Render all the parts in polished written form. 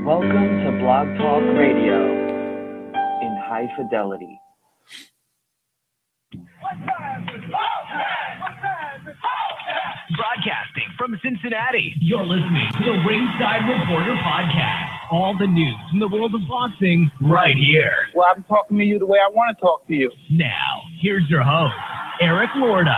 Welcome to Blog Talk Radio in high fidelity. Broadcasting from Cincinnati, you're listening to the Ringside Reporter podcast. All the news in the world of boxing right here. Well, I'm talking to you the way I want to talk to you. Now, here's your host, Eric Lorda.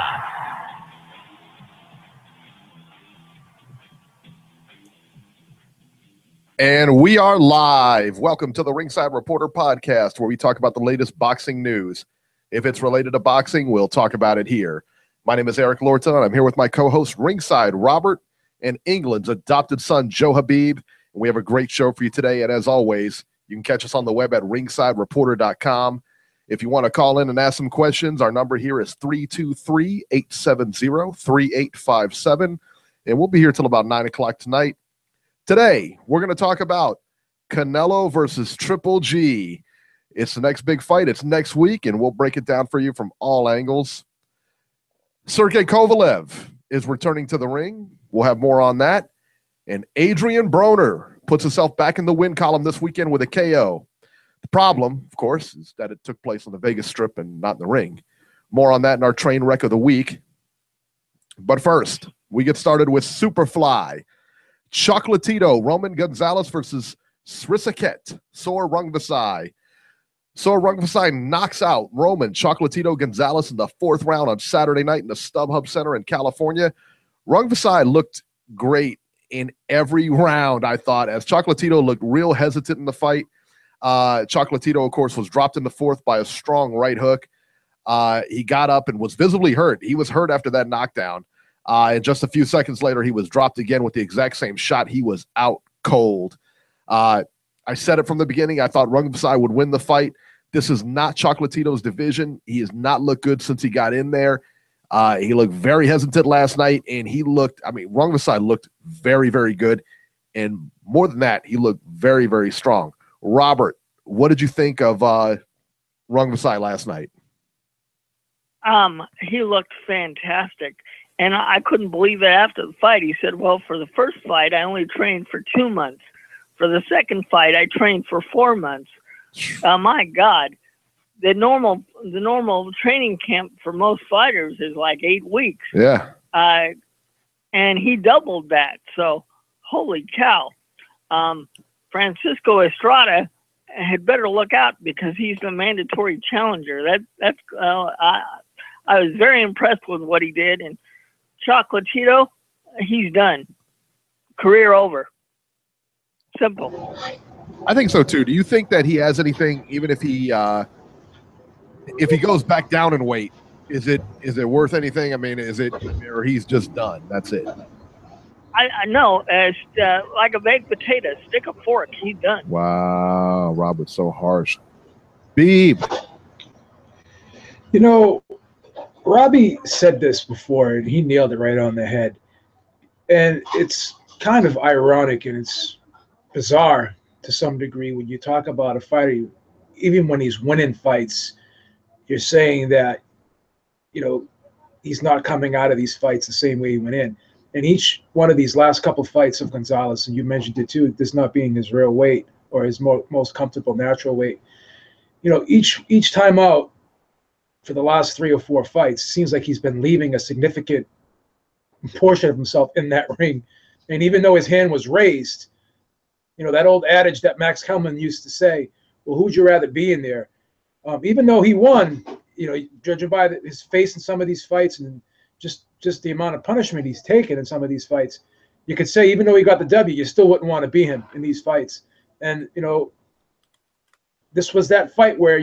And we are live. Welcome to the Ringside Reporter podcast, where we talk about the latest boxing news. If it's related to boxing, we'll talk about it here. My name is Eric Lorton, and I'm here with my co-host, Ringside Robert, and England's adopted son, Joe Habib. And we have a great show for you today, and as always, you can catch us on the web at ringsidereporter.com. If you want to call in and ask some questions, our number here is 323-870-3857, and we'll be here till about 9 o'clock tonight. Today, we're going to talk about Canelo versus Triple G. It's the next big fight. It's next week, and we'll break it down for you from all angles. Sergey Kovalev is returning to the ring. We'll have more on that. And Adrian Broner puts himself back in the win column this weekend with a KO. The problem, of course, is that it took place on the Vegas Strip and not in the ring. More on that in our train wreck of the week. But first, we get started with Superfly. Chocolatito, Roman Gonzalez versus Srisaket Rungvisai. Rungvisai knocks out Roman Chocolatito Gonzalez in the fourth round on Saturday night in the StubHub Center in California. Rungvisai looked great in every round, I thought, as Chocolatito looked real hesitant in the fight. Chocolatito, of course, was dropped in the fourth by a strong right hook. He got up and was visibly hurt. He was hurt after that knockdown. And just a few seconds later, he was dropped again with the exact same shot. He was out cold. I said it from the beginning. I thought Rungvisai would win the fight. This is not Chocolatito's division. He has not looked good since he got in there. He looked very hesitant last night, and Rungvisai looked very, very good. And more than that, he looked very, very strong. Robert, what did you think of Rungvisai last night? He looked fantastic. And I couldn't believe it after the fight. He said, well, for the first fight, I only trained for 2 months. For the second fight, I trained for 4 months. My God, the normal training camp for most fighters is like 8 weeks. Yeah. And he doubled that. So, holy cow. Francisco Estrada had better look out because he's the mandatory challenger. I was very impressed with what he did. And Chocolatito, he's done. Career over. Simple. I think so too. Do you think that he has anything, even if he goes back down in weight? Is it worth anything? I mean, or he's just done? That's it. I know. It's like a baked potato. Stick a fork. He's done. Wow, Robert's so harsh. Beeb. You know, Robbie said this before, and he nailed it right on the head. And it's kind of ironic, and it's bizarre to some degree when you talk about a fighter, even when he's winning fights, you're saying that, he's not coming out of these fights the same way he went in. And each one of these last couple fights of Gonzalez, and you mentioned it too, this not being his real weight or his most comfortable natural weight, each time out, for the last 3 or 4 fights, seems like he's been leaving a significant portion of himself in that ring. And even though his hand was raised, that old adage that Max Kellerman used to say, well, who'd you rather be in there? Even though he won, judging by his face in some of these fights and just the amount of punishment he's taken in some of these fights, you could say even though he got the W, you still wouldn't want to be him in these fights. And, this was that fight where,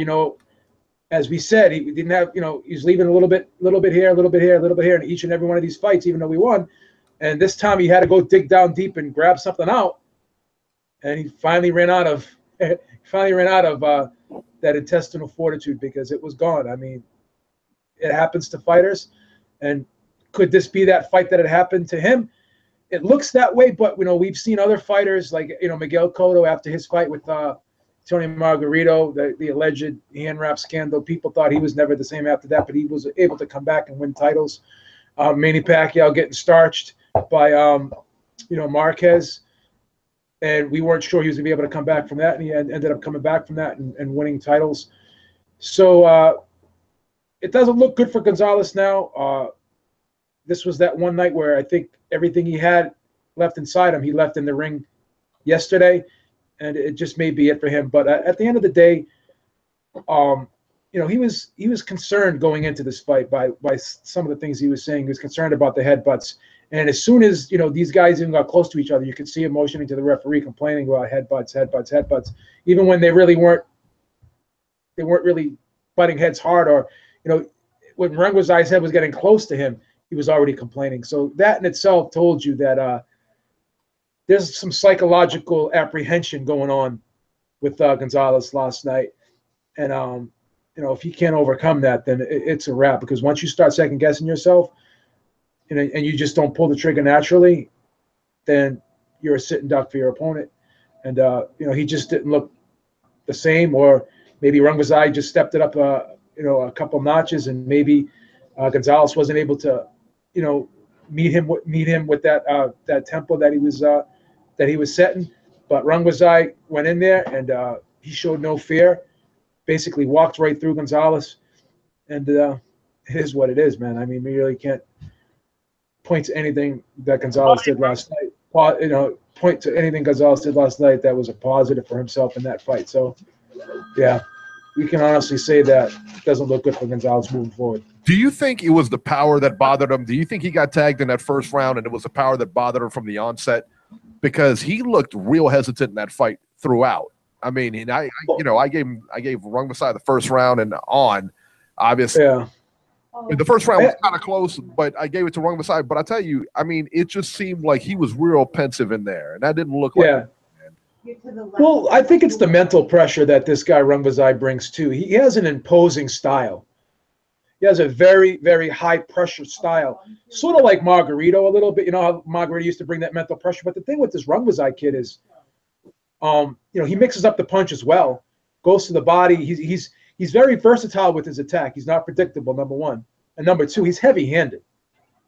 as we said, he didn't have, he's leaving a little bit here, a little bit here, a little bit here in each and every one of these fights, even though we won. And this time he had to go dig down deep and grab something out. And he finally ran out of that intestinal fortitude because it was gone. I mean, it happens to fighters. And could this be that fight that had happened to him? It looks that way, but, we've seen other fighters like, Miguel Cotto after his fight with Tony Margarito, the alleged hand wrap scandal. People thought he was never the same after that, but he was able to come back and win titles. Manny Pacquiao getting starched by, Marquez. and we weren't sure he was going to be able to come back from that, and he ended up coming back from that and winning titles. So it doesn't look good for Gonzalez now. This was that one night where I think everything he had left inside him, he left in the ring yesterday, and it just may be it for him. But at the end of the day, he was concerned going into this fight by some of the things he was saying. He was concerned about the headbutts. And as soon as, these guys even got close to each other, you could see him motioning to the referee, complaining about headbutts, even when they weren't really butting heads hard, or, when Rungvisai's head was getting close to him, he was already complaining. So that in itself told you that there's some psychological apprehension going on with Gonzalez last night. And, if you can't overcome that, then it's a wrap, because once you start second guessing yourself, and you just don't pull the trigger naturally, then you're a sitting duck for your opponent. And, he just didn't look the same, or maybe Rungvisai just stepped it up, a couple notches, and maybe Gonzalez wasn't able to, meet him with that tempo that he was setting. But Rungvisai went in there, and he showed no fear, basically walked right through Gonzalez. And it is what it is, man. I mean, we really can't point to anything that Gonzalez did last night. Point to anything Gonzalez did last night that was a positive for himself in that fight. So, yeah, we can honestly say that it doesn't look good for Gonzalez moving forward. Do you think it was the power that bothered him? Do you think he got tagged in that first round and it was the power that bothered him from the onset? Because he looked real hesitant in that fight throughout. I mean, and I gave Rungvisai the first round and on, obviously. Yeah. The first round was kind of close, but I gave it to Rungvisai. But I tell you, I mean, it just seemed like he was real pensive in there, and that didn't look like. Yeah. Well, I think it's the mental pressure that this guy Rungvisai brings too. He has an imposing style. He has a very, very high pressure style, sort of like Margarito a little bit. You know how Margarito used to bring that mental pressure. But the thing with this Rungvisai kid is, he mixes up the punch as well, goes to the body. He's very versatile with his attack. He's not predictable, number one. And number two, he's heavy-handed.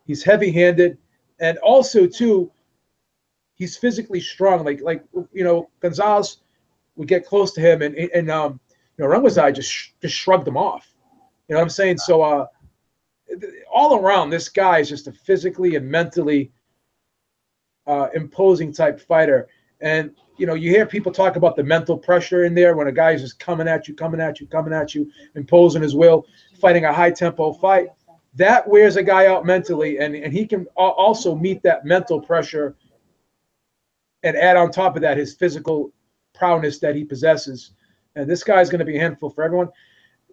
He's heavy-handed. And also, too, he's physically strong. Like Gonzalez would get close to him, and Rungvisai just shrugged him off. You know what I'm saying? So all around, this guy is just a physically and mentally imposing type fighter. And you hear people talk about the mental pressure in there when a guy is just coming at you, imposing his will, fighting a high-tempo fight. That wears a guy out mentally, and he can also meet that mental pressure and add on top of that his physical prowess that he possesses. And this guy is going to be a handful for everyone.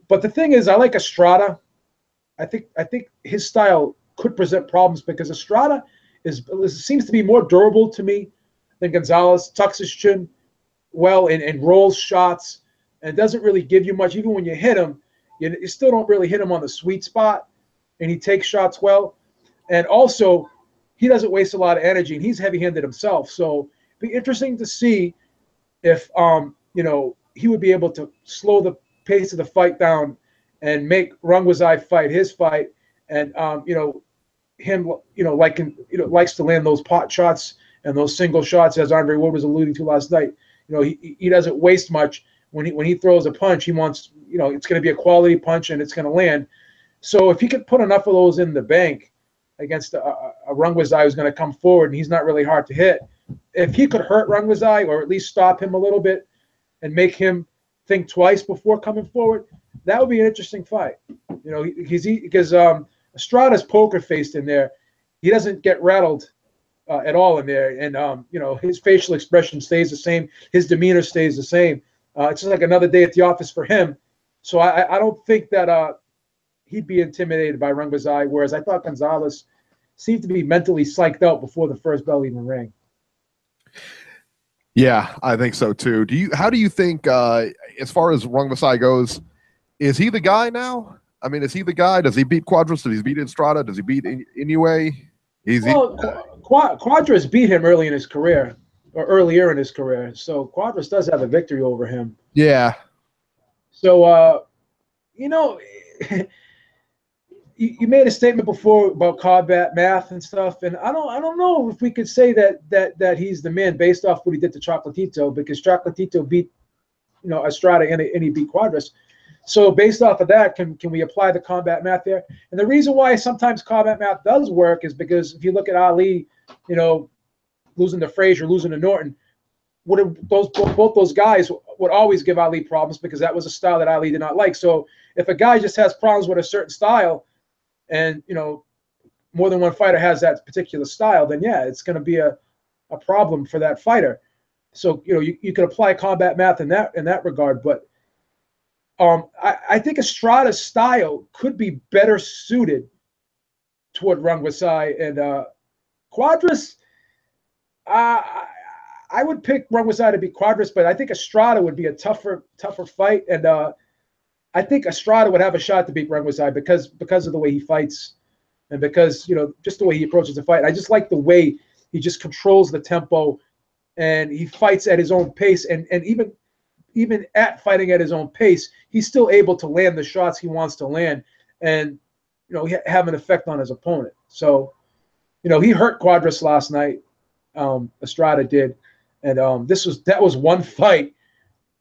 But the thing is, I like Estrada. I think his style could present problems because Estrada seems to be more durable to me than Gonzalez. Tucks his chin well and rolls shots and doesn't really give you much. Even when you hit him, you still don't really hit him on the sweet spot, and he takes shots well. And also, he doesn't waste a lot of energy, and he's heavy-handed himself. So it'd be interesting to see if he would be able to slow the pace of the fight down and make Rungvisai fight his fight. And him likes to land those pot shots and those single shots, as Andre Wood was alluding to last night. He doesn't waste much when he throws a punch. He wants, it's going to be a quality punch and it's going to land. So if he could put enough of those in the bank against a Rungvisai who's going to come forward and he's not really hard to hit, if he could hurt Rungvisai or at least stop him a little bit and make him think twice before coming forward, that would be an interesting fight. Because Estrada's poker faced in there. He doesn't get rattled at all in there, and his facial expression stays the same. His demeanor stays the same. It's just like another day at the office for him. So I don't think that he'd be intimidated by Rungvisai, whereas I thought Gonzalez seemed to be mentally psyched out before the first bell even rang. Yeah, I think so too. How do you think, as far as Rungvisai goes, is he the guy now? I mean, is he the guy? Does he beat Quadras? Does he beat Estrada? Does he beat Inoue? Quadras beat him earlier in his career. So Quadras does have a victory over him. Yeah. So, you made a statement before about combat math and stuff, and I don't know if we could say that he's the man based off what he did to Chocolatito, because Chocolatito beat Estrada and he beat Quadras. So based off of that, can we apply the combat math there? And the reason why sometimes combat math does work is because if you look at Ali, losing to Frazier, losing to Norton, both those guys would always give Ali problems because that was a style that Ali did not like. So if a guy just has problems with a certain style, and more than one fighter has that particular style, then yeah, it's going to be a problem for that fighter. So you could apply combat math in that regard, but I think Estrada's style could be better suited toward Rungvisai and Quadras. I would pick Rungvisai to beat Quadras, but I think Estrada would be a tougher fight, and I think Estrada would have a shot to beat Rungvisai because of the way he fights, and because just the way he approaches the fight. I just like the way he just controls the tempo, and he fights at his own pace, and even at fighting at his own pace, he's still able to land the shots he wants to land, and have an effect on his opponent. So, he hurt Quadras last night. Estrada did, and that was one fight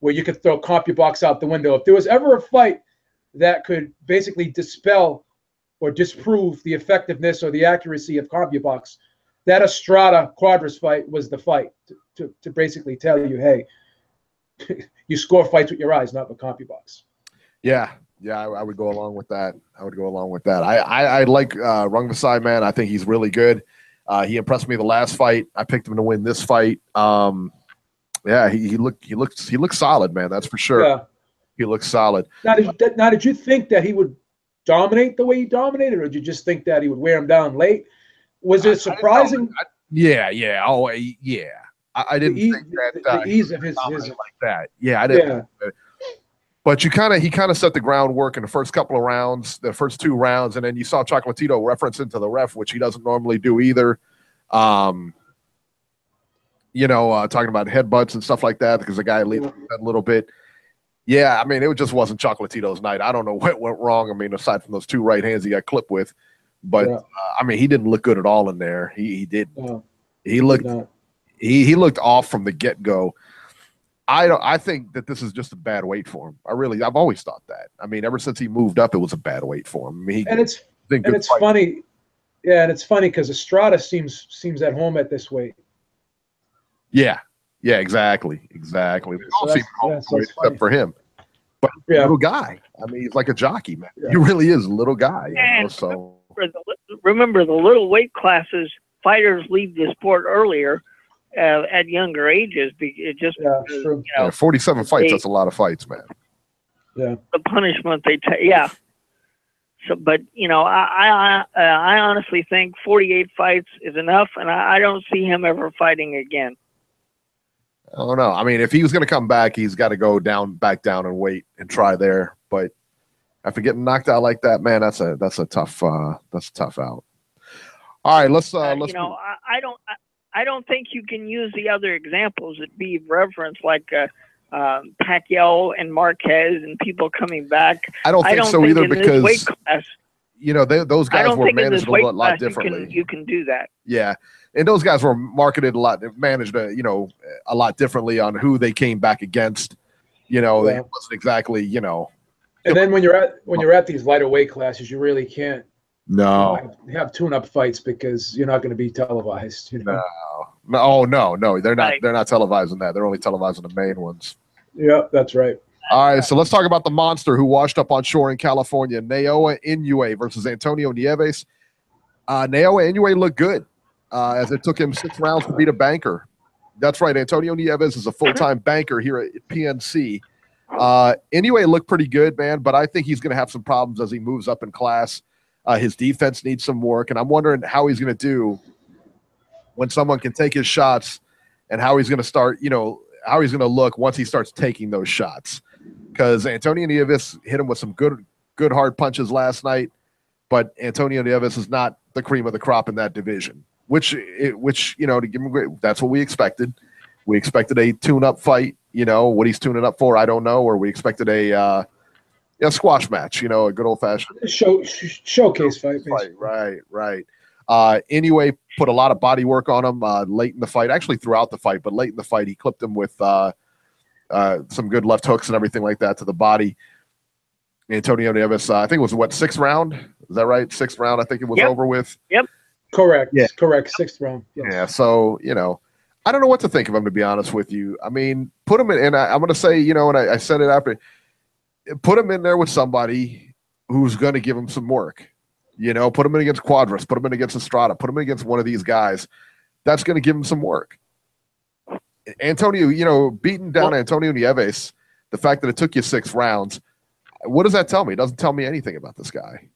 where you could throw CompuBox out the window. If there was ever a fight that could basically dispel or disprove the effectiveness or the accuracy of CompuBox, that Estrada Quadras fight was the fight to basically tell you, hey, you score fights with your eyes, not with CompuBox. Yeah, I would go along with that. I like Rungvisai, man. I think he's really good. He impressed me the last fight. I picked him to win this fight. Yeah, he looks solid, man. That's for sure. Yeah. He looks solid. Now, did you think that he would dominate the way he dominated, or did you just think that he would wear him down late? Was it surprising? Yeah. Oh, yeah. I didn't think that the ease of his like that. Yeah, I didn't. Yeah. But he kind of set the groundwork in the first couple of rounds, the first 2 rounds, and then you saw Chocolatito reference into the ref, which he doesn't normally do either. Talking about headbutts and stuff like that because the guy leaned a little bit. Yeah, I mean, it just wasn't Chocolatito's night. I don't know what went wrong. I mean, aside from those 2 right hands he got clipped with, but I mean, he didn't look good at all in there. He didn't. No, he looked off from the get-go. I think that this is just a bad weight for him. I've always thought that. I mean, ever since he moved up, it was a bad weight for him. I mean, it's funny. Yeah, and it's funny because Estrada seems at home at this weight. Yeah, exactly. They all seem at home except for him. But little guy. I mean, he's like a jockey, man. Yeah. He really is a little guy. So remember the little weight classes. Fighters leave the sport earlier. At younger ages, it just 47 fights. That's a lot of fights, man. Yeah, the punishment they take. Yeah. So, but I honestly think 48 fights is enough, and I don't see him ever fighting again. I don't know. I mean, if he was going to come back, he's got to go back down and wait and try there. But after getting knocked out like that, man, that's a tough out. All right, let's. I don't think you can use the other examples that Beeb referenced, like Pacquiao and Marquez and people coming back. I don't think so either because those guys were managed a lot differently. You can do that. Yeah, and those guys were marketed a lot, managed a lot differently on who they came back against. It wasn't exactly And then when you're at these lighter weight classes, you really can't. No, have tune-up fights because you're not going to be televised. No, they're not. Right. They're not televising that. They're only televising the main ones. Yeah, that's right. All right, so let's talk about the monster who washed up on shore in California, Naoya Inoue versus Antonio Nieves. Naoya Inoue looked good as it took him 6 rounds to beat a banker. That's right. Antonio Nieves is a full-time banker here at PNC. Inoue looked pretty good, man, but I think he's going to have some problems as he moves up in class. His defense needs some work, and I'm wondering how he's going to do when someone can take his shots and how he's going to start, how he's going to look once he starts taking those shots. Because Antonio Nieves hit him with some good hard punches last night, but Antonio Nieves is not the cream of the crop in that division, which to give him that's what we expected. We expected a tune-up fight. What he's tuning up for, I don't know, or we expected a Yeah, squash match, you know, a good old-fashioned showcase fight. Right. Inoue put a lot of body work on him late in the fight, actually throughout the fight, but late in the fight, he clipped him with some good left hooks and everything like that to the body. Antonio Nieves, I think it was, what, 6th round? Is that right? 6th round, I think it was over with. Yep. Correct. Yeah. Correct. 6th round. Yes. Yeah, so, you know, I don't know what to think of him, to be honest with you. I mean, put him in, and I'm going to say, you know, and I said it after, put him in there with somebody who's going to give him some work. You know, put him in against Quadras, put him in against Estrada, put him in against one of these guys. That's going to give him some work. Antonio, you know, beating down Antonio Nieves, the fact that it took you 6 rounds, what does that tell me? It doesn't tell me anything about this guy.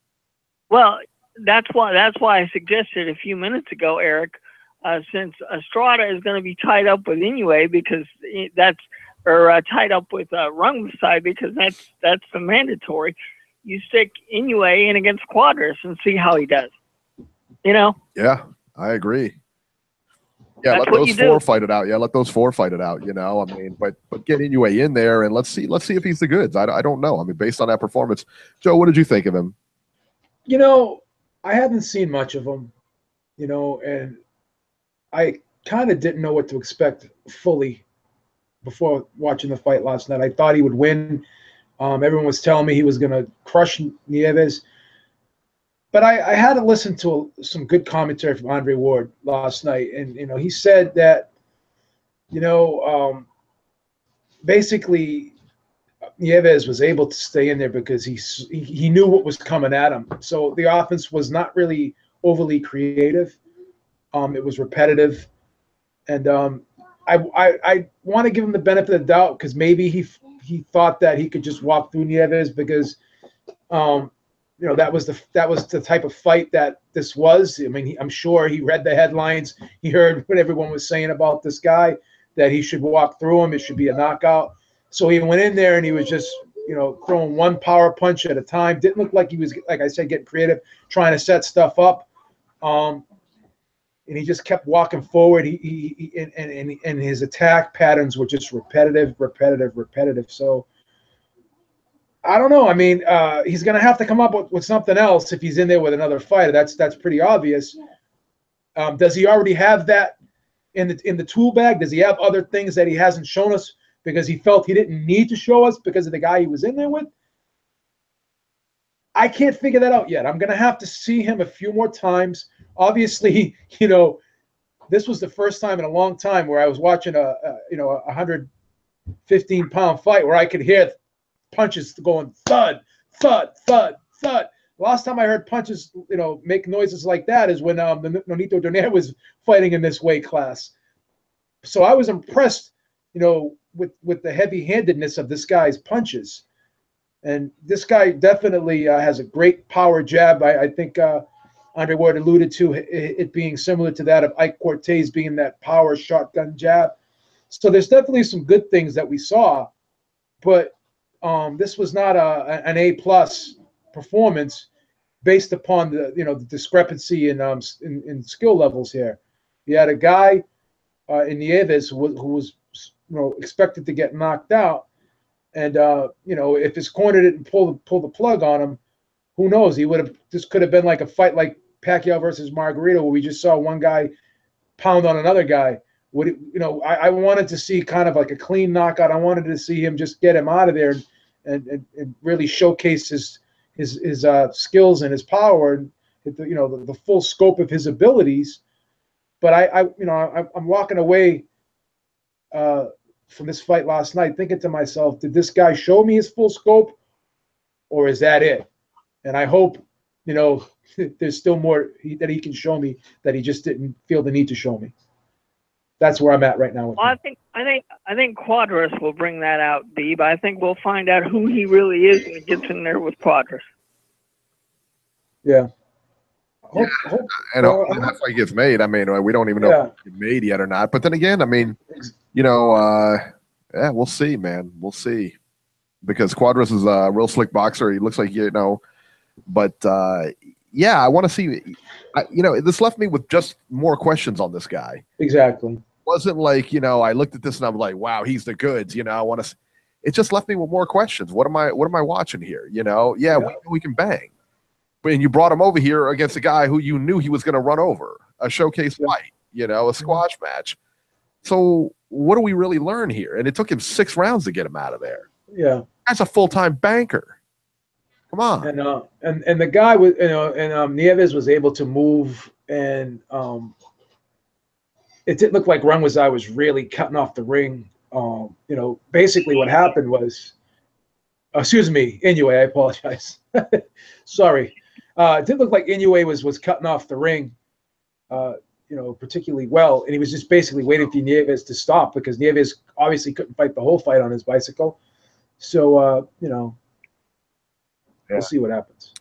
Well, that's why I suggested a few minutes ago, Eric, since Estrada is going to be tied up with Inoue because tied up with Rungvisai because that's the mandatory. You stick Inoue in against Quadras and see how he does. You know? Yeah, I agree. Yeah, let those 4 fight it out. Yeah, let those 4 fight it out. You know, I mean, but get Inoue in there and let's see if he's the goods. I don't know. I mean, based on that performance, Joe, what did you think of him? You know, I haven't seen much of him. You know, and I kind of didn't know what to expect fully before watching the fight last night. I thought he would win. Everyone was telling me he was going to crush Nieves. But I had to listen to some good commentary from Andre Ward last night. And, you know, he said that, you know, basically Nieves was able to stay in there because he knew what was coming at him. So the offense was not really overly creative. It was repetitive. And I want to give him the benefit of the doubt because maybe he thought that he could just walk through Nieves because you know, that was the type of fight that this was. I mean, I'm sure he read the headlines. He heard what everyone was saying about this guy, that he should walk through him. It should be a knockout. So he went in there and he was just, you know, throwing one power punch at a time. Didn't look like he was, like I said, getting creative, trying to set stuff up. And he just kept walking forward. And his attack patterns were just repetitive. So I don't know. I mean, he's going to have to come up with something else if he's in there with another fighter. That's pretty obvious. Does he already have that in the tool bag? Does he have other things that he hasn't shown us because he felt he didn't need to show us because of the guy he was in there with? I can't figure that out yet. I'm going to have to see him a few more times. Obviously, you know, this was the first time in a long time where I was watching a 115-pound fight where I could hear punches going thud, thud, thud, thud. Last time I heard punches, you know, make noises like that is when the Nonito Donaire was fighting in this weight class. So I was impressed, you know, with the heavy-handedness of this guy's punches. And this guy definitely has a great power jab. I think Andre Ward alluded to it being similar to that of Ike Cortez being that power shotgun jab. So there's definitely some good things that we saw, but this was not an A-plus performance based upon the discrepancy in skill levels here. You had a guy in Nieves who was expected to get knocked out, and if his corner didn't pull the plug on him, who knows? This could have been like a fight like Pacquiao versus Margarito, where we just saw one guy pound on another guy. I wanted to see kind of like a clean knockout. I wanted to see him just get him out of there and really showcase his skills and his power and the full scope of his abilities. But I'm walking away from this fight last night thinking to myself, did this guy show me his full scope, or is that it? And I hope there's still more that he can show me that he just didn't feel the need to show me. That's where I'm at right now. Well, I think Quadras will bring that out, Beeb. I think we'll find out who he really is when he gets in there with Quadras. Yeah. Hope that fight gets made. I mean, we don't even know if it's made yet or not. But then again, I mean, we'll see, man. We'll see. Because Quadras is a real slick boxer. He looks like, but I want to see. This left me with just more questions on this guy. Exactly. It wasn't like, I looked at this and I'm like, wow, he's the goods. I want to. it just left me with more questions. What am I watching here? You know, yeah. We can bang. But you brought him over here against a guy who you knew he was going to run over, a showcase fight, you know, a squash match. So what do we really learn here? And it took him 6 rounds to get him out of there. Yeah. That's a full-time banker. Come on. And the guy was, you know, and Nieves was able to move, and it didn't look like Rungvisai was really cutting off the ring. You know, basically what happened was, excuse me, Inoue, I apologize. Sorry. It didn't look like Inoue was cutting off the ring, you know, particularly well, and he was just basically waiting for Nieves to stop, because Nieves obviously couldn't fight the whole fight on his bicycle. So, you know, we'll see what happens.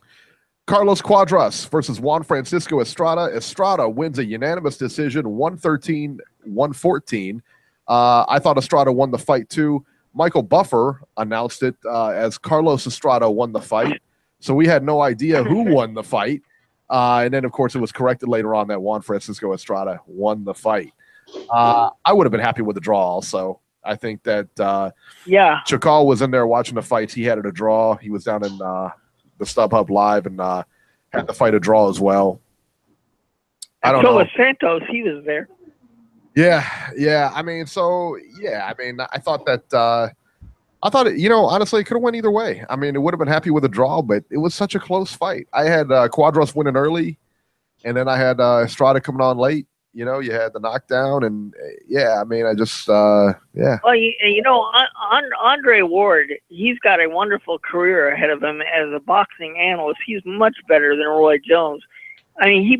Carlos Quadras versus Juan Francisco Estrada. Estrada wins a unanimous decision, 113-114. I thought Estrada won the fight too. Michael Buffer announced it as Carlos Estrada won the fight. So we had no idea who won the fight. And then, of course, it was corrected later on that Juan Francisco Estrada won the fight. I would have been happy with the draw also. I think that Chakal was in there watching the fights. He had it a draw. He was down in the StubHub Live and had the fight a draw as well. I don't know. So was Santos. He was there. Yeah. I mean, I thought that you know, honestly, it could have went either way. I mean, it would have been happy with a draw, but it was such a close fight. I had Quadras winning early, and then I had Estrada coming on late. You know, you had the knockdown, and I mean, I just Well, you know, Andre Ward, he's got a wonderful career ahead of him as a boxing analyst. He's much better than Roy Jones. I mean, he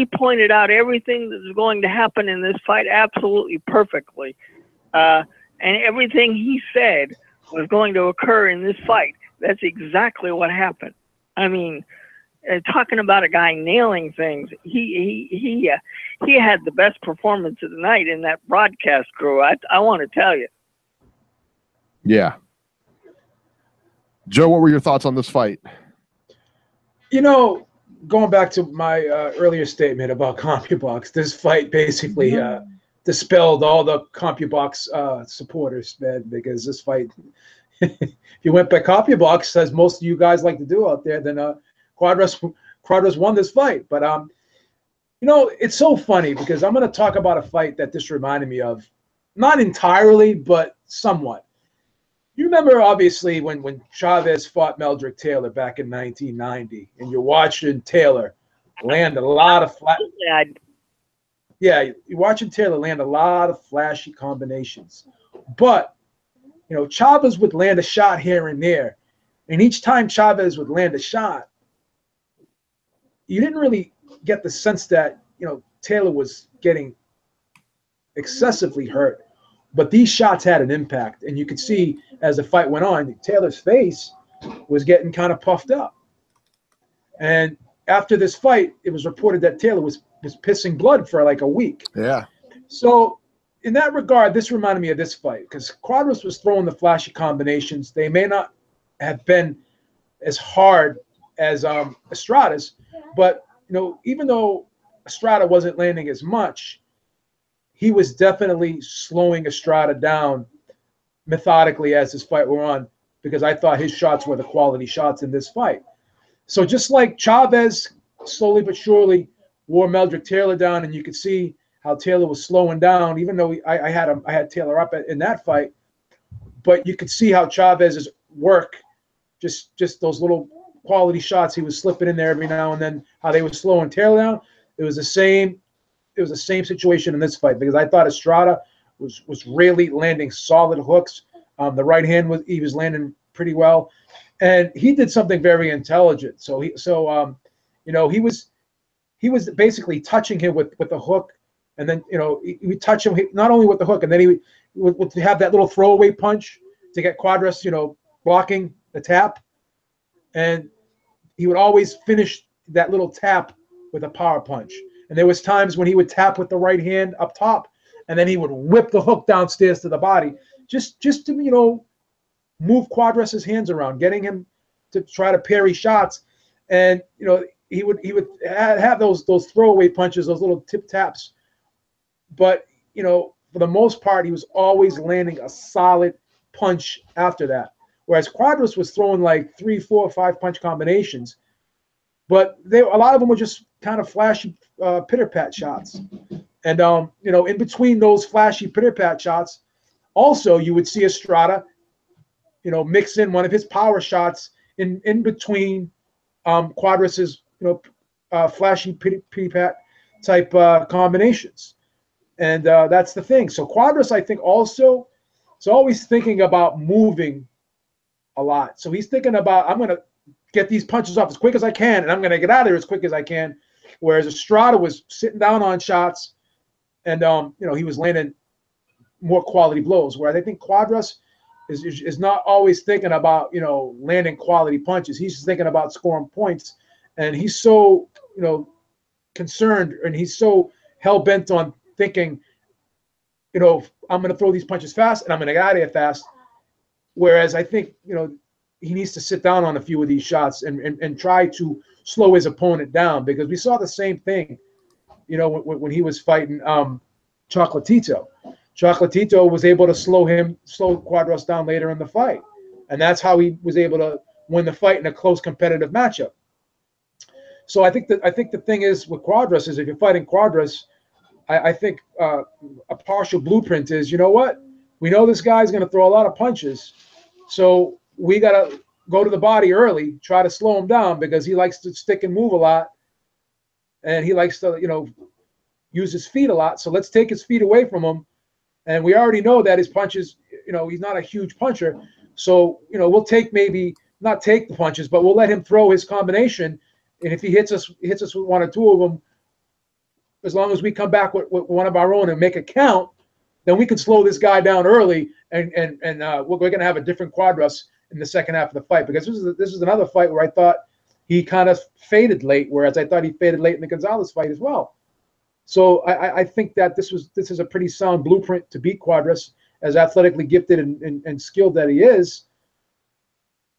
pointed out everything that was going to happen in this fight absolutely perfectly. And everything he said was going to occur in this fight. That's exactly what happened. I mean, talking about a guy nailing things, he had the best performance of the night in that broadcast crew. I want to tell you. Yeah. Joe, what were your thoughts on this fight? You know, going back to my earlier statement about CompuBox, this fight basically dispelled all the CompuBox supporters, man, because this fight, if you went by CompuBox, as most of you guys like to do out there, then Quadras won this fight. But you know, it's so funny because I'm going to talk about a fight that this reminded me of, not entirely, but somewhat. You remember, obviously, when Chavez fought Meldrick Taylor back in 1990, and you're watching Taylor land a lot of flat. Yeah, you're watching Taylor land a lot of flashy combinations. But, you know, Chavez would land a shot here and there. And each time Chavez would land a shot, you didn't really get the sense that, you know, Taylor was getting excessively hurt. But these shots had an impact. And you could see as the fight went on, Taylor's face was getting kind of puffed up. And after this fight, it was reported that Taylor was pissing blood for like a week. Yeah. So in that regard, this reminded me of this fight because Quadras was throwing the flashy combinations. They may not have been as hard as Estrada's, but you know, even though Estrada wasn't landing as much, he was definitely slowing Estrada down methodically as this fight went on, because I thought his shots were the quality shots in this fight. So just like Chavez slowly but surely wore Meldrick Taylor down, and you could see how Taylor was slowing down, even though I had Taylor up in that fight, but you could see how Chavez's work, just those little quality shots he was slipping in there every now and then, how they were slowing Taylor down. It was the same situation in this fight, because I thought Estrada was really landing solid hooks. The right hand he was landing pretty well, and he did something very intelligent. So he was basically touching him with a hook, and then he would touch him not only with the hook, and then he would have that little throwaway punch to get Quadras blocking the tap, and he would always finish that little tap with a power punch. And there was times when he would tap with the right hand up top, and then he would whip the hook downstairs to the body, just to move Quadras's hands around, getting him to try to parry shots. And he would have those throwaway punches, those little tip taps, but for the most part he was always landing a solid punch after that. Whereas Quadras was throwing like 3, 4, 5 punch combinations, but a lot of them were just kind of flashy pitter-pat shots. And in between those flashy pitter-pat shots, also you would see Estrada, mix in one of his power shots in between Quadras's flashy pitter-pat type combinations. And that's the thing. So Quadras, I think, also is always thinking about moving a lot. So he's thinking about, I'm going to get these punches off as quick as I can, and I'm going to get out of there as quick as I can. Whereas Estrada was sitting down on shots, and he was landing more quality blows. Where I think Quadras is not always thinking about landing quality punches. He's just thinking about scoring points, and he's so concerned, and he's so hell bent on thinking, I'm going to throw these punches fast, and I'm going to get out of here fast. Whereas I think he needs to sit down on a few of these shots and try to slow his opponent down, because we saw the same thing, when he was fighting Chocolatito. Chocolatito was able to slow Quadras down later in the fight, and that's how he was able to win the fight in a close competitive matchup. So I think the thing is with Quadras is, if you're fighting Quadras, I think a partial blueprint is, what? We know this guy's going to throw a lot of punches, so we got to go to the body early, try to slow him down, because he likes to stick and move a lot, and he likes to, use his feet a lot. So let's take his feet away from him. And we already know that his punches, he's not a huge puncher. So, we'll not take the punches, but we'll let him throw his combination. And if he hits us with 1 or 2 of them, as long as we come back with one of our own and make it count, then we can slow this guy down early, and we're going to have a different Quadras in the second half of the fight. Because this is another fight where I thought he kind of faded late, whereas I thought he faded late in the Gonzalez fight as well. So I think that this is a pretty sound blueprint to beat Quadras, as athletically gifted and skilled that he is.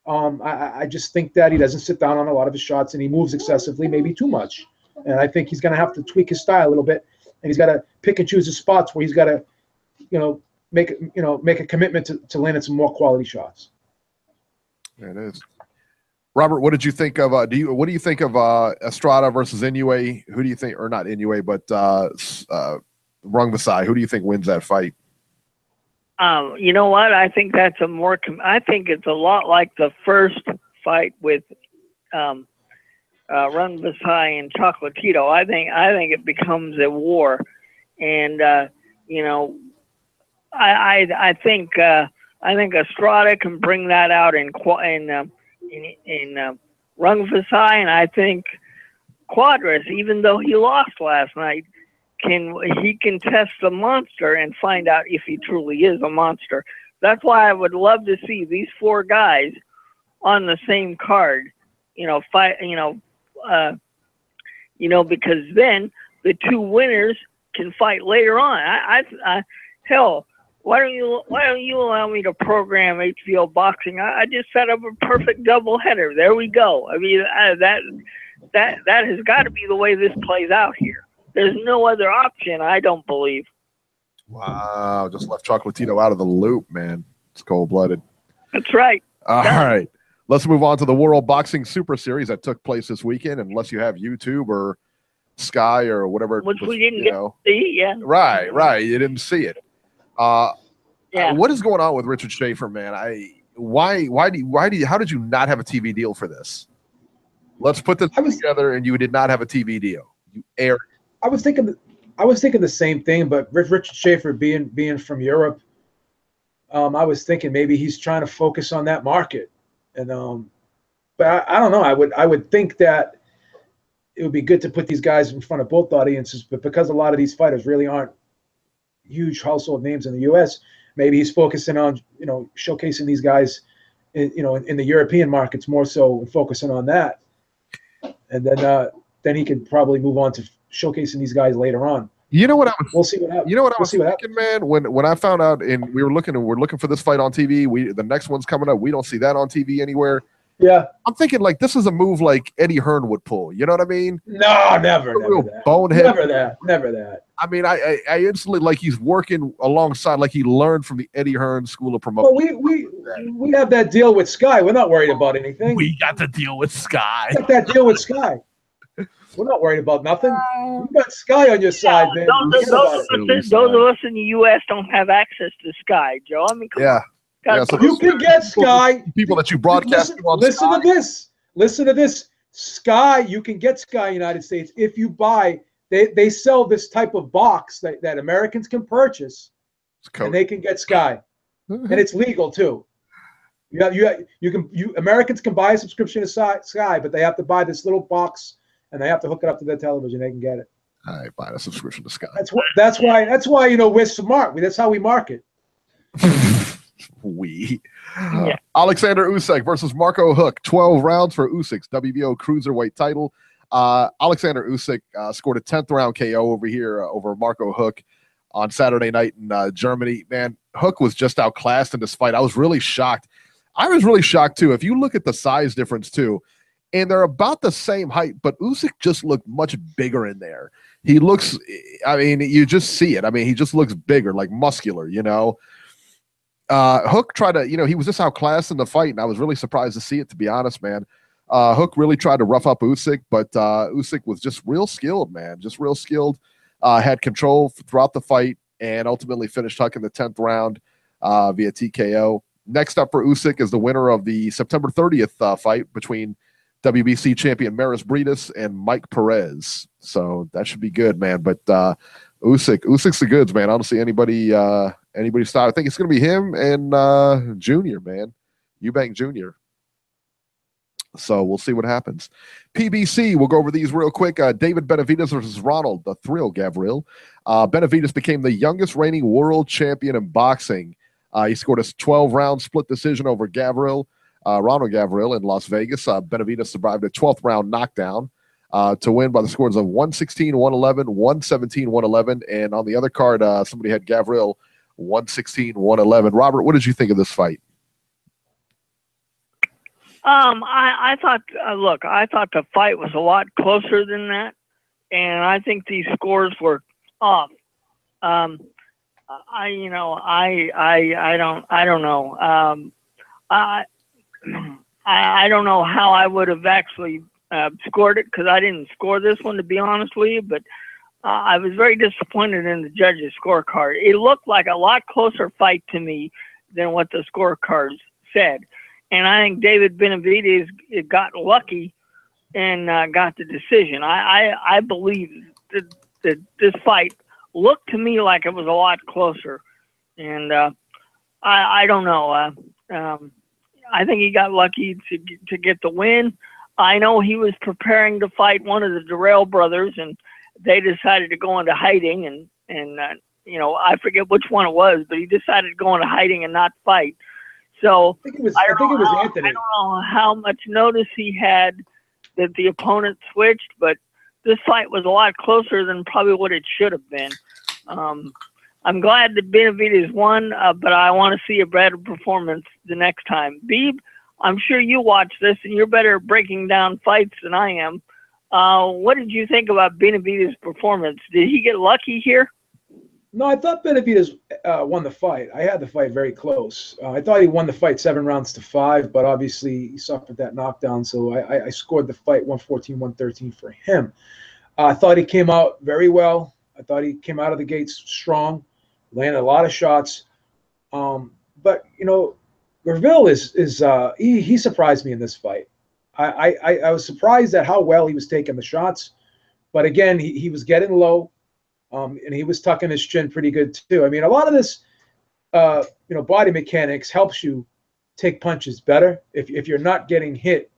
I just think that he doesn't sit down on a lot of his shots, and he moves excessively, maybe too much. And I think he's going to have to tweak his style a little bit, and he's got to pick and choose his spots where he's got to, make a commitment to landing some more quality shots. There it is. Robert, what did you think of? What do you think of Estrada versus Inoue? Who do you think, or not Inoue, but Rungvisai? Who do you think wins that fight? You know what? I think that's I think it's a lot like the first fight with Rungvisai and Chocolatito. I think it becomes a war, and I think Estrada can bring that out in Rungvisai, and I think Quadras, even though he lost last night, can test the monster and find out if he truly is a monster. That's why I would love to see these 4 guys on the same card, fight, because then the 2 winners can fight later on. Hell, why don't you allow me to program HBO Boxing? I just set up a perfect doubleheader. There we go. I mean, that has got to be the way this plays out here. There's no other option, I don't believe. Wow, just left Chocolatito out of the loop, man. It's cold-blooded. That's right. All right. Let's move on to the World Boxing Super Series that took place this weekend, unless you have YouTube or Sky or whatever. Which we didn't get to see, yeah. Right. You didn't see it. Yeah. What is going on with Richard Schaefer, man? How did you not have a TV deal for this? Let's put this together, and you did not have a TV deal. You aired. I was thinking the same thing, but Richard Schaefer being from Europe, I was thinking maybe he's trying to focus on that market, and but I don't know. I would think that it would be good to put these guys in front of both audiences, but because a lot of these fighters really aren't huge household names in the U.S., maybe he's focusing on showcasing these guys in the European markets more so, and focusing on that, and then he could probably move on to showcasing these guys later on. We'll see what happens. You know what I was thinking, man? When I found out, and we're looking for this fight on TV, the next one's coming up. We don't see that on TV anywhere. Yeah. I'm thinking like this is a move like Eddie Hearn would pull. You know what I mean? No, never that. Bonehead. Never that. I mean, I instantly like he's working alongside, like he learned from the Eddie Hearn school of promotion. Well, we have that deal with Sky. We're not worried about anything. We got to deal with Sky. We got that deal with Sky. We're not worried about nothing. You got Sky on your side, man. Those of us in the U.S. don't have access to Sky, Joe. I mean, come on. So you can get Sky. People that you broadcast listen to this. Listen to this. Sky, you can get Sky in the United States if you buy. They sell this type of box that Americans can purchase, and they can get Sky, and it's legal too. Americans can buy a subscription to Sky, but they have to buy this little box, and they have to hook it up to their television. They can get it. I buy a subscription to Sky. That's why we're smart. That's how we market. Alexander Usyk versus Marco Huck. 12 rounds for Usyk's WBO cruiserweight title. Alexander Usyk scored a 10th round KO over here over Marco Huck on Saturday night in Germany. Man, Huck was just outclassed in this fight. I was really shocked. I was really shocked too. If you look at the size difference too, and they're about the same height, but Usyk just looked much bigger in there. He looks, I mean, you just see it. I mean, he just looks bigger, like muscular, you know. Huck tried to, he was just outclassed in the fight, and I was really surprised to see it, to be honest, man. Huck really tried to rough up Usyk, but Usyk was just real skilled, man. Just real skilled. Had control throughout the fight, and ultimately finished Huck in the 10th round via TKO. Next up for Usyk is the winner of the September 30th fight between WBC champion Maris Briedis and Mike Perez. So that should be good, man. But Usyk's the goods, man. I don't see anybody stop. I think it's going to be him and Junior, man. Eubank Jr. So we'll see what happens. PBC, we'll go over these real quick. David Benavidez versus Ronald, the Thrill Gavril. Benavidez became the youngest reigning world champion in boxing. He scored a 12-round split decision over Ronald Gavril in Las Vegas. Benavidez survived a 12th round knockdown to win by the scores of 116-111, 117-111, and on the other card, somebody had Gavril 116-111. Robert, what did you think of this fight? I thought, I thought the fight was a lot closer than that, and I think these scores were off. I don't know. I don't know how I would have actually scored it, because I didn't score this one, to be honest with you, but I was very disappointed in the judges' scorecard. It looked like a lot closer fight to me than what the scorecards said. And I think David Benavidez got lucky and got the decision. I believe that this fight looked to me like it was a lot closer. And I don't know. I think he got lucky to get the win. I know he was preparing to fight one of the Durrell brothers, and they decided to go into hiding. And I forget which one it was, but he decided to go into hiding and not fight. So I think it was Anthony. I don't know how much notice he had that the opponent switched, but this fight was a lot closer than probably what it should have been. I'm glad that Benavidez won, but I want to see a better performance the next time. Beeb, I'm sure you watch this, and you're better at breaking down fights than I am. What did you think about Benavidez' performance? Did he get lucky here? No, I thought Benavidez won the fight. I had the fight very close. I thought he won the fight 7-5, but obviously he suffered that knockdown, so I scored the fight 114-113 for him. I thought he came out very well. I thought he came out of the gates strong, landed a lot of shots. But, Gavril he surprised me in this fight. I was surprised at how well he was taking the shots. But, again, he was getting low. And he was tucking his chin pretty good too. I mean, a lot of this, body mechanics helps you take punches better if you're not getting hit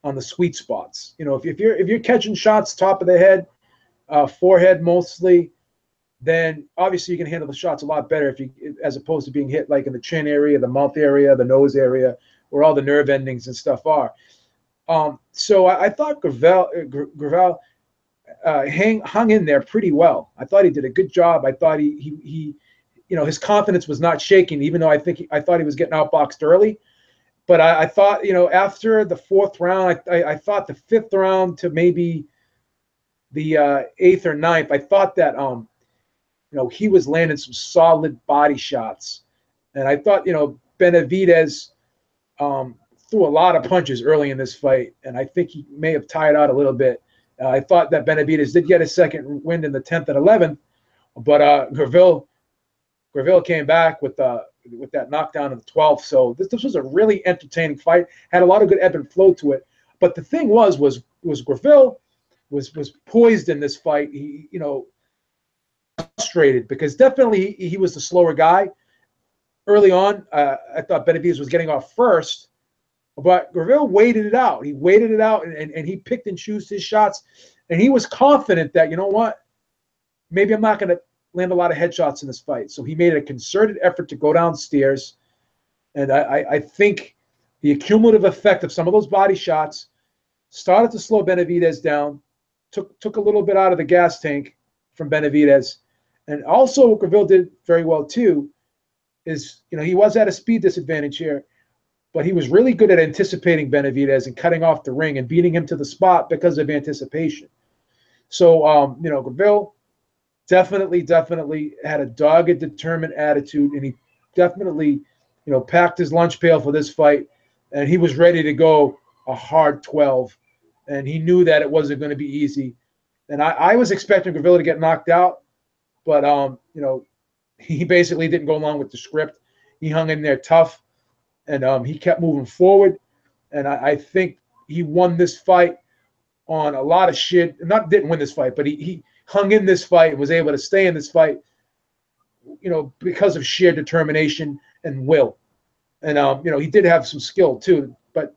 on the sweet spots. If you're catching shots top of the head, forehead mostly, then obviously you can handle the shots a lot better as opposed to being hit like in the chin area, the mouth area, the nose area, where all the nerve endings and stuff are. So I thought Gavril hung in there pretty well. I thought he did a good job. I thought he his confidence was not shaking, even though I thought he was getting outboxed early. But I thought, after the 4th round, I thought the 5th round to maybe the 8th or 9th, I thought that he was landing some solid body shots, and I thought Benavidez threw a lot of punches early in this fight, and I think he may have tired out a little bit. I thought that Benavidez did get a second wind in the 10th and 11th, but Graville came back with that knockdown in the 12th. So this was a really entertaining fight. Had a lot of good ebb and flow to it. But the thing was Graville was poised in this fight. He frustrated because definitely he was the slower guy early on. I thought Benavidez was getting off first, but Graville waited it out. He waited it out and he picked and chose his shots, and he was confident that maybe I'm not going to land a lot of headshots in this fight. So he made a concerted effort to go downstairs. And I think the cumulative effect of some of those body shots started to slow Benavidez down, took a little bit out of the gas tank from Benavidez. And also what Graville did very well too is, he was at a speed disadvantage here, but he was really good at anticipating Benavidez and cutting off the ring and beating him to the spot because of anticipation. So, Graville definitely had a dogged, determined attitude, and he definitely, packed his lunch pail for this fight, and he was ready to go a hard 12, and he knew that it wasn't going to be easy. And I was expecting Graville to get knocked out, but he basically didn't go along with the script. He hung in there tough, and he kept moving forward, and I think he won this fight on a lot of shit. Didn't win this fight, but he hung in this fight and was able to stay in this fight, because of sheer determination and will. And, he did have some skill too, but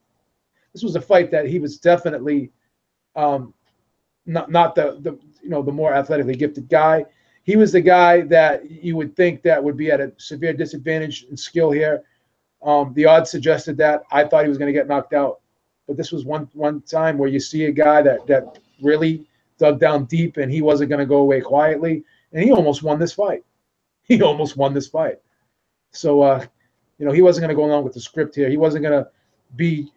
this was a fight that he was definitely not the more athletically gifted guy. He was the guy that you would think that would be at a severe disadvantage in skill here. The odds suggested that. I thought he was going to get knocked out, but this was one time where you see a guy that really dug down deep, and he wasn't going to go away quietly, and he almost won this fight. So, he wasn't going to go along with the script here. He wasn't going to be,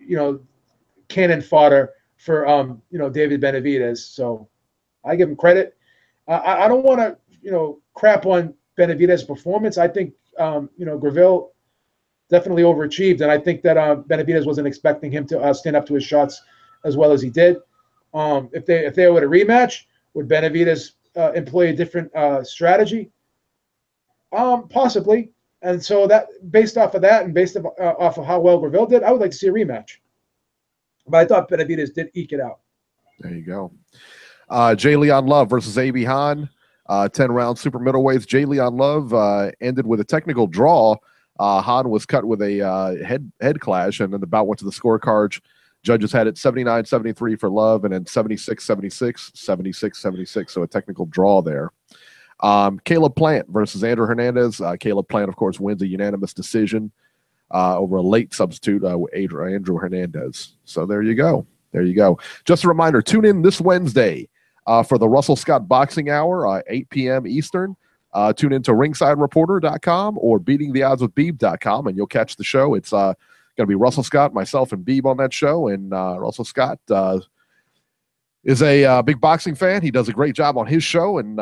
cannon fodder for, David Benavidez. So I give him credit. I don't want to, crap on Benavidez's performance. I think, Graville definitely overachieved, and I think that Benavidez wasn't expecting him to stand up to his shots as well as he did. If they were to rematch, would Benavidez employ a different strategy? Possibly. And so that, based off of that, and based off of how well Graville did, I would like to see a rematch. But I thought Benavidez did eke it out. There you go. J. Leon Love versus A.B. Hahn, 10-round super middleweights. J. Leon Love ended with a technical draw. Hahn was cut with a head clash, and then the bout went to the scorecards. Judges had it 79-73 for Love, and then 76-76, 76-76. So a technical draw there. Caleb Plant versus Andrew Hernandez. Caleb Plant, of course, wins a unanimous decision over a late substitute, Andrew Hernandez. So there you go. Just a reminder, tune in this Wednesday for the Russell Scott Boxing Hour, 8 p.m. Eastern. Tune in to ringsidereporter.com or beatingtheoddswithbeeb.com, and you'll catch the show. It's going to be Russell Scott, myself, and Beeb on that show. And Russell Scott is a big boxing fan. He does a great job on his show and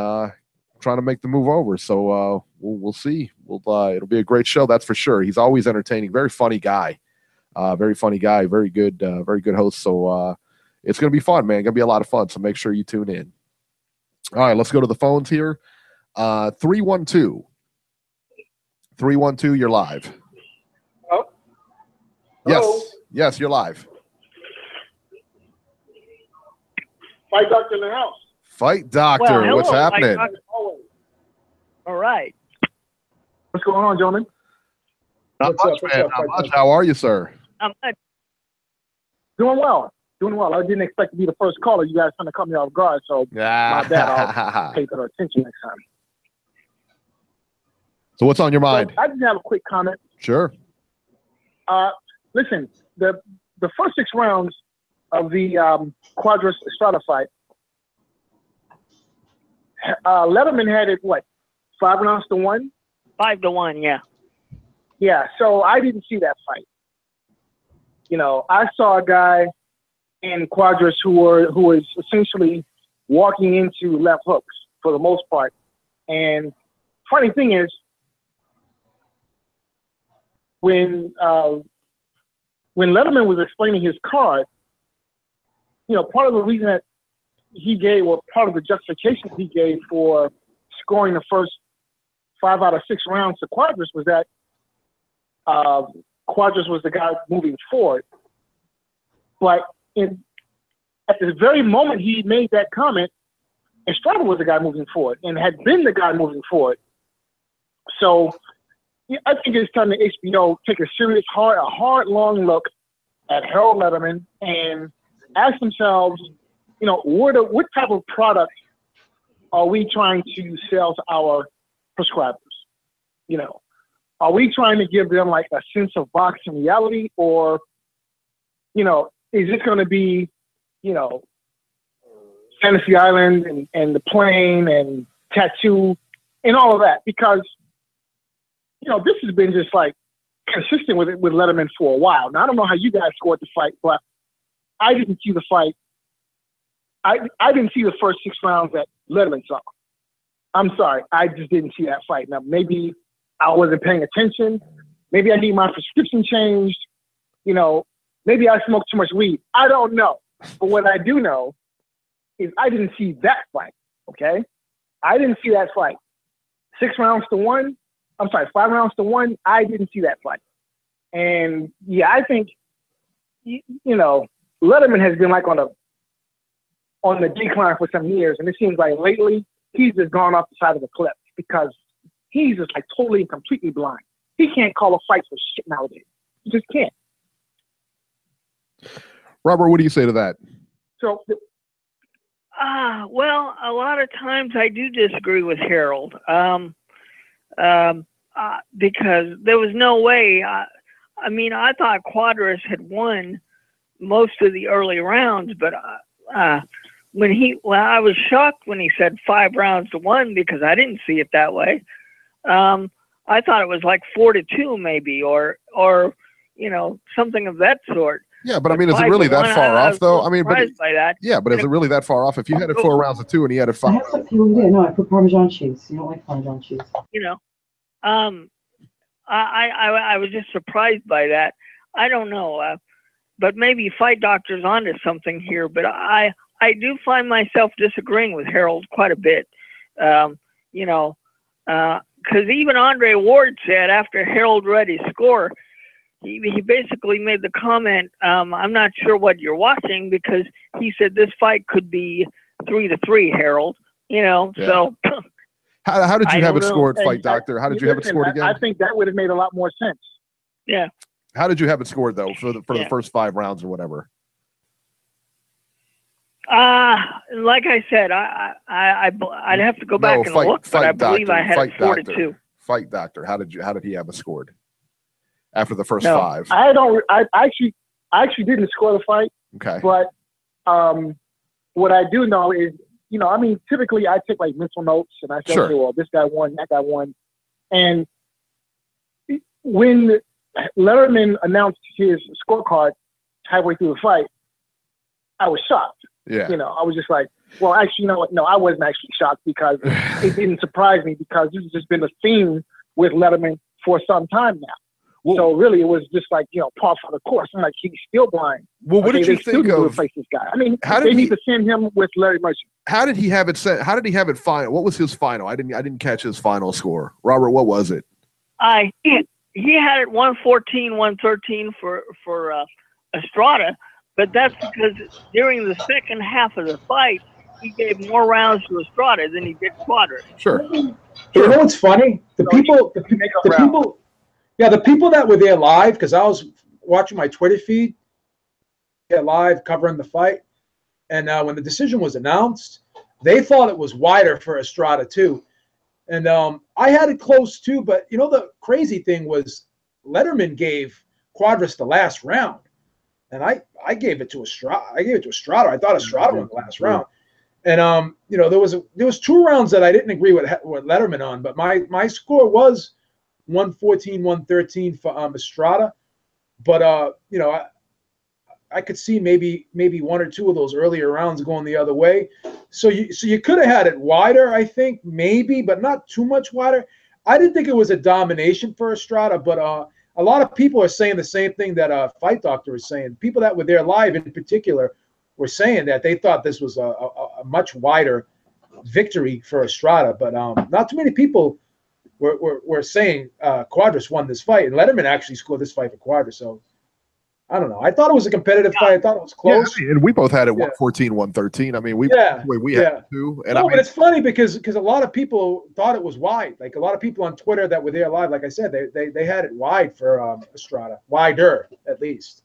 trying to make the move over. So we'll see. It'll be a great show, that's for sure. He's always entertaining. Very funny guy. Very good host. So it's going to be fun, man. Going to be a lot of fun. So make sure you tune in. All right, let's go to the phones here. 312. 312, you're live. Oh. Yes, you're live. Fight Doctor in the house. Fight Doctor, Well, hello, what's happening? Fight Doctor. All right. What's going on, gentlemen? Not much, man. Not much. How are you, sir? Doing well. I didn't expect to be the first caller. You guys kind of caught me off guard, so my bad. I'll pay better attention next time. So what's on your mind? I just have a quick comment. Sure. Listen, the first 6 rounds of the Quadras Estrada fight, Letterman had it, 5 rounds to 1? 5-1, yeah. Yeah, so I didn't see that fight. You know, I saw a guy in Quadras who was essentially walking into left hooks for the most part. And funny thing is, when Letterman was explaining his card, you know, part of the reason that he gave, or part of the justification he gave for scoring the first 5 out of 6 rounds to Quadras was that Quadras was the guy moving forward. But at the very moment he made that comment, Estrada was the guy moving forward and had been the guy moving forward. So I think it's time the HBO take a hard, long look at Harold Letterman and ask themselves, you know, what type of product are we trying to sell to our prescribers? You know, are we trying to give them like a sense of boxing reality, or, you know, is it going to be, you know, Fantasy Island and the plane and tattoo and all of that? Because, you know, this has been just like consistent with Letterman for a while. Now, I don't know how you guys scored the fight, but I didn't see the fight. I didn't see the first 6 rounds that Letterman saw. I'm sorry, I just didn't see that fight. Now, maybe I wasn't paying attention. Maybe I need my prescription changed. You know, maybe I smoked too much weed. I don't know. But what I do know is I didn't see that fight, okay? I didn't see that fight. 6 rounds to 1. I'm sorry, 5 rounds to 1. I didn't see that fight. And, yeah, I think, you know, Letterman has been like on the decline for some years, and it seems like lately he's just gone off the side of the cliff because he's just like totally and completely blind. He can't call a fight for shit nowadays. He just can't. Robert, what do you say to that? So, well, a lot of times I do disagree with Harold because there was no way. I mean, I thought Quadras had won most of the early rounds, but I was shocked when he said 5 rounds to 1 because I didn't see it that way. I thought it was like 4-2 maybe, or you know, something of that sort. Yeah, but I mean, is it really that far off though? I mean, by that. Yeah, but is it really that far off? If you had it 4 rounds to 2 and he had it 5. I have some people who do. No, I put Parmesan cheese. You don't like Parmesan cheese. You know, I was just surprised by that. I don't know, but maybe Fight Doctor's onto something here. But I do find myself disagreeing with Harold quite a bit. You know, because even Andre Ward said after Harold read his score, he basically made the comment, I'm not sure what you're watching, because he said this fight could be 3-3, Harold. You know, yeah. So how did you have it scored, Fight Doctor? How did you have it scored again? I think that would have made a lot more sense. Yeah. How did you have it scored though for the first 5 rounds or whatever? Like I said, I'd have to go back and look, but I believe I had it 4-2. Fight Doctor, how did he have it scored after the first 5? I actually didn't score the fight. Okay. But what I do know is, you know, I mean, typically I take like mental notes and I say, okay, well, this guy won, that guy won. And when Letterman announced his scorecard halfway through the fight, I was shocked. Yeah. You know, I was just like, well, actually, you know what? No, I wasn't actually shocked because it didn't surprise me, because this has just been a theme with Letterman for some time now. Well, so really, it was just like, you know, par for the course. I'm like, he's still blind. Well, what did you think of? Replace this guy. I mean, they need to send him with Larry Merchant. How did he have it set? How did he have it final? What was his final? I didn't catch his final score. Robert, what was it? He had it 114-113 for Estrada, but that's because during the second half of the fight, he gave more rounds to Estrada than he did Quadras. Sure. You know what's funny? The people that were there live, because I was watching my Twitter feed, live covering the fight, and when the decision was announced, they thought it was wider for Estrada too, and I had it close too. But you know, the crazy thing was Letterman gave Quadras the last round, and I gave it to Estrada. I thought Estrada won the last round, and you know, there was 2 rounds that I didn't agree with Letterman on, but my score was 114-113 for Estrada. But you know, I could see maybe one or two of those earlier rounds going the other way. So you could have had it wider, I think, maybe, but not too much wider. I didn't think it was a domination for Estrada, but a lot of people are saying the same thing that Fight Doctor is saying. People that were there live in particular were saying that they thought this was a much wider victory for Estrada, but not too many people were saying Quadras won this fight, and Letterman actually scored this fight for Quadras. So I don't know. I thought it was a competitive fight. I thought it was close. Yeah, and we both had it 114, 113. I mean, we had it too. And but it's funny because a lot of people thought it was wide. Like a lot of people on Twitter that were there live, like I said, they had it wide for Estrada, wider at least.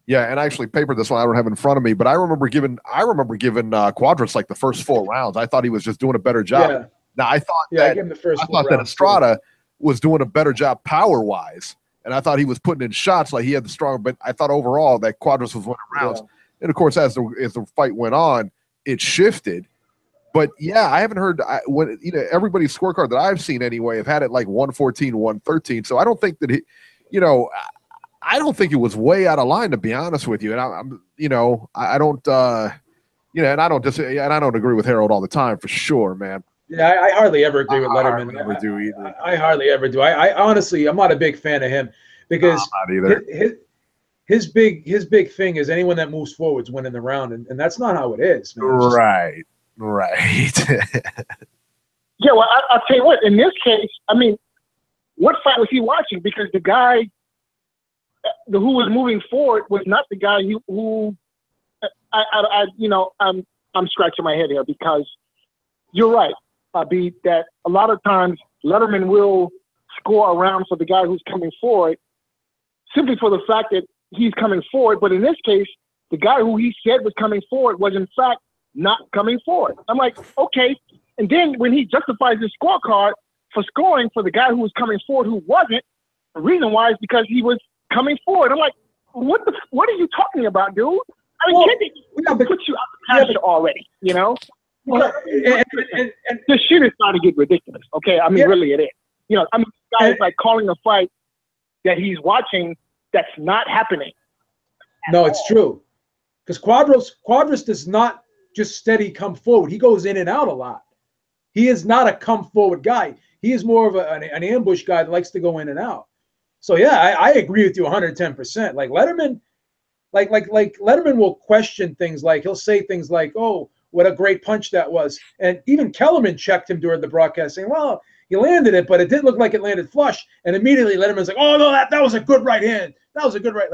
Yeah, and I actually papered this one. I don't have it in front of me, but I remember giving Quadras like the first 4 rounds. I thought he was just doing a better job. Yeah. Now I thought I gave him the first. I thought that Estrada was doing a better job power wise. And I thought he was putting in shots like he had the strong, but I thought overall that Quadras was winning rounds. Yeah. And of course, as the fight went on, it shifted. But yeah, I haven't heard everybody's scorecard that I've seen anyway have had it like 114, 113. So I don't think that I don't think it was way out of line, to be honest with you. And I don't and I don't agree with Harold all the time for sure, man. Yeah, I hardly ever agree with Letterman. I never do either. I hardly ever do. I honestly, I'm not a big fan of him because not either. His big thing is anyone that moves forward is winning the round, and that's not how it is, man. Right. Yeah, well, I'll tell you what. In this case, I mean, what fight was he watching? Because the guy who was moving forward was not the guy who I'm scratching my head here because you're right. Beeb, that a lot of times Letterman will score a round for the guy who's coming forward simply for the fact that he's coming forward. But in this case, the guy who he said was coming forward was in fact not coming forward. I'm like, okay. And then when he justifies his scorecard for scoring for the guy who was coming forward who wasn't, the reason why is because he was coming forward. I'm like, what are you talking about, dude? I mean, they put you out the pasture already, you know? Well, and this shit is starting to get ridiculous. Okay, I mean, really, it is. You know, I mean, guys like calling a fight that he's watching that's not happening. No, it's true. Because Quadras does not just steady come forward. He goes in and out a lot. He is not a come forward guy. He is more of an ambush guy that likes to go in and out. So yeah, I agree with you 110%. Like Letterman, like Letterman will question things like he'll say things like, "Oh, what a great punch that was." And even Kellerman checked him during the broadcast saying, "Well, he landed it, but it didn't look like it landed flush." And immediately Letterman's like, "Oh, no, that was a good right hand. That was a good right."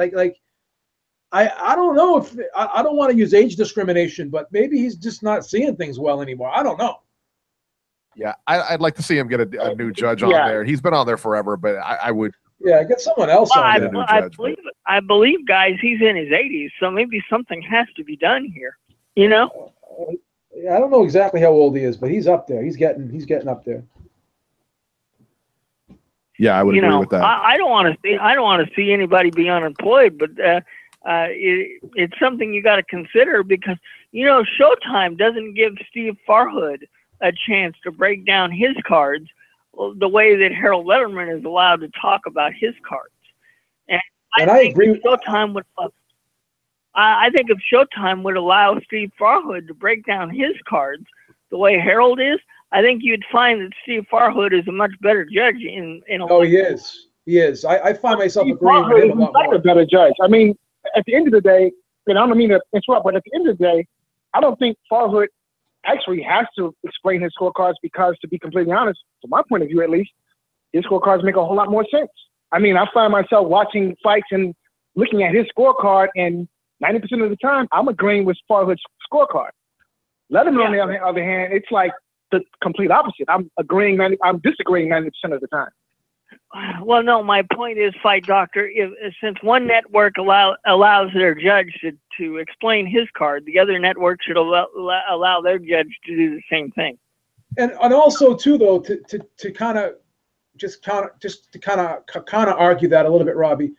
I don't know if I don't want to use age discrimination, but maybe he's just not seeing things well anymore. I don't know. Yeah, I'd like to see him get a new judge on there. He's been on there forever, but I would. Yeah, get someone else on there. I believe, guys, he's in his 80s, so maybe something has to be done here. You know? I don't know exactly how old he is, but he's up there. He's getting up there. Yeah, I would agree with that. I don't want to see anybody be unemployed, but it's something you got to consider because Showtime doesn't give Steve Farhood a chance to break down his cards the way that Harold Letterman is allowed to talk about his cards. And I agree with Showtime would. I think if Showtime would allow Steve Farhood to break down his cards the way Harold is, I think you'd find that Steve Farhood is a much better judge in a he is. He is. I find myself agreeing with him a lot more. A better judge. I mean, at the end of the day, and I don't mean to interrupt, but at the end of the day, I don't think Farhood actually has to explain his scorecards because, to be completely honest, from my point of view at least, his scorecards make a whole lot more sense. I mean, I find myself watching fights and looking at his scorecard, and 90% of the time, I'm agreeing with Farhood's scorecard. Letterman, on the other hand, it's like the complete opposite. I'm disagreeing 90% of the time. Well, no, my point is, Fight Doctor, since one network allows their judge to explain his card, the other network should allow their judge to do the same thing. And also too, though, to kind of argue that a little bit, Robbie.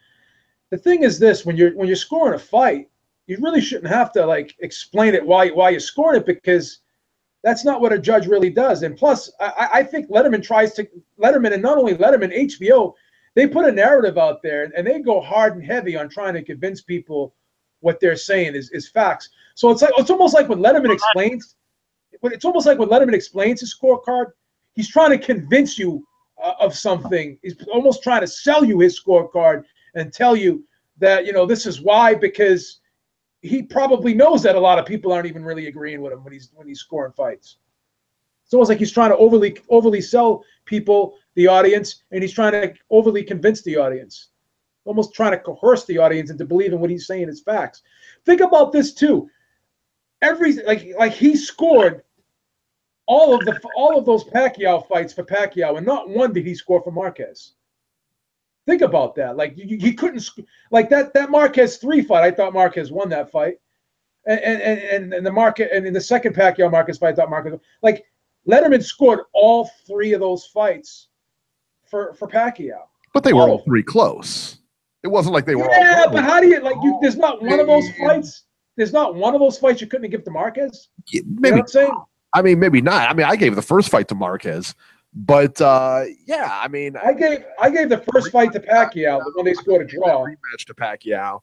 The thing is this: when you're scoring a fight, you really shouldn't have to explain it why you're scoring it, because that's not what a judge really does. And plus, I think Letterman, and not only Letterman, HBO, they put a narrative out there and they go hard and heavy on trying to convince people what they're saying is facts. So it's almost like when Letterman explains. It's almost like when Letterman explains his scorecard, he's trying to convince you of something. He's almost trying to sell you his scorecard and tell you that, you know, this is why, because he probably knows that a lot of people aren't even really agreeing with him when he's scoring fights. It's almost like he's trying to overly sell people, the audience, and he's trying to overly convince the audience, almost trying to coerce the audience into believing what he's saying is facts. Think about this too. Like he scored all of those Pacquiao fights for Pacquiao, and not one did he score for Marquez. Think about that. Like he couldn't, like that Marquez 3 fight. I thought Marquez won that fight, and the Marquez, and in the second Pacquiao Marquez fight, I thought Marquez, like Letterman scored all 3 of those fights for Pacquiao. But they were all 3 close. It wasn't like they were all. Yeah, but how do you there's not one of those fights. There's not one of those fights you couldn't give to Marquez. Maybe. You know what I'm saying? I mean, maybe not. I mean, I gave the first fight to Marquez, but yeah, I mean, I gave the first fight to Pacquiao, the one they scored a draw. Rematch to Pacquiao,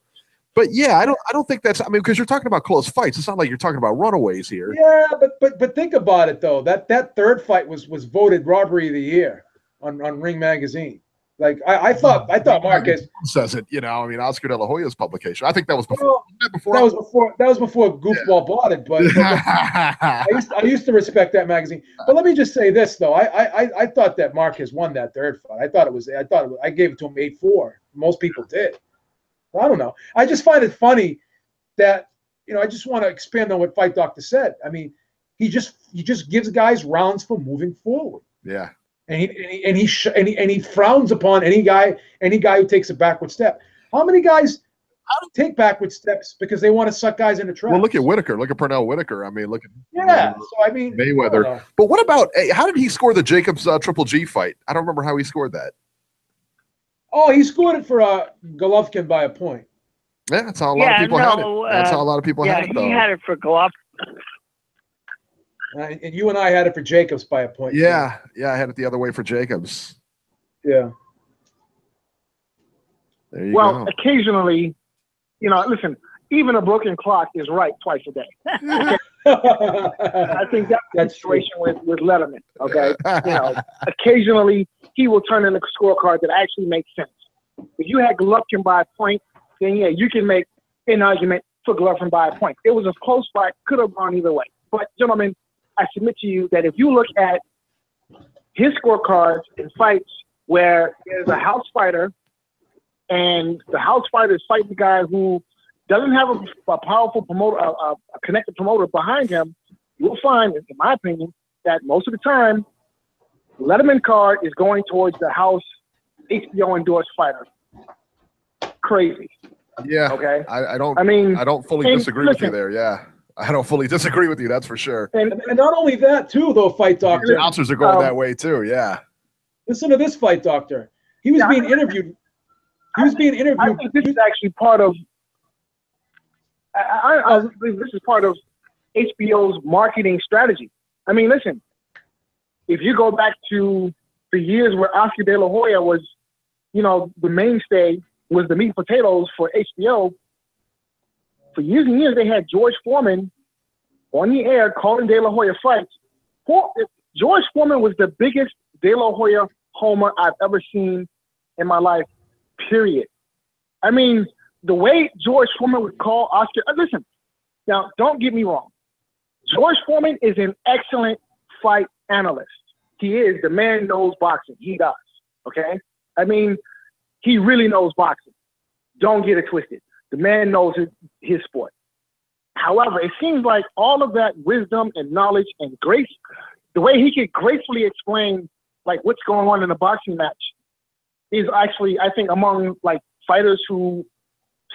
but yeah, I don't think that's. I mean, because you're talking about close fights. It's not like you're talking about runaways here. Yeah, but think about it though. That third fight was voted robbery of the year on Ring Magazine. Like I thought Marquez says it. You know, I mean, Oscar De La Hoya's publication. I think that was before. Well, that was before Goofball bought it. But I used to respect that magazine. But let me just say this though. I thought that Marquez won that third fight. I gave it to him 8-4. Most people did. I don't know. I just find it funny that, you know, I just want to expand on what Fight Doctor said. I mean, he just gives guys rounds for moving forward. Yeah. And he frowns upon any guy who takes a backward step. How many guys take backward steps because they want to suck guys into traps? Well, look at Whitaker. Look at Pernell Whitaker. I mean, look at So I mean, Mayweather. But what about how did he score the Jacobs Triple G fight? I don't remember how he scored that. Oh, he scored it for Golovkin by a point. Yeah, that's how a lot of people had it. That's how a lot of people had it. Yeah, he had it for Golovkin. And you and I had it for Jacobs by a point. Yeah, yeah, I had it the other way for Jacobs. Yeah. There you go. Occasionally, you know, listen, even a broken clock is right twice a day. Okay? I think that's the situation with Letterman. Okay, you know, occasionally he will turn in a scorecard that actually makes sense. If you had Golovkin by a point, then yeah, you can make an argument for Golovkin by a point. It was a close fight, could have gone either way. But gentlemen, I submit to you that if you look at his scorecards in fights where there's a house fighter and the house fighter is fighting the guy who doesn't have a powerful promoter, a connected promoter behind him, you'll find, in my opinion, that most of the time, Letterman card is going towards the house HBO endorsed fighter. Crazy. Yeah. Okay. I don't fully disagree with you there. Yeah. I don't fully disagree with you. That's for sure. And not only that, too, though, Fight Doctor. The announcers are going that way, too. Yeah. Listen to this, Fight Doctor. He was being interviewed. I think this is actually part of. I believe this is part of HBO's marketing strategy. I mean, listen. If you go back to the years where Oscar De La Hoya was, you know, the mainstay, was the meat and potatoes for HBO. For years and years, they had George Foreman on the air calling De La Hoya fights. George Foreman was the biggest De La Hoya homer I've ever seen in my life, period. I mean, the way George Foreman would call Oscar, listen, now don't get me wrong. George Foreman is an excellent fight analyst. He is. The man knows boxing. He does, okay? I mean, he really knows boxing. Don't get it twisted. The man knows his sport. However, it seems like all of that wisdom and knowledge and grace, the way he could gracefully explain like what's going on in a boxing match is actually, I think, among like fighters who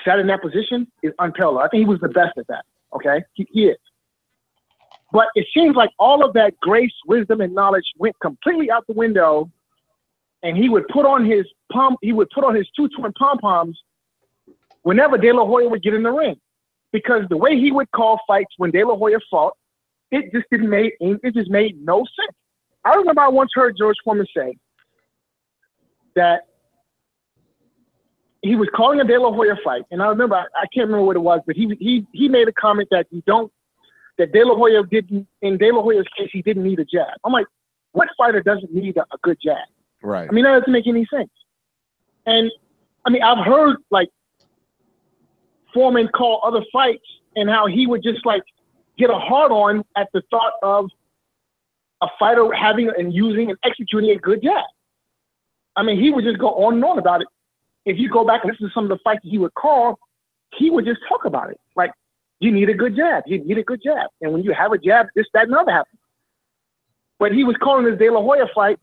sat in that position is unparalleled. I think he was the best at that. Okay, he is. But it seems like all of that grace, wisdom, and knowledge went completely out the window, and he would put on his two twin pom-poms whenever De La Hoya would get in the ring, because the way he would call fights when De La Hoya fought, it just made no sense. I remember I once heard George Foreman say that he was calling a De La Hoya fight, and I remember I can't remember what it was, but he made a comment that that De La Hoya didn't, in De La Hoya's case, he didn't need a jab. I'm like, what fighter doesn't need a good jab? Right. I mean, that doesn't make any sense. And I mean, I've heard like Foreman call other fights and how he would just like get a hard on at the thought of a fighter having and using and executing a good jab. I mean, he would just go on and on about it. If you go back and listen to some of the fights he would call, he would just talk about it. Like, you need a good jab. You need a good jab. And when you have a jab, this, that, and other happens. But he was calling this De La Hoya fight,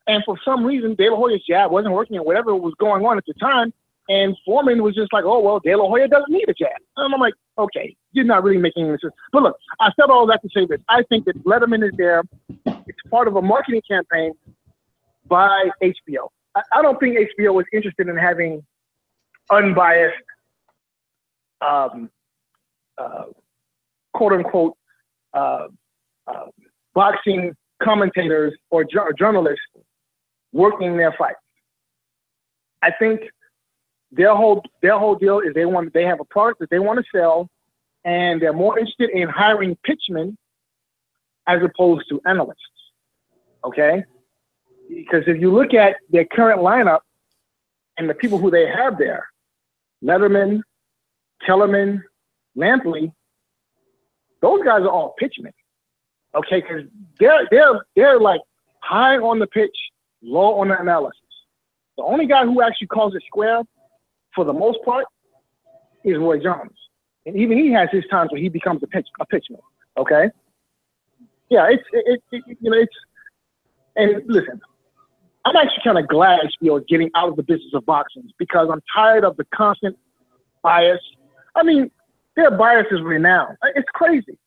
and for some reason, De La Hoya's jab wasn't working or whatever was going on at the time. And Foreman was just like, oh, well, De La Hoya doesn't need a jab. And I'm like, okay, you're not really making any sense. But look, I said all that to say this. I think that Letterman is there. It's part of a marketing campaign by HBO. I don't think HBO is interested in having unbiased, quote-unquote, boxing commentators or journalists working their fights. I think their whole deal is they have a product that they want to sell, and they're more interested in hiring pitchmen as opposed to analysts. Okay? Because if you look at their current lineup and the people who they have there, Letterman, Kellerman, Lampley, those guys are all pitchmen. Okay, because they're like high on the pitch, low on the analysis. The only guy who actually calls it square, for the most part, is Roy Jones, and even he has his times where he becomes a pitchman. Okay, yeah, it's and listen, I'm actually kind of glad HBO is getting out of the business of boxing because I'm tired of the constant bias. I mean, their bias is renowned. It's crazy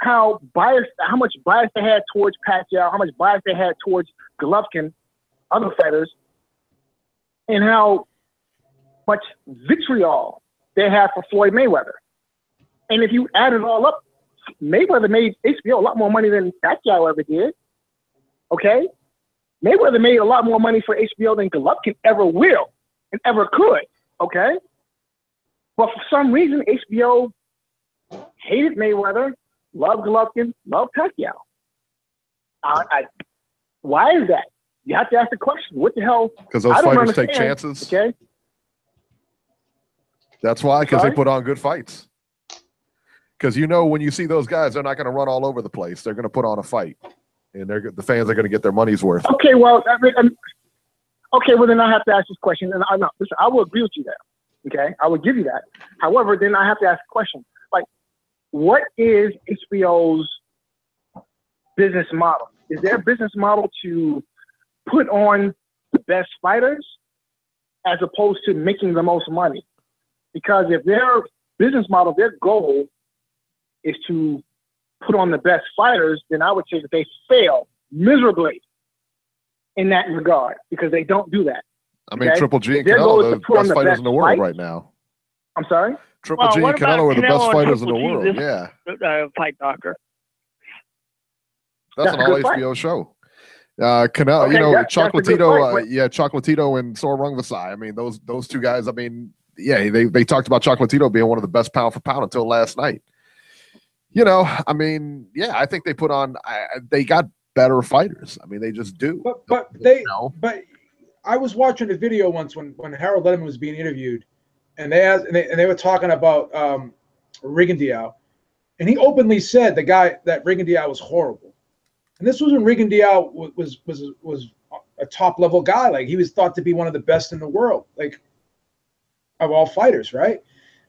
how much bias they had towards Pacquiao, how much bias they had towards Golovkin, other fighters, and how much vitriol they have for Floyd Mayweather. And if you add it all up, Mayweather made HBO a lot more money than Pacquiao ever did. Okay? Mayweather made a lot more money for HBO than Golovkin ever will and ever could. Okay? But for some reason, HBO hated Mayweather, loved Golovkin, loved Pacquiao. Why is that? You have to ask the question. What the hell? Because those fighters take chances. Okay. That's why, because they put on good fights. Because when you see those guys, they're not going to run all over the place. They're going to put on a fight, and the fans are going to get their money's worth. Okay, well, then I have to ask this question, and listen, I will agree with you there. Okay, I will give you that. However, then I have to ask the question, like, what is HBO's business model? Is their business model to put on the best fighters as opposed to making the most money? Because if their business model, their goal is to put on the best fighters, then I would say that they fail miserably in that regard because they don't do that. I mean, Triple G and Canelo are the best fighters in the world right now. I'm sorry? Triple G and Canelo are the best fighters in the world. Yeah. Fight doctor. That's an all HBO show. Canelo, Chocolatito, Chocolatito and Saul Rungvisai. I mean, those two guys. I mean, yeah, they talked about Chocolatito being one of the best pound for pound until last night. I mean, yeah, I think they put on. They got better fighters. I mean, they just do. But I was watching a video once when Harold Letterman was being interviewed, and they were talking about Rigondeaux, and he openly said that Rigondeaux was horrible. And this was when Rigondeaux was a top level guy. Like, he was thought to be one of the best in the world, like, of all fighters, right?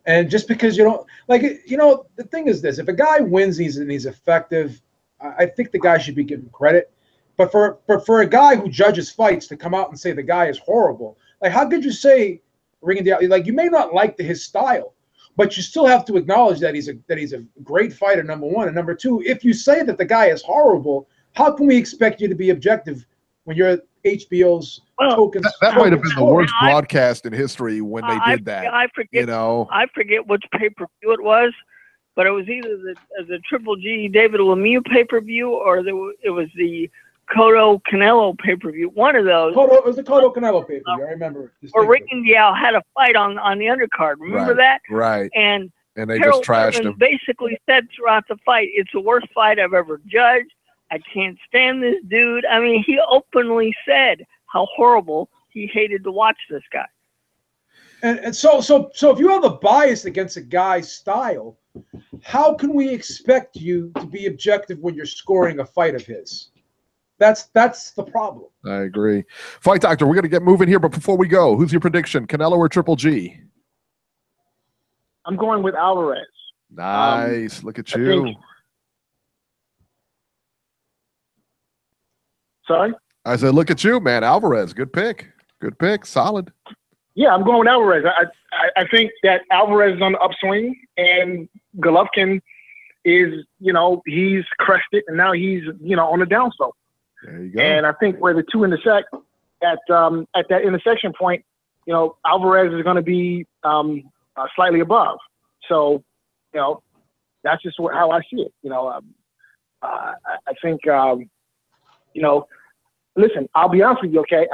And just because you don't like it, the thing is this: if a guy wins and he's effective, I think the guy should be given credit. But for a guy who judges fights to come out and say the guy is horrible, like, how could you say Rigondeaux? Like, you may not like his style, but you still have to acknowledge that he's a great fighter, number one, and number two. If you say that the guy is horrible, how can we expect you to be objective when you're HBO's token? That might have been the worst broadcast in history when they did that. I forget which pay-per-view it was, but it was either the Triple G David Lemieux pay-per-view or it was the Cotto Canelo pay-per-view. One of those. It was the Cotto Canelo pay-per-view. I remember. Or Randy had a fight on the undercard. Remember that? Right. And they Harold just trashed Turman him. basically said throughout the fight, "It's the worst fight I've ever judged. I can't stand this dude." I mean, he openly said how horrible he hated to watch this guy. And so if you have a bias against a guy's style, how can we expect you to be objective when you're scoring a fight of his? That's the problem. I agree. Fight Doctor, we're going to get moving here, but before we go, who's your prediction, Canelo or Triple G? I'm going with Alvarez. Nice. Look at you. Sorry? I said, look at you, man. Alvarez, good pick. Good pick. Solid. Yeah, I'm going with Alvarez. I think that Alvarez is on the upswing, and Golovkin is, he's crested, and now he's, on the downslope. There you go. And I think where the two intersect at that intersection point, Alvarez is going to be slightly above. So, that's just how I see it. I think, listen, I'll be honest with you, okay?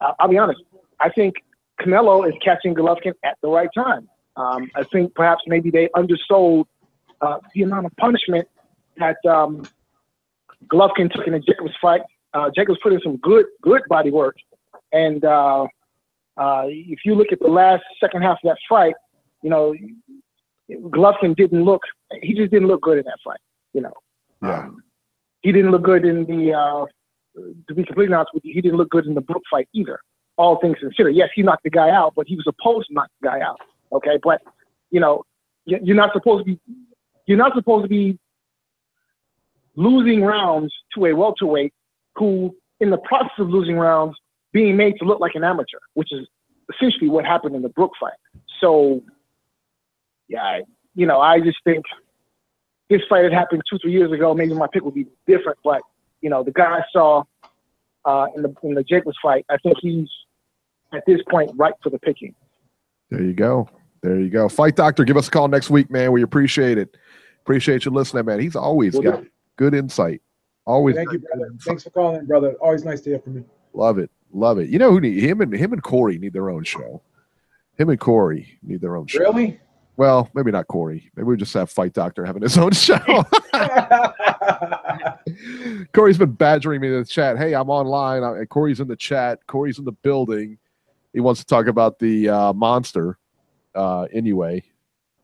I'll be honest. I think Canelo is catching Golovkin at the right time. I think perhaps maybe they undersold the amount of punishment that Golovkin took in the Jacobs fight. Jacobs put in some good body work. And if you look at the second half of that fight, Golovkin he just didn't look good in that fight, Yeah. He didn't look good in the, to be completely honest with you, he didn't look good in the Brook fight either. All things considered, yes, he knocked the guy out, but he was supposed to knock the guy out. Okay, but you're not supposed to be losing rounds to a welterweight who, in the process of losing rounds, being made to look like an amateur, which is essentially what happened in the Brook fight. So, yeah, I just think this fight had happened 2-3 years ago. Maybe my pick would be different, but the guy I saw in the Jacobs fight, I think he's at this point ripe for the picking. There you go. There you go. Fight Doctor, give us a call next week, man. We appreciate it. Appreciate you listening, man. He's always got good insight. Always. Thank you, brother. Thanks for calling, brother. Always nice to hear from you. Love it. Love it. You know who him and Corey need their own show. Him and Corey need their own show. Really? Well, maybe not Corey. Maybe we just have Fight Doctor having his own show. Corey's been badgering me in the chat. Hey, I'm online. Corey's in the chat. Corey's in the building. He wants to talk about the monster, Inoue.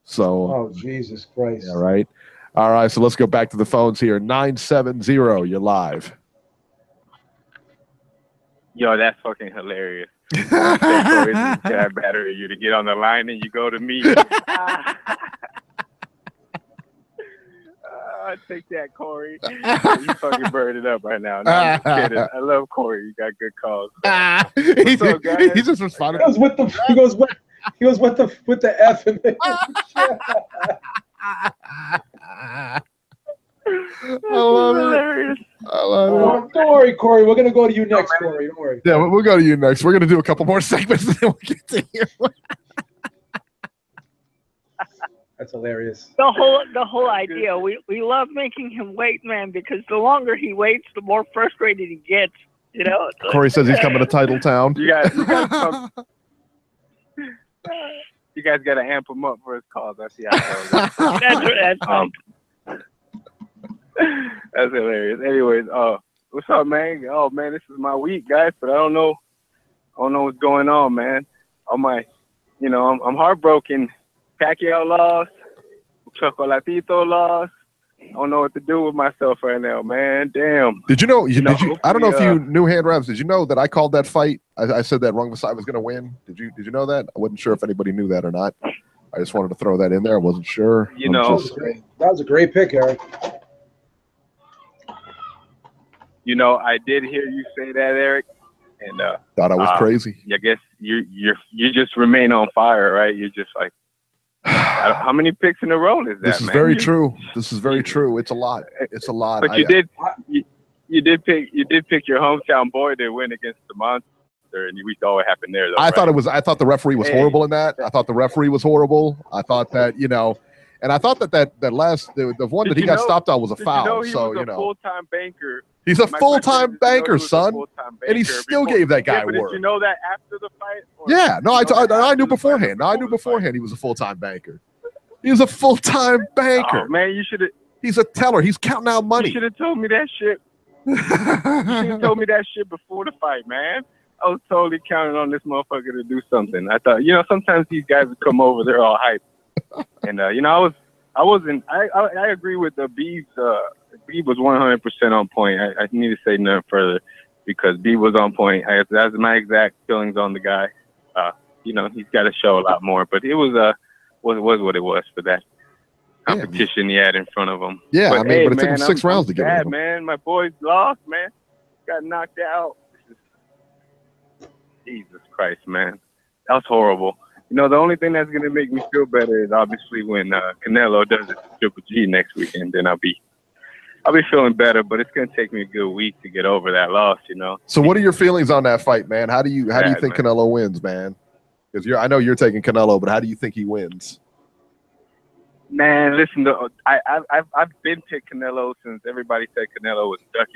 So. Oh, Jesus Christ. Yeah, right. All right. So let's go back to the phones here. 970. You're live. Yo, that's fucking hilarious. That battery you to get on the line and you go to me. Take that, Corey. You fucking burned it up right now. No, I'm just kidding. I love Corey. You got good calls. What's up, guys? He just responded. He goes with the F in there. I love it. I love it. Don't worry, Corey. We're gonna go to you next, Corey. Don't worry. Yeah, we'll go to you next. We're gonna do a couple more segments and then we'll get to you. That's hilarious. The whole idea. We love making him wait, man, because the longer he waits, the more frustrated he gets. Corey says he's coming to Title Town. You guys got to amp him up for his calls. I see how it goes. That's hilarious. Anyways, what's up, man? Oh man, this is my week, guys, but I don't know what's going on, man. I'm heartbroken. Pacquiao lost. Chocolatito lost. I don't know what to do with myself right now, man. Damn. Did you know? I don't know if you knew Hand Rams. Did you know that I called that fight? I said that Rungvisai was going to win. Did you know that? I wasn't sure if anybody knew that or not. I just wanted to throw that in there. I wasn't sure. That was a great pick, Eric. I did hear you say that, Eric, and thought I was crazy. I guess you just remain on fire, right? You're just like, how many picks in a row is that? This is very true. This is very true. It's a lot. It's a lot. But you did pick your hometown boy to win against the monster, and we saw what happened there. Though, I thought the referee was horrible in that. I thought the referee was horrible. I thought that And I thought that last the one that he got stopped on was a foul. He so was a full-time banker. He's a full-time banker, son, and he still gave that guy but work. Did you know that after the fight? Yeah, no, I knew beforehand. No, I knew beforehand he was a full-time banker. He was a full-time banker. Oh, man, you should have. He's a teller. He's counting out money. You should have told me that shit. You should have told me that shit before the fight, man. I was totally counting on this motherfucker to do something. I thought, sometimes these guys would come over, they're all hyped. And I agree with the Beeb. Beeb was 100% on point. I need to say nothing further because Beeb was on point. That's my exact feelings on the guy. He's got to show a lot more, but it was what it was for that competition he had in front of him. Yeah, but it took him 6 rounds to get rid of him. Man, my boys lost, man. Got knocked out. Jesus Christ, man. That was horrible. The only thing that's going to make me feel better is obviously when Canelo does it to Triple G next weekend, then I'll be feeling better, but it's going to take me a good week to get over that loss, So what are your feelings on that fight, man? How do you think Canelo wins, man? Because I know you're taking Canelo, but how do you think he wins? Man, listen, I've been picking Canelo since everybody said Canelo was stuck.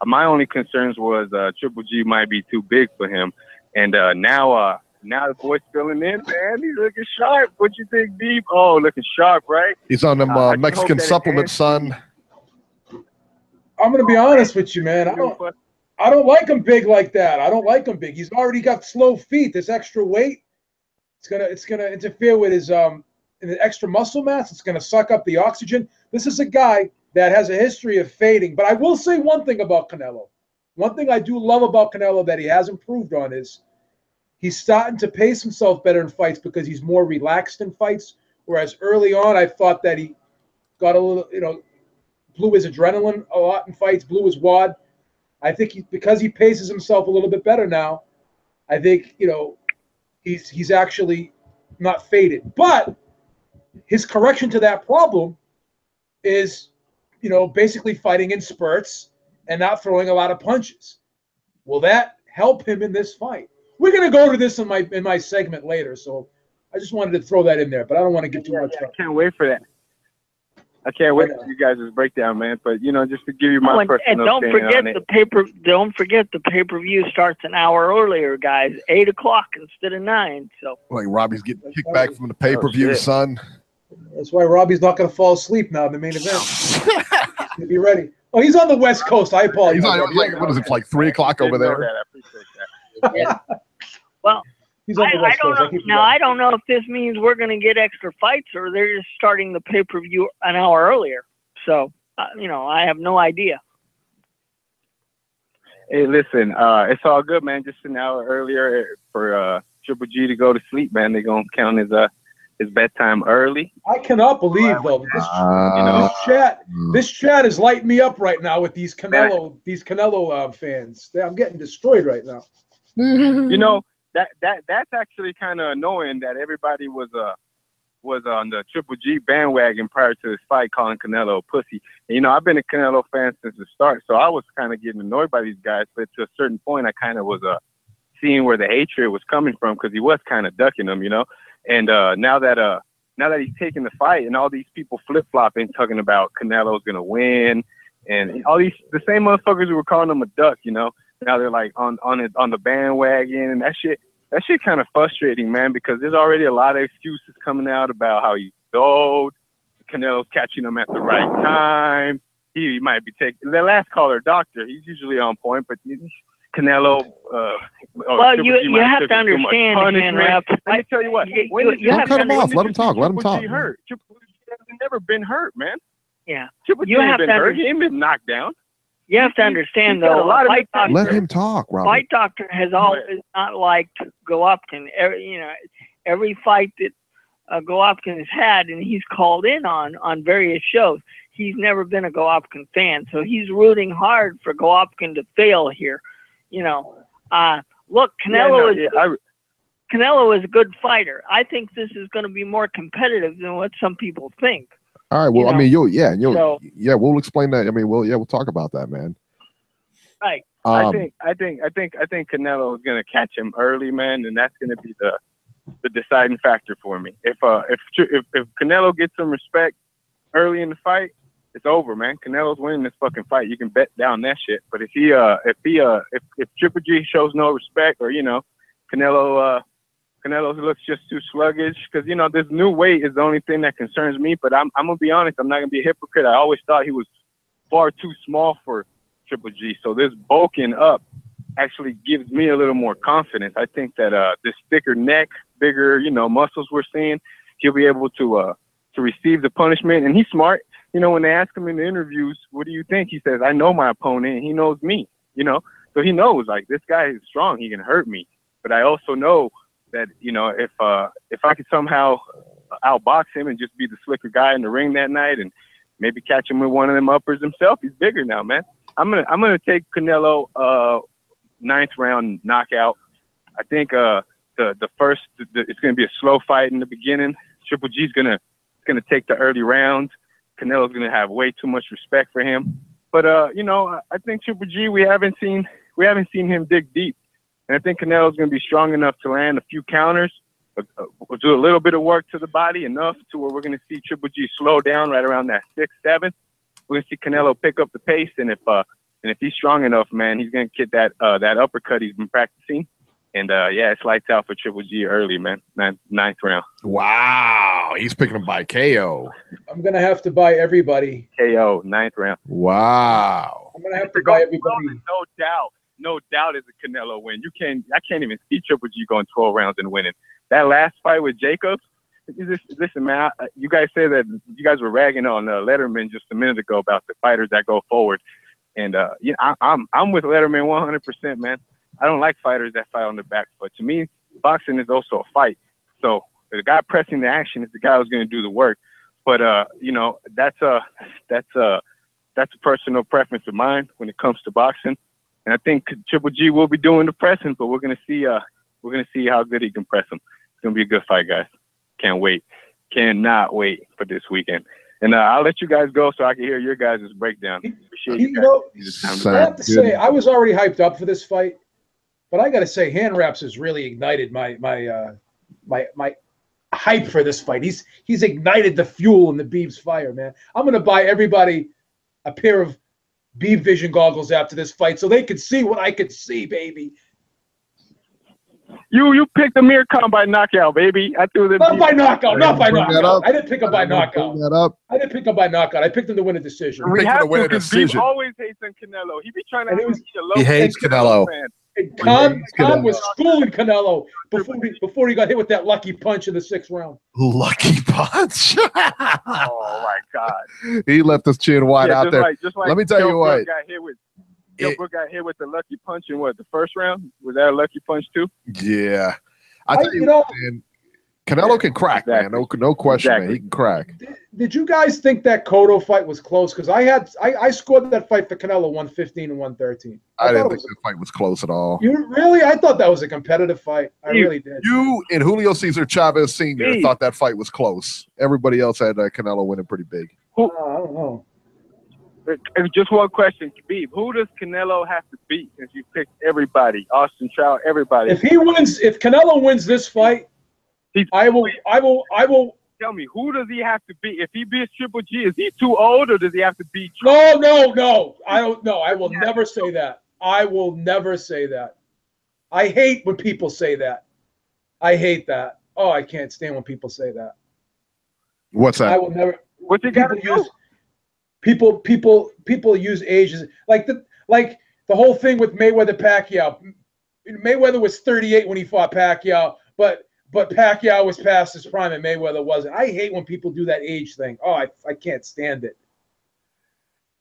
My only concerns was Triple G might be too big for him, and now the boy's filling in, man. He's looking sharp. What you think, Beeb? Oh, looking sharp, right? He's on them Mexican supplements, son. I'm gonna be honest with you, man. I don't like him big like that. I don't like him big. He's already got slow feet. This extra weight, it's gonna interfere with his the extra muscle mass. It's gonna suck up the oxygen. This is a guy that has a history of fading. But I will say one thing about Canelo. One thing I do love about Canelo that he has improved on is he's starting to pace himself better in fights because he's more relaxed in fights. Whereas early on, I thought that he got a little, blew his adrenaline a lot in fights, blew his wad. I think because he paces himself a little bit better now, I think, he's actually not faded. But his correction to that problem is, basically fighting in spurts and not throwing a lot of punches. Will that help him in this fight? We're going to go to this in my segment later, so I just wanted to throw that in there, but I don't want to get too much. I can't wait for that. I can't wait for you guys' breakdown, man. But just to give you my personal opinion on it. Don't forget the pay-per-view starts an hour earlier, guys. 8 o'clock instead of 9. So like Robbie's getting kicked back from the pay-per-view, son. That's why Robbie's not going to fall asleep now in the main event. He'll be ready. Oh, he's on the West Coast. I apologize. He's on, what is it, like 3 o'clock over there? I appreciate that. Yeah. Well, I don't know if this means we're going to get extra fights or they're just starting the pay-per-view an hour earlier. So, I have no idea. Hey, listen, it's all good, man. Just an hour earlier for Triple G to go to sleep, man. They're going to count his bedtime early. I cannot believe though this chat is lighting me up right now with these Canelo fans. I'm getting destroyed right now. That's actually kind of annoying that everybody was on the Triple G bandwagon prior to this fight, calling Canelo a pussy. And, I've been a Canelo fan since the start, so I was kind of getting annoyed by these guys. But to a certain point, I kind of was seeing where the hatred was coming from because he was kind of ducking them, And now that he's taking the fight and all these people flip-flopping, talking about Canelo's gonna win, and all the same motherfuckers who were calling him a duck, now they're like on the bandwagon, and that shit kind of frustrating, man, because there's already a lot of excuses coming out about how he's old, Canelo's catching him at the right time, he might be taking the last caller, doctor, he's usually on point, but Canelo. Well, you have to understand, let me tell you what. Don't cut him off. Let him talk. Let him talk. Triple G has never been hurt, man. Yeah. Triple G has been hurt. He ain't been knocked down. You have to understand, though. Let him talk, Robert. Fight Doctor has always not liked Golovkin. Every fight that Golovkin has had, and he's called in on various shows, he's never been a Golovkin fan. So he's rooting hard for Golovkin to fail here. Look, Canelo is a good fighter. I think this is going to be more competitive than what some people think. All right. Well, we'll explain that. We'll talk about that, man. Right. I think Canelo is going to catch him early, man, and that's going to be the deciding factor for me. If Canelo gets some respect early in the fight, it's over, man. Canelo's winning this fucking fight. You can bet down that shit. But if Triple G shows no respect, or Canelo looks just too sluggish, because this new weight is the only thing that concerns me. But I'm gonna be honest, I'm not gonna be a hypocrite. I always thought he was far too small for Triple G. So this bulking up actually gives me a little more confidence. I think that this thicker neck, bigger muscles we're seeing, he'll be able to receive the punishment. And he's smart. When they ask him in the interviews, what do you think? He says, I know my opponent, and he knows me, So he knows, like, this guy is strong. He can hurt me. But I also know that, if I could somehow outbox him and just be the slicker guy in the ring that night and maybe catch him with one of them uppers himself, he's bigger now, man. I'm gonna take Canelo 9th round knockout. I think the first it's gonna be a slow fight in the beginning. Triple G's gonna take the early rounds. Canelo's gonna have way too much respect for him. But I think Triple G, we haven't seen him dig deep, and I think Canelo's gonna be strong enough to land a few counters. We'll do a little bit of work to the body, enough to where we're gonna see Triple G slow down right around that 6th, 7th. We're gonna see Canelo pick up the pace, and if he's strong enough, man, he's gonna get that uppercut he's been practicing. And it's lights out for Triple G early, man. 9th round. Wow, he's picking him by KO. I'm gonna have to buy everybody KO 9th round. Wow. I'm gonna have to buy everybody. No doubt, it's a Canelo win. I can't even see Triple G going 12 rounds and winning. That last fight with Jacobs. Listen, man. You guys say that you guys were ragging on Letterman just a minute ago about the fighters that go forward, and I'm with Letterman 100%, man. I don't like fighters that fight on the back foot. To me, boxing is also a fight. So the guy pressing the action is the guy who's going to do the work. But that's a personal preference of mine when it comes to boxing. And I think Triple G will be doing the pressing, but we're going to see how good he can press him. It's going to be a good fight, guys. Can't wait. Cannot wait for this weekend. And I'll let you guys go so I can hear your guys' breakdown. Appreciate you guys. I have to say, I was already hyped up for this fight. But I got to say, Hand Wraps has really ignited my hype for this fight. He's ignited the fuel in the Beeb's fire, man. I'm going to buy everybody a pair of Beeb vision goggles after this fight so they could see what I could see, baby. You picked Amir Khan by knockout, baby. I threw them. Not by knockout. I didn't pick him by knockout. I didn't pick him by knockout. I picked him to win a decision. We have to, because Beeb always hates on Canelo. He be trying to he hates Canelo. And Khan was schooling Canelo before he got hit with that lucky punch in the 6th round. Lucky punch. Oh my God! He left his chin wide out there. Just like let me tell you what. Gilbert got hit with the lucky punch in the 1st round? Was that a lucky punch too? Yeah, I tell you what, man, Canelo can crack, man. No question, man. He can crack. Did you guys think that Cotto fight was close? Because I scored that fight for Canelo 115 and 113. I didn't think that fight was close at all. You really? I thought that was a competitive fight. I really did. You and Julio Cesar Chavez Sr. thought that fight was close. Everybody else had Canelo winning pretty big. I don't know. Just one question, Beeb. Who does Canelo have to beat? Since you picked everybody, Austin Trout, everybody. If Canelo wins this fight, I will. Tell me, who does he have to beat? If he beats Triple G, is he too old, or does he have to beat? No. I don't know. I will never say that. I will never say that. I hate when people say that. I hate that. Oh, I can't stand when people say that. What's that? I will never. What you got to do? People use age as like the whole thing with Mayweather-Pacquiao. Mayweather was 38 when he fought Pacquiao, but Pacquiao was past his prime and Mayweather wasn't. I hate when people do that age thing. Oh, I can't stand it.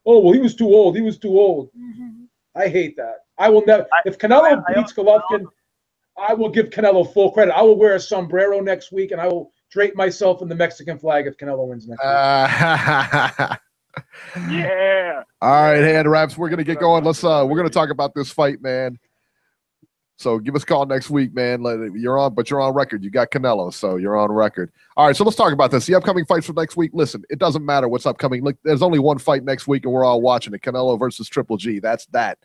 Oh, well, he was too old. Mm-hmm. I hate that. I will never. If Canelo beats Golovkin, I will give Canelo full credit. I will wear a sombrero next week, and I will drape myself in the Mexican flag if Canelo wins next week. Yeah. All right, Hand Wraps. We're gonna get going. We're gonna talk about this fight, man. So give us a call next week, man. You're on record. You got Canelo, so you're on record. All right, so let's talk about this. The upcoming fights for next week. Listen, it doesn't matter what's upcoming. Look, there's only one fight next week, and we're all watching it. Canelo versus Triple G. That's that.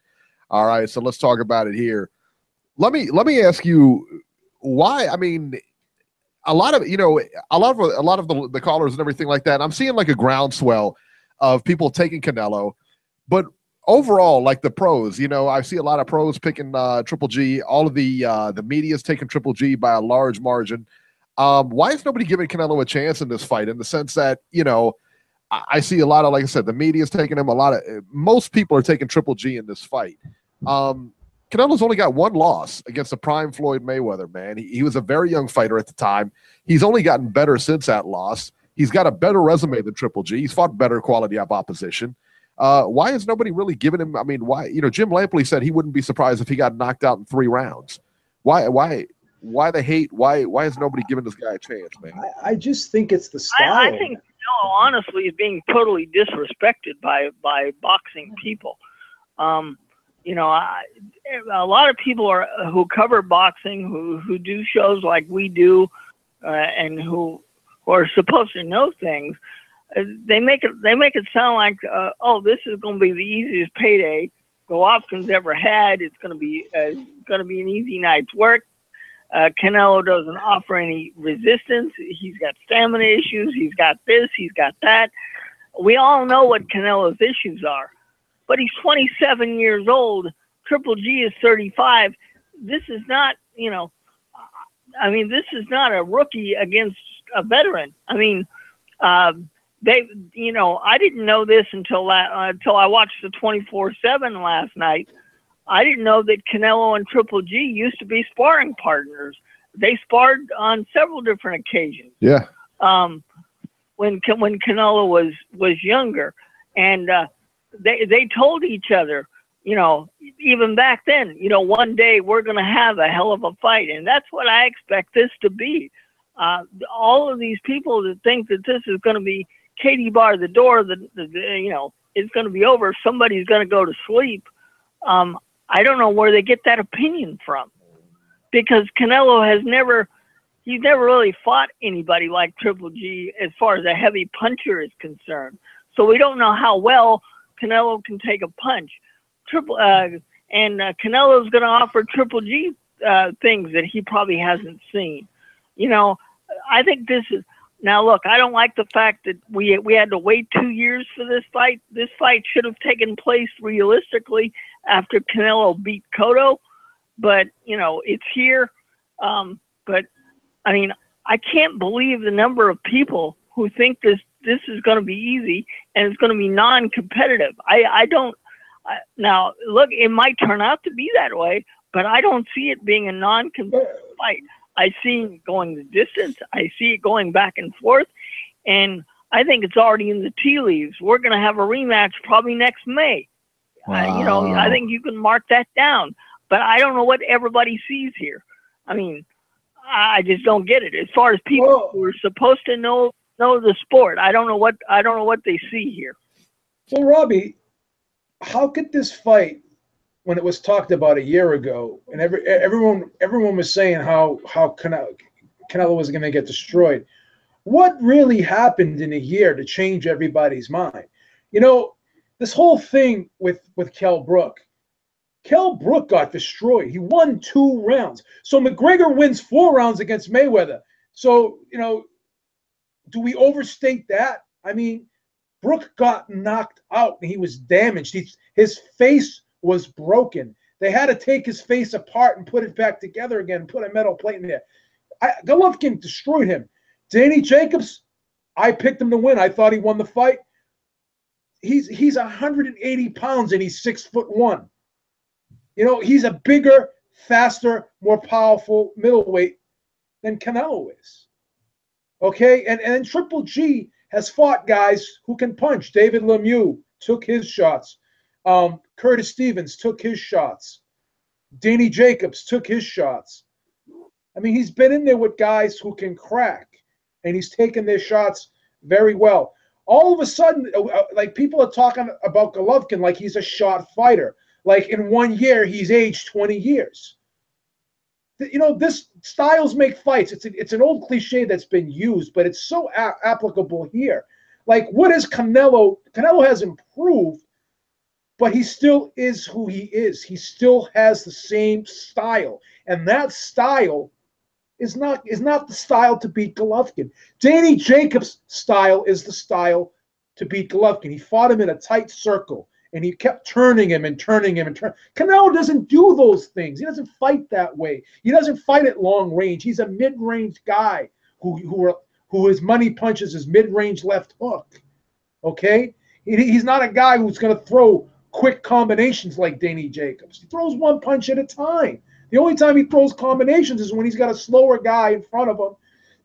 All right, so let's talk about it here. Let me ask you why. I mean, a lot of the callers and everything like that, I'm seeing like a groundswell of people taking Canelo, but overall, like the pros, I see a lot of pros picking Triple G. All of the media's taking Triple G by a large margin. Why is nobody giving Canelo a chance in this fight? In the sense that, I see a lot of, like I said, the media's taking him. Most people are taking Triple G in this fight. Canelo's only got one loss against the prime Floyd Mayweather, man. He was a very young fighter at the time. He's only gotten better since that loss. He's got a better resume than Triple G. He's fought better quality of opposition. Why is nobody really giving him? I mean, why? Jim Lampley said he wouldn't be surprised if he got knocked out in 3 rounds. Why the hate? Why is nobody giving this guy a chance, man? I just think it's the style. I think Canelo, honestly, is being totally disrespected by boxing people. A lot of people who cover boxing, who do shows like we do, and who are supposed to know things. They make it sound like, this is going to be the easiest payday Golovkin's ever had. It's going to be an easy night's work. Canelo doesn't offer any resistance. He's got stamina issues. He's got this. He's got that. We all know what Canelo's issues are. But he's 27 years old. Triple G is 35. This is not, this is not a rookie against a veteran. I mean, I didn't know this until I watched the 24/7 last night. I didn't know that Canelo and Triple G used to be sparring partners. They sparred on several different occasions. Yeah. When Canelo was younger, and they told each other, even back then, one day we're going to have a hell of a fight, and that's what I expect this to be. All of these people that think that this is going to be Katie bar the door, it's going to be over. Somebody's going to go to sleep. I don't know where they get that opinion from, because Canelo he's never really fought anybody like Triple G as far as a heavy puncher is concerned. So we don't know how well Canelo can take a punch. Canelo's going to offer Triple G things that he probably hasn't seen. I think this is. Now, look, I don't like the fact that we had to wait 2 years for this fight. This fight should have taken place realistically after Canelo beat Cotto, but, it's here. But, I mean, I can't believe the number of people who think this is going to be easy and it's going to be non-competitive. I don't. Now, look, it might turn out to be that way, but I don't see it being a non-competitive fight. I see it going the distance. I see it going back and forth. And I think it's already in the tea leaves. We're going to have a rematch probably next May. Wow. I think you can mark that down. But I don't know what everybody sees here. I mean, I just don't get it. As far as people who are supposed to know the sport, I don't know what they see here. So, Robbie, how could this fight, when it was talked about a year ago, and everyone was saying how Canelo was going to get destroyed, what really happened in a year to change everybody's mind? This whole thing with Kell Brook got destroyed. He won 2 rounds. So McGregor wins 4 rounds against Mayweather. So, do we overstate that? I mean, Brook got knocked out and he was damaged. His face was broken. They had to take his face apart and put it back together again, put a metal plate in there. Golovkin destroyed him. Danny Jacobs, I picked him to win. I thought he won the fight. He's 180 pounds and he's 6'1". He's a bigger, faster, more powerful middleweight than Canelo is. Okay, and then Triple G has fought guys who can punch. David Lemieux took his shots. Curtis Stevens took his shots. Danny Jacobs took his shots. I mean, he's been in there with guys who can crack, and he's taken their shots very well. All of a sudden, like, people are talking about Golovkin like he's a shot fighter. Like, in 1 year, he's aged 20 years. This styles make fights. It's an old cliche that's been used, but it's so applicable here. Like, what is Canelo? Canelo has improved, but he still is who he is. He still has the same style. And that style is not the style to beat Golovkin. Danny Jacobs' style is the style to beat Golovkin. He fought him in a tight circle, and he kept turning him and turning him and turning. Canelo doesn't do those things. He doesn't fight that way. He doesn't fight at long range. He's a mid-range guy who his money punches his mid-range left hook. Okay? He's not a guy who's going to throw quick combinations like Danny Jacobs. He throws one punch at a time. The only time he throws combinations is when he's got a slower guy in front of him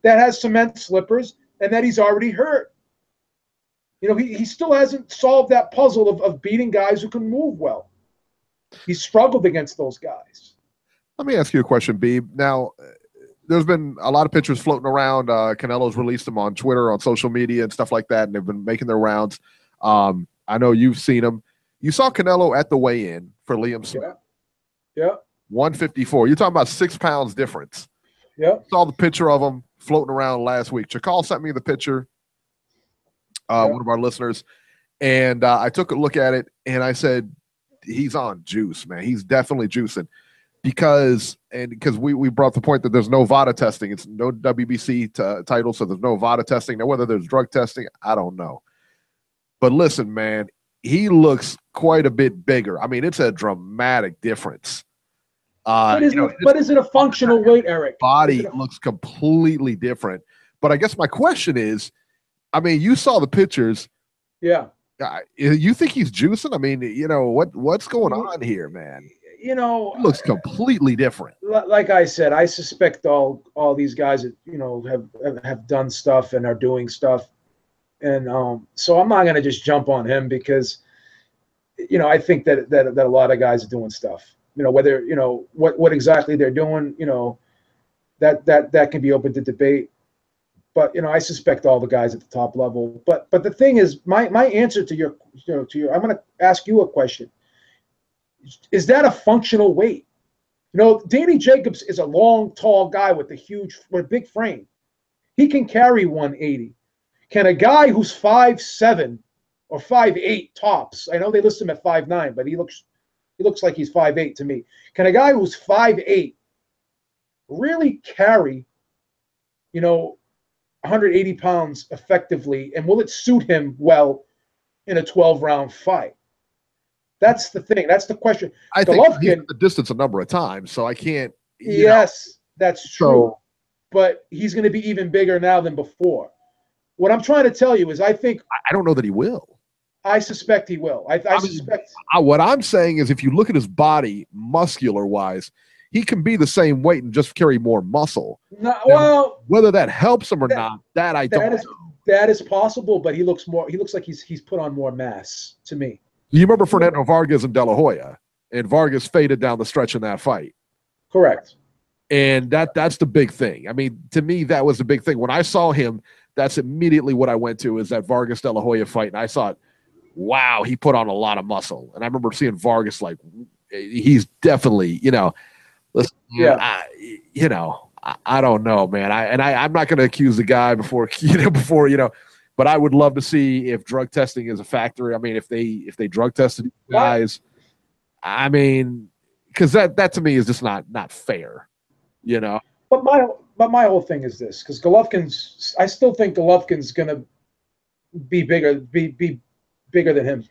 that has cement slippers and that he's already hurt. You know, he still hasn't solved that puzzle of beating guys who can move well. He's struggled against those guys. Let me ask you a question, Beeb. Now, there's been a lot of pictures floating around. Canelo's released them on Twitter, on social media, and stuff like that, and they've been making their rounds. I know you've seen them. You saw Canelo at the weigh-in for Liam Smith. Yeah. 154. You're talking about 6 pounds difference. Yeah. Saw the picture of him floating around last week. Chakal sent me the picture, one of our listeners, and I took a look at it, and I said, he's on juice, man. He's definitely juicing because we brought the point that there's no VADA testing. It's no WBC title, so there's no VADA testing. Now, whether there's drug testing, I don't know. But listen, man, he looks quite a bit bigger. I mean, it's a dramatic difference. But is it a functional weight, Eric? Body looks completely different. But I guess my question is, I mean, you saw the pictures. Yeah. You think he's juicing? I mean, you know, what's going on here, man? You know, it looks completely different. Like I said, I suspect all these guys that, you know, have done stuff and are doing stuff. And so I'm not going to just jump on him because, you know, I think that a lot of guys are doing stuff. You know, whether, you know, what exactly they're doing, you know, that can be open to debate. But, you know, I suspect all the guys at the top level. But the thing is, my answer to your I'm going to ask you a question. Is that a functional weight? You know, Danny Jacobs is a long, tall guy with a big frame. He can carry 180. Can a guy who's 5'7" or 5'8" tops? I know they list him at 5'9", but he looks like he's 5'8" to me. Can a guy who's 5'8" really carry, you know, 180 pounds effectively, and will it suit him well in a 12-round fight? That's the thing. That's the question. I think he's at the distance a number of times, so I can't. Yes, that's true. But he's going to be even bigger now than before. What I'm trying to tell you is I don't know that he will. I suspect he will. I suspect. What I'm saying is if you look at his body muscular-wise, he can be the same weight and just carry more muscle. No, well, whether that helps him or not, I don't know. That is possible, but he looks like he's put on more mass to me. You remember Fernando Vargas and De La Hoya, and Vargas faded down the stretch in that fight. Correct. And that's the big thing. I mean, to me, that was the big thing. When I saw him, that's immediately what I went to is that Vargas De La Hoya fight, and I thought, wow, he put on a lot of muscle. And I remember seeing Vargas like, he's definitely, you know, listen, yeah. I don't know, man. I'm not going to accuse the guy before, but I would love to see if drug testing is a factor. I mean, if they drug tested guys, I mean, because that to me is just not fair, you know. But my whole thing is this, because I still think Golovkin's going to be bigger than him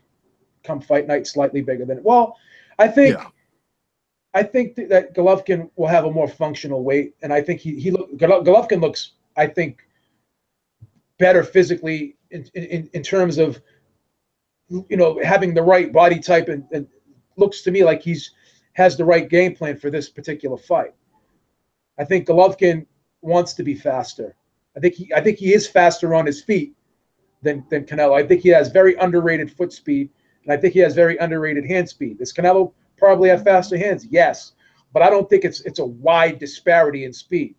come fight night, slightly bigger than. Well, I think that Golovkin will have a more functional weight, and I think Golovkin looks, I think, better physically in terms of, you know, having the right body type, and looks to me like has the right game plan for this particular fight. I think Golovkin wants to be faster. I think he is faster on his feet than Canelo. I think he has very underrated foot speed, and I think he has very underrated hand speed. Does Canelo probably have faster hands? Yes, but I don't think it's a wide disparity in speed.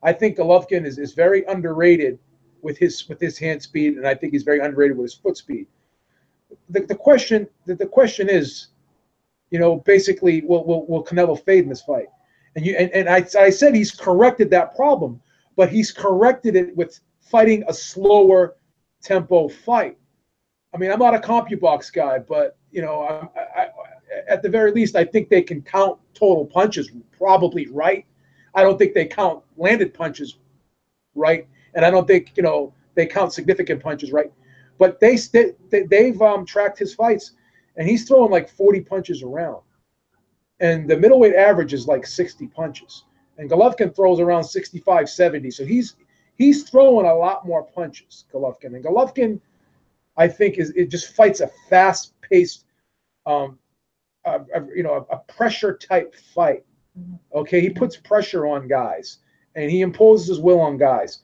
I think Golovkin is very underrated with his hand speed, and I think he's very underrated with his foot speed. The question is, you know, basically, will Canelo fade in this fight? And I said he's corrected that problem, but he's corrected it with fighting a slower tempo fight. I mean, I'm not a CompuBox guy, but, you know, I at the very least, I think they can count total punches probably right. I don't think they count landed punches right, and I don't think they count significant punches right. But they've tracked his fights, and he's throwing like 40 punches around, and the middleweight average is like 60 punches, and Golovkin throws around 65, 70. So he's throwing a lot more punches, Golovkin, and Golovkin, I think, it just fights a fast-paced, a pressure type fight. Okay, he puts pressure on guys, and he imposes his will on guys.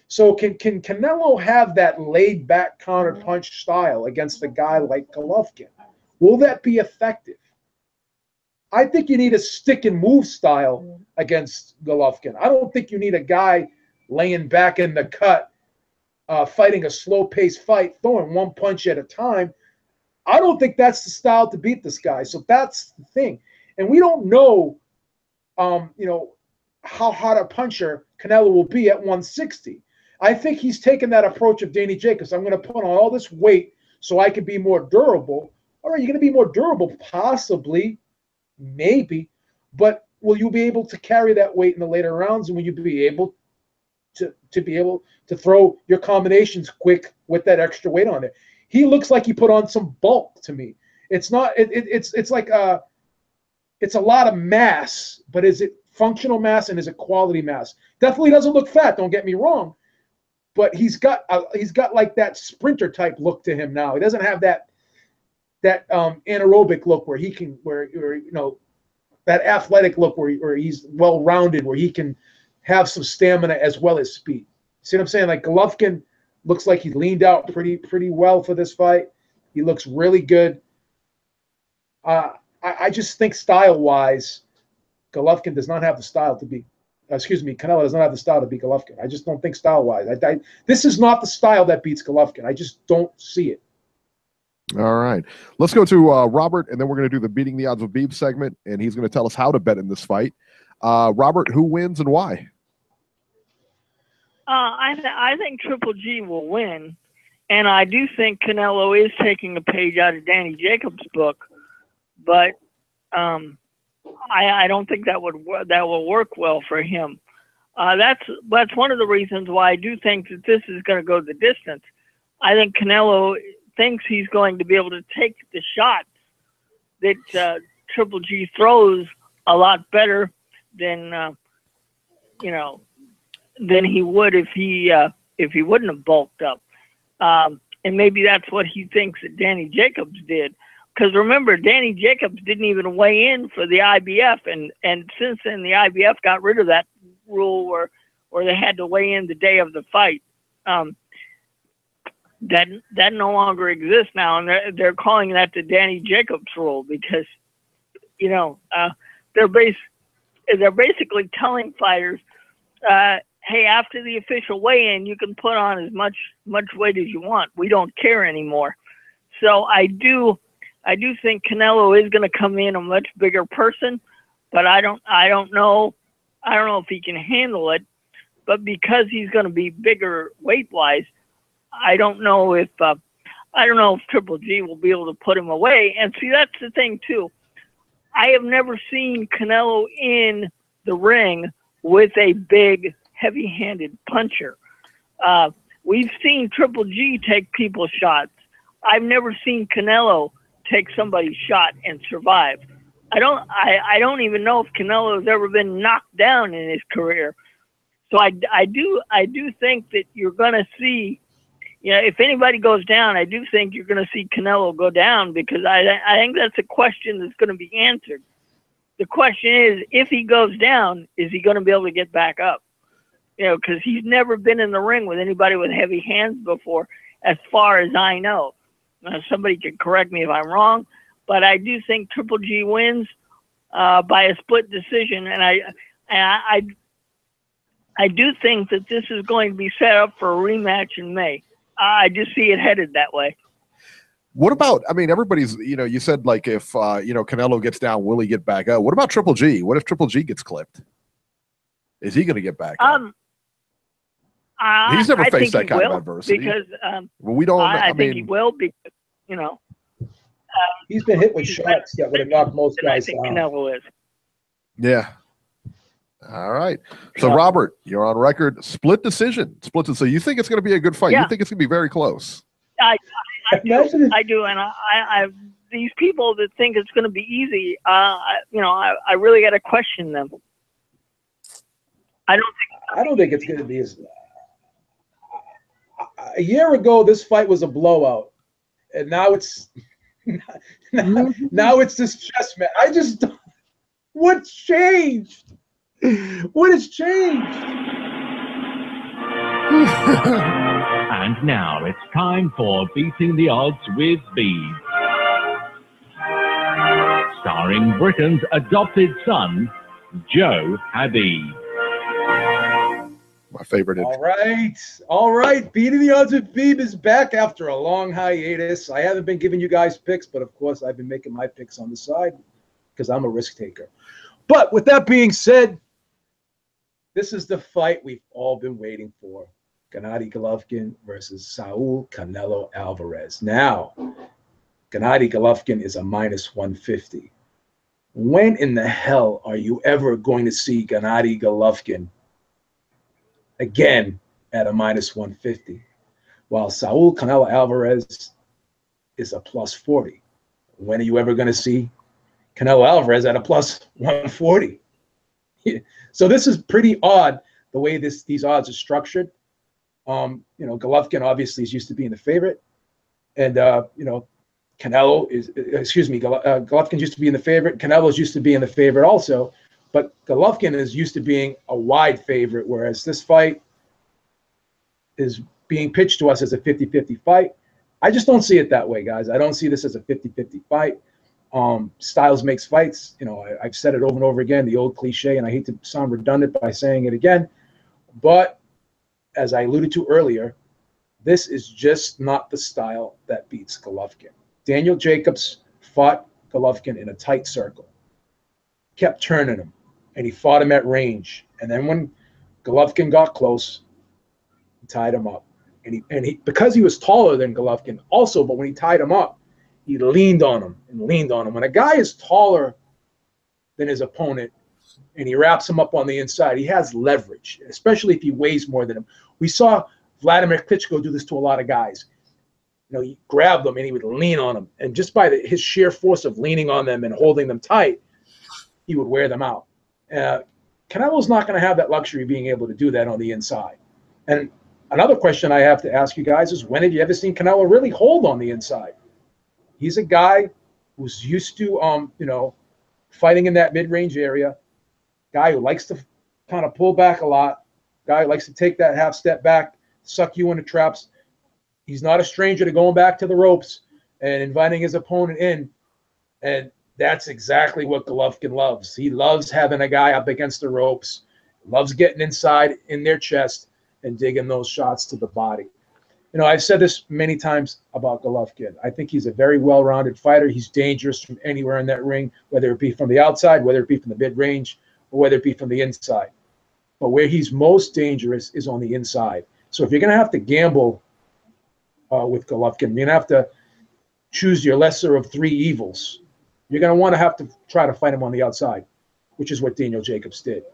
So can Canelo have that laid back counter punch style against a guy like Golovkin? Will that be effective? I think you need a stick and move style against Golovkin. I don't think you need a guy laying back in the cut, fighting a slow paced fight, throwing one punch at a time. I don't think that's the style to beat this guy. So that's the thing. And we don't know, how hot a puncher Canelo will be at 160. I think he's taken that approach of Danny Jacobs. I'm going to put on all this weight so I can be more durable. All right, you're going to be more durable, possibly, maybe, but will you be able to carry that weight in the later rounds, and will you be able to throw your combinations quick with that extra weight on it? He looks like he put on some bulk to me. It's not. It's like it's a lot of mass, but is it functional mass and is it quality mass? Definitely doesn't look fat. Don't get me wrong, but he's got like that sprinter type look to him now. He doesn't have that anaerobic look where he can that athletic look where he's well rounded, where he can have some stamina as well as speed. See what I'm saying? Like Golovkin looks like he leaned out pretty well for this fight. He looks really good. I just think style-wise, Golovkin does not have the style to be. Canelo does not have the style to beat Golovkin. I just don't think style-wise. This is not the style that beats Golovkin. I just don't see it. All right. Let's go to Robert, and then we're going to do the Beating the Odds with Beeb segment, and he's going to tell us how to bet in this fight. Robert, who wins and why? I think Triple G will win, and I do think Canelo is taking a page out of Danny Jacobs' book, but I don't think that will work well for him. That's one of the reasons why I do think that this is going to go the distance. I think Canelo thinks he's going to be able to take the shots that Triple G throws a lot better than than he would if he wouldn't have bulked up. And maybe that's what he thinks that Danny Jacobs did. Because remember, Danny Jacobs didn't even weigh in for the IBF, and since then the IBF got rid of that rule where they had to weigh in the day of the fight. That no longer exists now, and they're calling that the Danny Jacobs rule because they're basically telling fighters, hey, after the official weigh-in, you can put on as much weight as you want. We don't care anymore. So I do think Canelo is going to come in a much bigger person, but I don't know if he can handle it. But because he's going to be bigger weight-wise, I don't know if Triple G will be able to put him away. And see, that's the thing too. I have never seen Canelo in the ring with a big, heavy-handed puncher. We've seen Triple G take people's shots. I've never seen Canelo take somebody's shot and survive. I don't even know if Canelo has ever been knocked down in his career. So I do think that you're going to see, if anybody goes down, I do think you're going to see Canelo go down, because I think that's a question that's going to be answered. The question is, if he goes down, is he going to be able to get back up? Because he's never been in the ring with anybody with heavy hands before, as far as I know. Now, somebody can correct me if I'm wrong, but I do think Triple G wins by a split decision, and I do think that this is going to be set up for a rematch in May. I just see it headed that way. What about, everybody's, you said like if, Canelo gets down, will he get back up? What about Triple G? What if Triple G gets clipped? Is he going to get back up? He's never faced that kind of adversity. Because, we don't, I think he will because, he's been hit with shots that would have knocked most guys down. Canelo is. Yeah. All right. So, Robert, you're on record. Split decision. So you think it's going to be a good fight? Yeah. You think it's going to be very close? I do, and I these people that think it's going to be easy, I really got to question them. I don't think it's going to be as. A year ago, this fight was a blowout, and now it's now it's this chess match. I just don't. What's changed? What has changed? And now it's time for Beating the Odds with Beeb. Starring Britain's adopted son, Joe Habib. My favorite. All right. Beating the Odds with Beeb is back after a long hiatus. I haven't been giving you guys picks, but of course I've been making my picks on the side because I'm a risk taker. But with that being said, this is the fight we've all been waiting for. Gennady Golovkin versus Saul Canelo Alvarez. Now, Gennady Golovkin is a -150. When in the hell are you ever going to see Gennady Golovkin again at a -150? While Saul Canelo Alvarez is a +40. When are you ever going to see Canelo Alvarez at a +140? So this is pretty odd the way these odds are structured. Golovkin obviously is used to being the favorite, and Canelo is, Golovkin used to be in the favorite. Canelo's used to being the favorite also, but Golovkin is used to being a wide favorite, whereas this fight is being pitched to us as a 50-50 fight. I just don't see it that way, guys. I don't see this as a 50-50 fight. Styles makes fights. I've said it over and over again, the old cliche, and I hate to sound redundant by saying it again, but as I alluded to earlier, this is just not the style that beats Golovkin. Daniel Jacobs fought Golovkin in a tight circle, kept turning him, and he fought him at range. And then when Golovkin got close, he tied him up. And he because he was taller than Golovkin also, but when he tied him up, he leaned on him and leaned on him. When a guy is taller than his opponent and he wraps him up on the inside, he has leverage, especially if he weighs more than him. We saw Vladimir Klitschko do this to a lot of guys. He grabbed them and he would lean on them. And just by his sheer force of leaning on them and holding them tight, he would wear them out. Canelo's not going to have that luxury of being able to do that on the inside. And another question I have to ask you guys is, when have you ever seen Canelo really hold on the inside? He's a guy who's used to, fighting in that mid-range area, guy who likes to kind of pull back a lot, guy who likes to take that half step back, suck you into traps. He's not a stranger to going back to the ropes and inviting his opponent in. And that's exactly what Golovkin loves. He loves having a guy up against the ropes, loves getting inside in their chest and digging those shots to the body. I've said this many times about Golovkin. I think he's a very well-rounded fighter. He's dangerous from anywhere in that ring, whether it be from the outside, whether it be from the mid-range, or whether it be from the inside. But where he's most dangerous is on the inside. So if you're going to have to gamble with Golovkin, you're going to have to choose your lesser of three evils. You're going to have to try to fight him on the outside, which is what Daniel Jacobs did.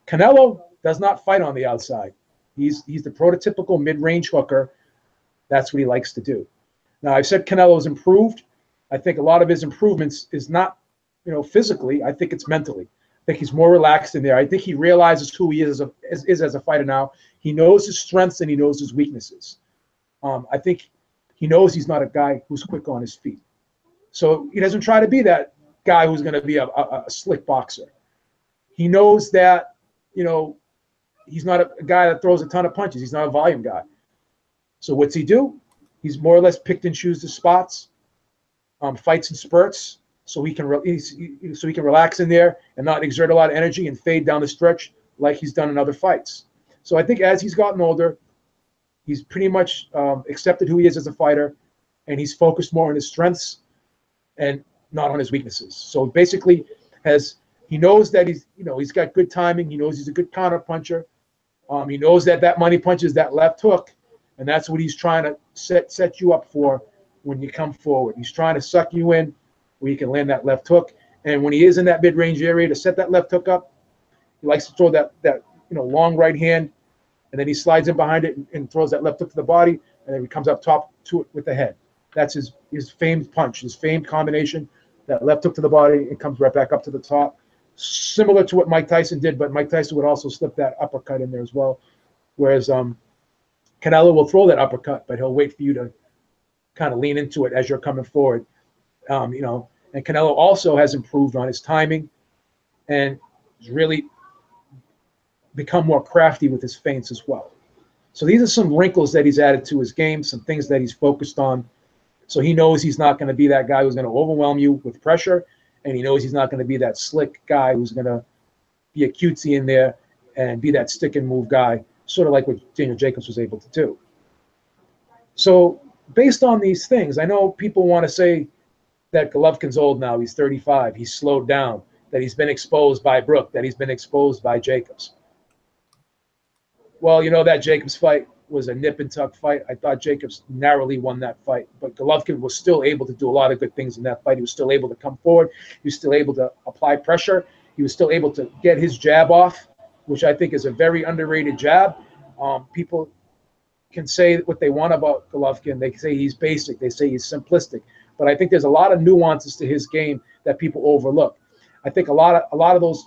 Canelo does not fight on the outside. He's the prototypical mid-range hooker. That's what he likes to do. Now, I've said Canelo's improved. I think a lot of his improvements is not, physically. I think it's mentally. I think he's more relaxed in there. I think he realizes who he is as a fighter now. He knows his strengths and he knows his weaknesses. I think he knows he's not a guy who's quick on his feet. So he doesn't try to be that guy who's going to be a slick boxer. He knows that, he's not a guy that throws a ton of punches. He's not a volume guy. So what's he do? He's more or less picked and choose the spots, fights in spurts, so he can relax in there and not exert a lot of energy and fade down the stretch like he's done in other fights. So I think as he's gotten older, he's pretty much accepted who he is as a fighter, and he's focused more on his strengths and not on his weaknesses. So basically, he knows that he's got good timing. He knows he's a good counter puncher. He knows that money punch is that left hook, and that's what he's trying to set you up for when you come forward. He's trying to suck you in where you can land that left hook. And when he is in that mid-range area to set that left hook up, He likes to throw that long right hand, and then he slides in behind it and throws that left hook to the body, and then he comes up top to it with the head. That's his famed punch, his famed combination, that left hook to the body and comes right back up to the top. Similar to what Mike Tyson did, but Mike Tyson would also slip that uppercut in there as well. Whereas Canelo will throw that uppercut, but he'll wait for you to kind of lean into it as you're coming forward. And Canelo also has improved on his timing and has really become more crafty with his feints as well. So these are some wrinkles that he's added to his game, some things that he's focused on. So he knows he's not going to be that guy who's going to overwhelm you with pressure, and he knows he's not going to be that slick guy who's going to be a cutesy in there and be that stick and move guy, sort of like what Daniel Jacobs was able to do. So based on these things, I know people want to say that Golovkin's old now, he's 35, he's slowed down, that he's been exposed by Brook, that he's been exposed by Jacobs. Well, that Jacobs fight was a nip and tuck fight. I thought Jacobs narrowly won that fight, but Golovkin was still able to do a lot of good things in that fight. He was still able to come forward. He was still able to apply pressure. He was still able to get his jab off, which I think is a very underrated jab. People can say what they want about Golovkin. They say he's basic. They say he's simplistic. But I think there's a lot of nuances to his game that people overlook. I think a lot of those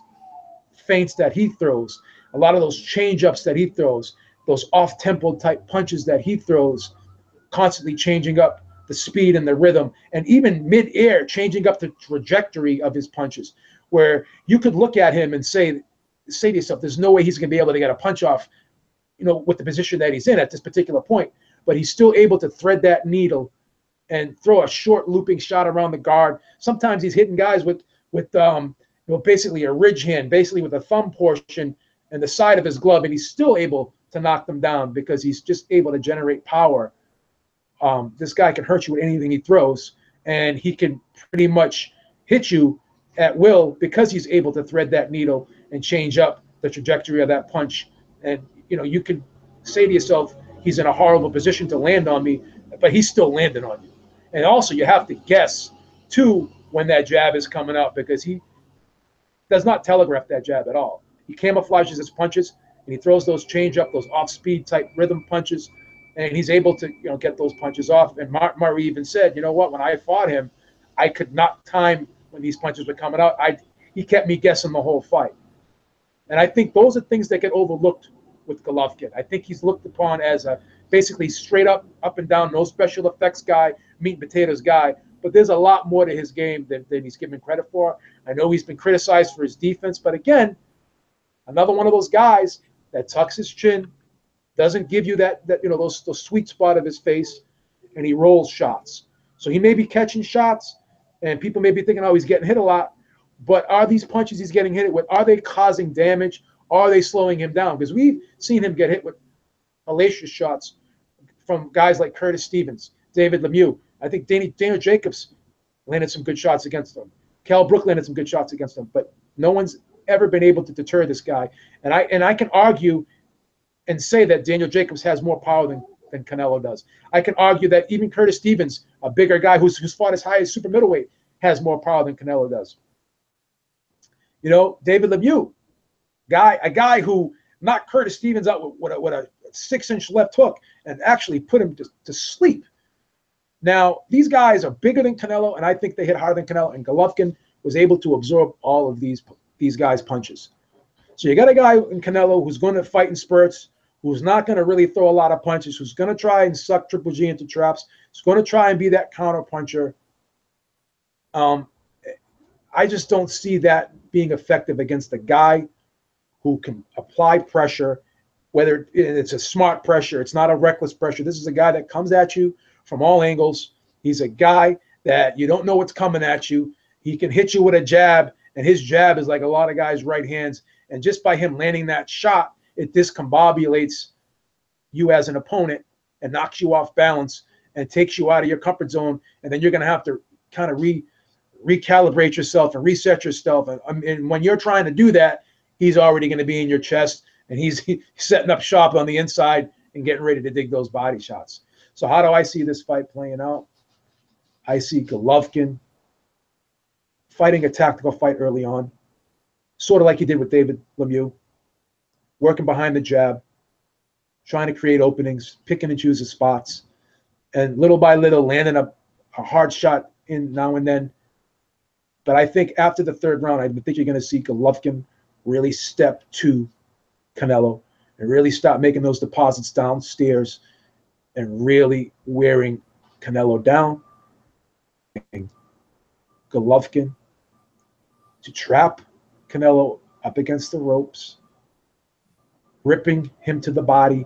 feints that he throws, a lot of those change-ups that he throws, those off-tempo type punches that he throws, constantly changing up the speed and the rhythm, and even mid-air changing up the trajectory of his punches, where you could look at him and say to yourself, there's no way he's going to be able to get a punch off, with the position that he's in at this particular point. But he's still able to thread that needle and throw a short looping shot around the guard. Sometimes he's hitting guys with basically a ridge hand, basically with a thumb portion and the side of his glove, and he's still able to knock them down because he's just able to generate power. This guy can hurt you with anything he throws, and he can pretty much hit you at will because he's able to thread that needle and change up the trajectory of that punch. And, you can say to yourself, he's in a horrible position to land on me, but he's still landing on you. And also you have to guess, too, when that jab is coming out, because he does not telegraph that jab at all. He camouflages his punches, and he throws those change-up, those off-speed type rhythm punches, and he's able to, get those punches off. And Murray even said, when I fought him, I could not time when these punches were coming out. He kept me guessing the whole fight. And I think those are things that get overlooked with Golovkin. I think he's looked upon as a basically straight up and down, no special effects guy, meat and potatoes guy. But there's a lot more to his game than he's given credit for. I know he's been criticized for his defense, but again, another one of those guys that tucks his chin, doesn't give you that those sweet spot of his face, and he rolls shots. So he may be catching shots, and people may be thinking, oh, he's getting hit a lot. But are these punches he's getting hit with, are they causing damage? Are they slowing him down? Because we've seen him get hit with hellacious shots from guys like Curtis Stevens, David Lemieux. I think Daniel Jacobs landed some good shots against him. Kell Brook landed some good shots against him. But no one's ever been able to deter this guy. And I can argue and say that Daniel Jacobs has more power than Canelo does. I can argue that even Curtis Stevens, a bigger guy who's fought as high as super middleweight, has more power than Canelo does. David Lemieux, a guy who knocked Curtis Stevens out with a 6-inch left hook and actually put him to sleep. Now, these guys are bigger than Canelo, and I think they hit harder than Canelo, and Golovkin was able to absorb all of these guys' punches. So you got a guy in Canelo who's going to fight in spurts, who's not going to really throw a lot of punches, who's going to try and suck Triple G into traps, who's going to try and be that counter puncher. I just don't see that being effective against a guy who can apply pressure, whether it's a smart pressure, it's not a reckless pressure. This is a guy that comes at you from all angles. He's a guy that you don't know what's coming at you. He can hit you with a jab, and his jab is like a lot of guys' right hands. And just by him landing that shot, it discombobulates you as an opponent and knocks you off balance and takes you out of your comfort zone. And then you're going to have to kind of recalibrate yourself and reset yourself. And when you're trying to do that, he's already going to be in your chest, and he's setting up shop on the inside and getting ready to dig those body shots. So how do I see this fight playing out? I see Golovkin fighting a tactical fight early on, sort of like he did with David Lemieux, working behind the jab, trying to create openings, picking and choosing spots, and little by little landing a hard shot in now and then. But I think after the third round, I think you're going to see Golovkin really step to Canelo and really start making those deposits downstairs and really wearing Canelo down. Golovkin to trap Canelo up against the ropes, ripping him to the body,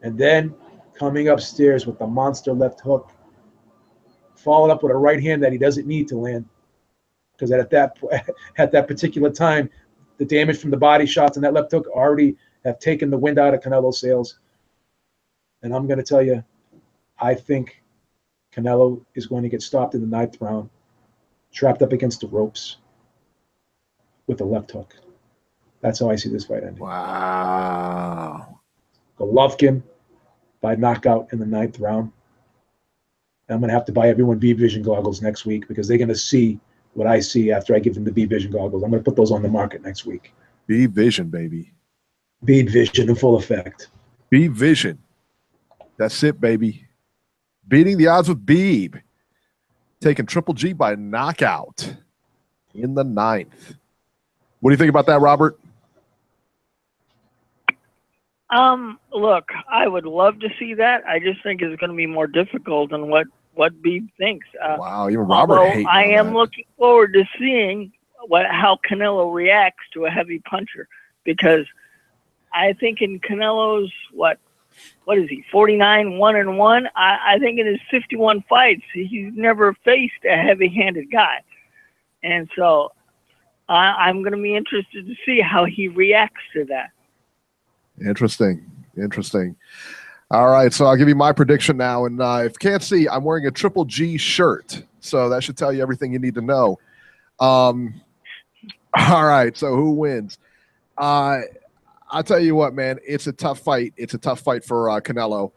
and then coming upstairs with the monster left hook, followed up with a right hand that he doesn't need to land, because at that particular time, the damage from the body shots and that left hook already have taken the wind out of Canelo's sails. And I'm going to tell you, I think Canelo is going to get stopped in the 9th round, trapped up against the ropes with a left hook. That's how I see this fight ending. Wow. Golovkin by knockout in the 9th round. And I'm going to have to buy everyone Beeb Vision goggles next week, because they're going to see what I see after I give them the Beeb Vision goggles. I'm going to put those on the market next week. Beeb Vision, baby. Beeb Vision in full effect. Beeb Vision. That's it, baby. Beating the odds with Beeb. Taking Triple G by knockout in the 9th. What do you think about that, Robert? Look, I would love to see that. I just think it's going to be more difficult than what Beeb thinks. Wow, even Robert although I am that. looking forward to seeing how Canelo reacts to a heavy puncher, because I think in Canelo's what is he, 49-1-1? I think in his 51 fights, he's never faced a heavy-handed guy, and so I'm going to be interested to see how he reacts to that. Interesting. All right, so I'll give you my prediction now. And if you can't see, I'm wearing a Triple G shirt, so that should tell you everything you need to know. All right, so who wins? I'll tell you what, man, it's a tough fight. It's a tough fight for Canelo.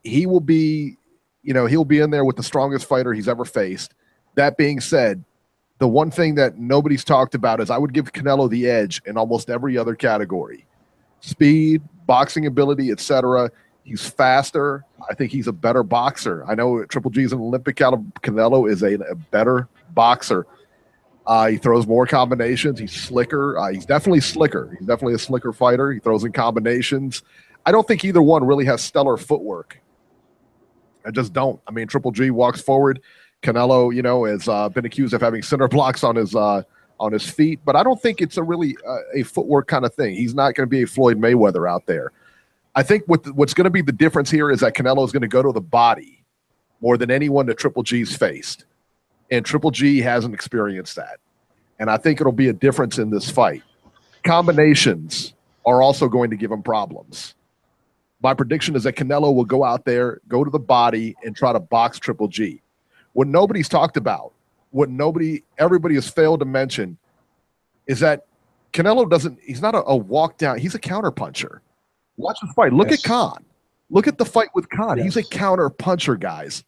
He will be, he'll be in there with the strongest fighter he's ever faced. That being said, the one thing that nobody's talked about is I would give Canelo the edge in almost every other category. Speed, boxing ability, etc. He's faster. I think he's a better boxer. I know Triple G is an Olympic caliber. Canelo is a better boxer. He throws more combinations. He's slicker. He's definitely slicker. He's definitely a slicker fighter. He throws in combinations. I don't think either one really has stellar footwork. I just don't. I mean, Triple G walks forward. Canelo, has been accused of having center blocks on his feet, but I don't think it's a footwork kind of thing. He's not going to be a Floyd Mayweather out there. I think what's going to be the difference here is that Canelo is going to go to the body more than anyone that Triple G's faced. And Triple G hasn't experienced that. And I think it'll be a difference in this fight. Combinations are also going to give him problems. My prediction is that Canelo will go out there, go to the body, and try to box Triple G. What nobody's talked about, everybody has failed to mention, is that Canelo he's not a walk down, he's a counter puncher. Watch the fight. Look at Khan. Look at the fight with Khan. He's a counter puncher, guys.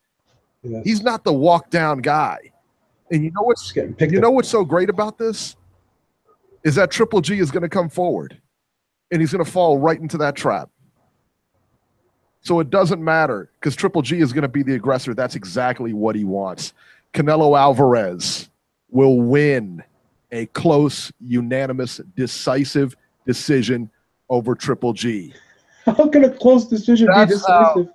Yes. He's not the walk down guy. And you know what's so great about this? Is that Triple G is going to come forward and he's going to fall right into that trap. So it doesn't matter because Triple G is going to be the aggressor. That's exactly what he wants. Canelo Alvarez will win a close, unanimous, decisive decision over Triple G. How can a close decision be decisive?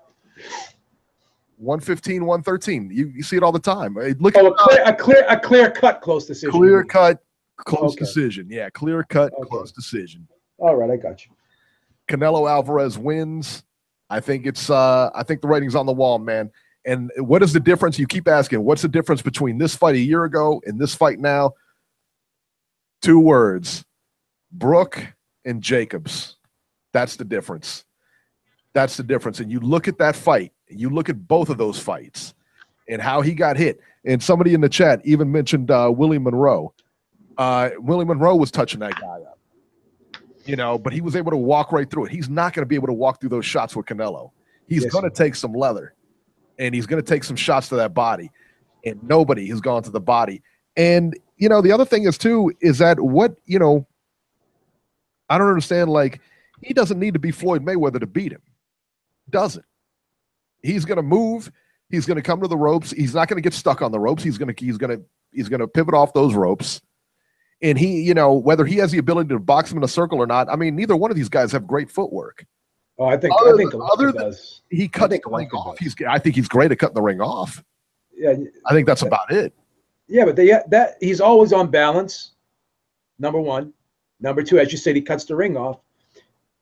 115, 113. You see it all the time. Look at a clear cut close decision. Clear cut close decision. Yeah, clear cut close decision. All right, I got you. Canelo Alvarez wins. I think the rating's on the wall, man. And what is the difference? You keep asking, what's the difference between this fight a year ago and this fight now? 2 words: Brook and Jacobs. That's the difference. That's the difference. And you look at that fight, you look at both of those fights and how he got hit. And somebody in the chat even mentioned Willie Monroe. Willie Monroe was touching that guy up. But he was able to walk right through it. He's not going to be able to walk through those shots with Canelo. He's going to take some leather, and he's going to take some shots to that body, and nobody has gone to the body. And you know, the other thing is too, is that what, you know, I don't understand. Like, he doesn't need to be Floyd Mayweather to beat him. Doesn't. He's going to move. He's going to come to the ropes. He's not going to get stuck on the ropes. He's going to pivot off those ropes. And he, you know, whether he has the ability to box him in a circle or not, I mean, neither one of these guys have great footwork. Oh, I think other than does. He cuts the ring off. I think he's great at cutting the ring off. Yeah, I think that's about it. Yeah, but he's always on balance. Number one, number two, as you said, he cuts the ring off,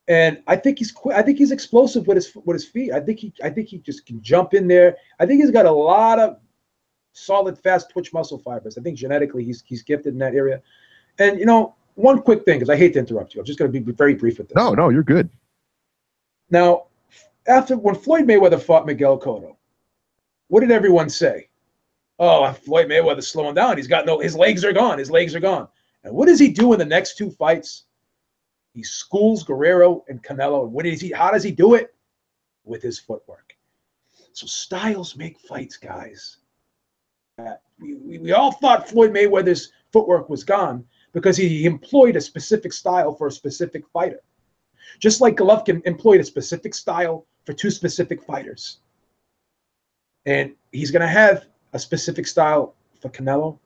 and I think he's explosive with his feet. I think he just can jump in there. I think he's got a lot of solid, fast twitch muscle fibers. I think genetically he's gifted in that area. And you know, one quick thing, because I hate to interrupt you, I'm just going to be very brief with this. No, you're good. Now, when Floyd Mayweather fought Miguel Cotto, what did everyone say? Oh, Floyd Mayweather's slowing down. His legs are gone. His legs are gone. And what does he do in the next two fights? He schools Guerrero and Canelo. And how does he do it? With his footwork. So styles make fights, guys. We all thought Floyd Mayweather's footwork was gone because he employed a specific style for a specific fighter. Just like Golovkin employed a specific style for two specific fighters. And he's going to have a specific style for Canelo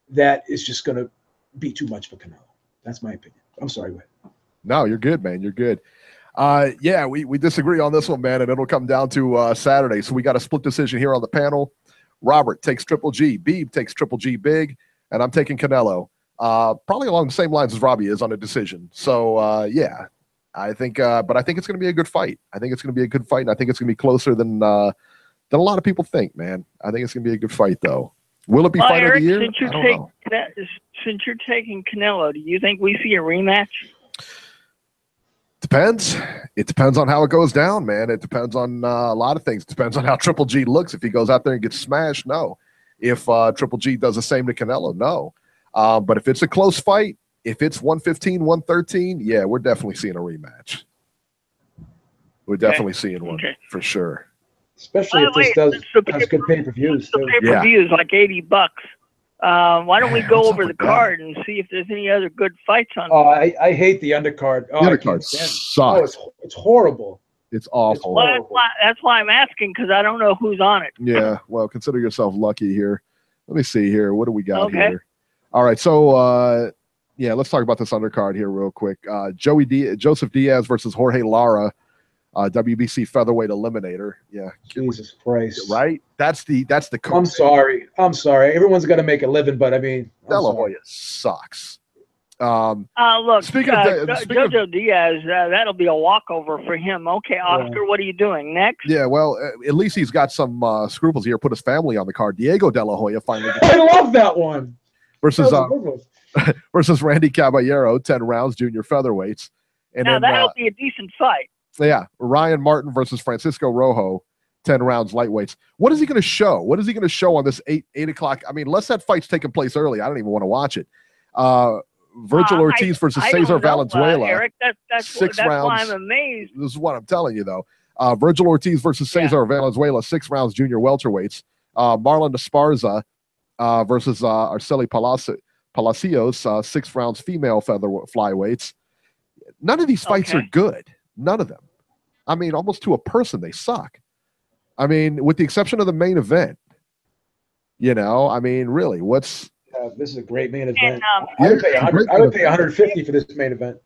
that is just going to be too much for Canelo. That's my opinion. I'm sorry, Wade. No, you're good, man. You're good. Yeah, we disagree on this one, man, and it'll come down to Saturday. So we got a split decision here on the panel. Robert takes Triple G. Beeb takes Triple G big, and I'm taking Canelo. Probably along the same lines as Robbie is on a decision. So, yeah, I think but I think it's going to be a good fight. I think it's going to be a good fight, and I think it's going to be closer than a lot of people think, man. I think it's going to be a good fight, though. Will it be fight Eric, of the year? Since you're taking Canelo, do you think we see a rematch? Depends. It depends on how it goes down, man. It depends on a lot of things. It depends on how Triple G looks. If he goes out there and gets smashed, no. If Triple G does the same to Canelo, no. But if it's a close fight, if it's 115, 113, yeah, we're definitely seeing a rematch. We're definitely seeing one for sure. Especially if this has good pay-per-views. The pay-per-views like $80. Why don't we go over the card and see if there's any other good fights on? Oh, I hate the undercard. Oh, the undercard sucks. Oh, it's horrible. It's awful. Well, that's why I'm asking, because I don't know who's on it. Yeah, well, consider yourself lucky here. Let me see here. What do we got here? All right, so yeah, let's talk about this undercard here real quick. Joseph Diaz versus Jorge Lara, WBC featherweight eliminator. Yeah, Jesus Christ, right? That's the. I'm sorry. Everyone's got to make a living, but I mean, De La Hoya sucks. Look, speaking Jojo Diaz, that'll be a walkover for him. Okay, Oscar, what are you doing next? Yeah, well, at least he's got some scruples here. Put his family on the card. Diego De La Hoya finally. I love that one. Versus versus Randy Caballero, 10 rounds, junior featherweights. And now then, that'll be a decent fight. Yeah, Ryan Martin versus Francisco Rojo, 10 rounds, lightweights. What is he going to show? What is he going to show on this 8 o'clock? I mean, unless that fight's taking place early, I don't even want to watch it. Virgil Ortiz versus Cesar Valenzuela. Eric, that's 6 rounds. Why I'm amazed. This is what I'm telling you, though. Virgil Ortiz versus Cesar Valenzuela, 6 rounds, junior welterweights. Marlon Esparza versus Arceli Palacios, 6 rounds, female flyweights. None of these fights are good. None of them. I mean, almost to a person, they suck. I mean, with the exception of the main event. You know, I mean, really, what's... this is a great main event. I would pay 150 for this main event.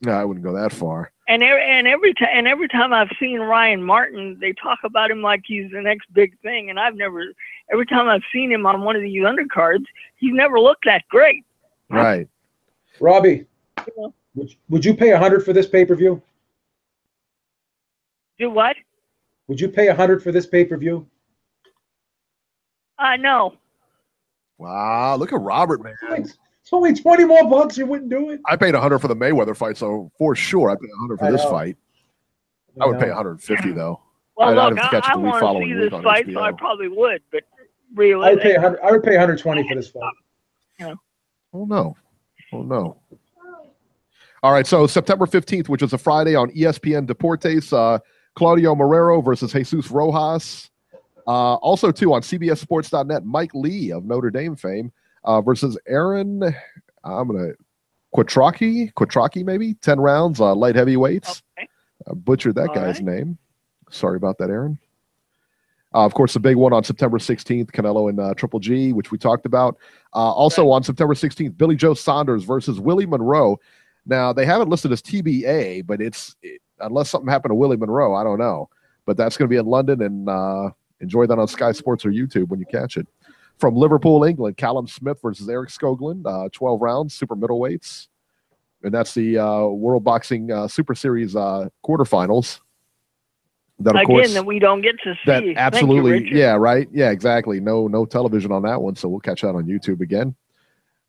No, I wouldn't go that far. And every time I've seen Ryan Martin, they talk about him like he's the next big thing. And every time I've seen him on one of these undercards, he's never looked that great. Right. Robbie, would you pay 100 for this pay-per-view? Do what? Would you pay 100 for this pay-per-view? No. Wow, look at Robert, man. It's only 20 more bucks. You wouldn't do it. I paid 100 for the Mayweather fight, so for sure I paid 100 for this fight. I would pay 150 though. Well, look, I want to see this fight, so I probably would. But really, I would pay 120 for this fight. Yeah. Oh no. All right, so September 15th, which is a Friday on ESPN Deportes, Claudio Marrero versus Jesus Rojas. Also, too, on CBSSports.net, Mike Lee of Notre Dame fame versus Aaron. I'm gonna Quattrocki maybe 10 rounds, light heavyweights. Okay. Butchered that All guy's right. name. Sorry about that, Aaron. Of course, the big one on September 16th, Canelo and Triple G, which we talked about. Also on September 16th, Billy Joe Saunders versus Willie Monroe. Now, they haven't listed as TBA, but unless something happened to Willie Monroe, I don't know. But that's going to be in London, and enjoy that on Sky Sports or YouTube when you catch it. From Liverpool, England, Callum Smith versus Eric Skoglund, 12 rounds, super middleweights. And that's the World Boxing Super Series quarterfinals. That, of course, that we don't get to see. That absolutely, Thank you, Richard. yeah, right, yeah, exactly. No television on that one, so we'll catch that on YouTube again.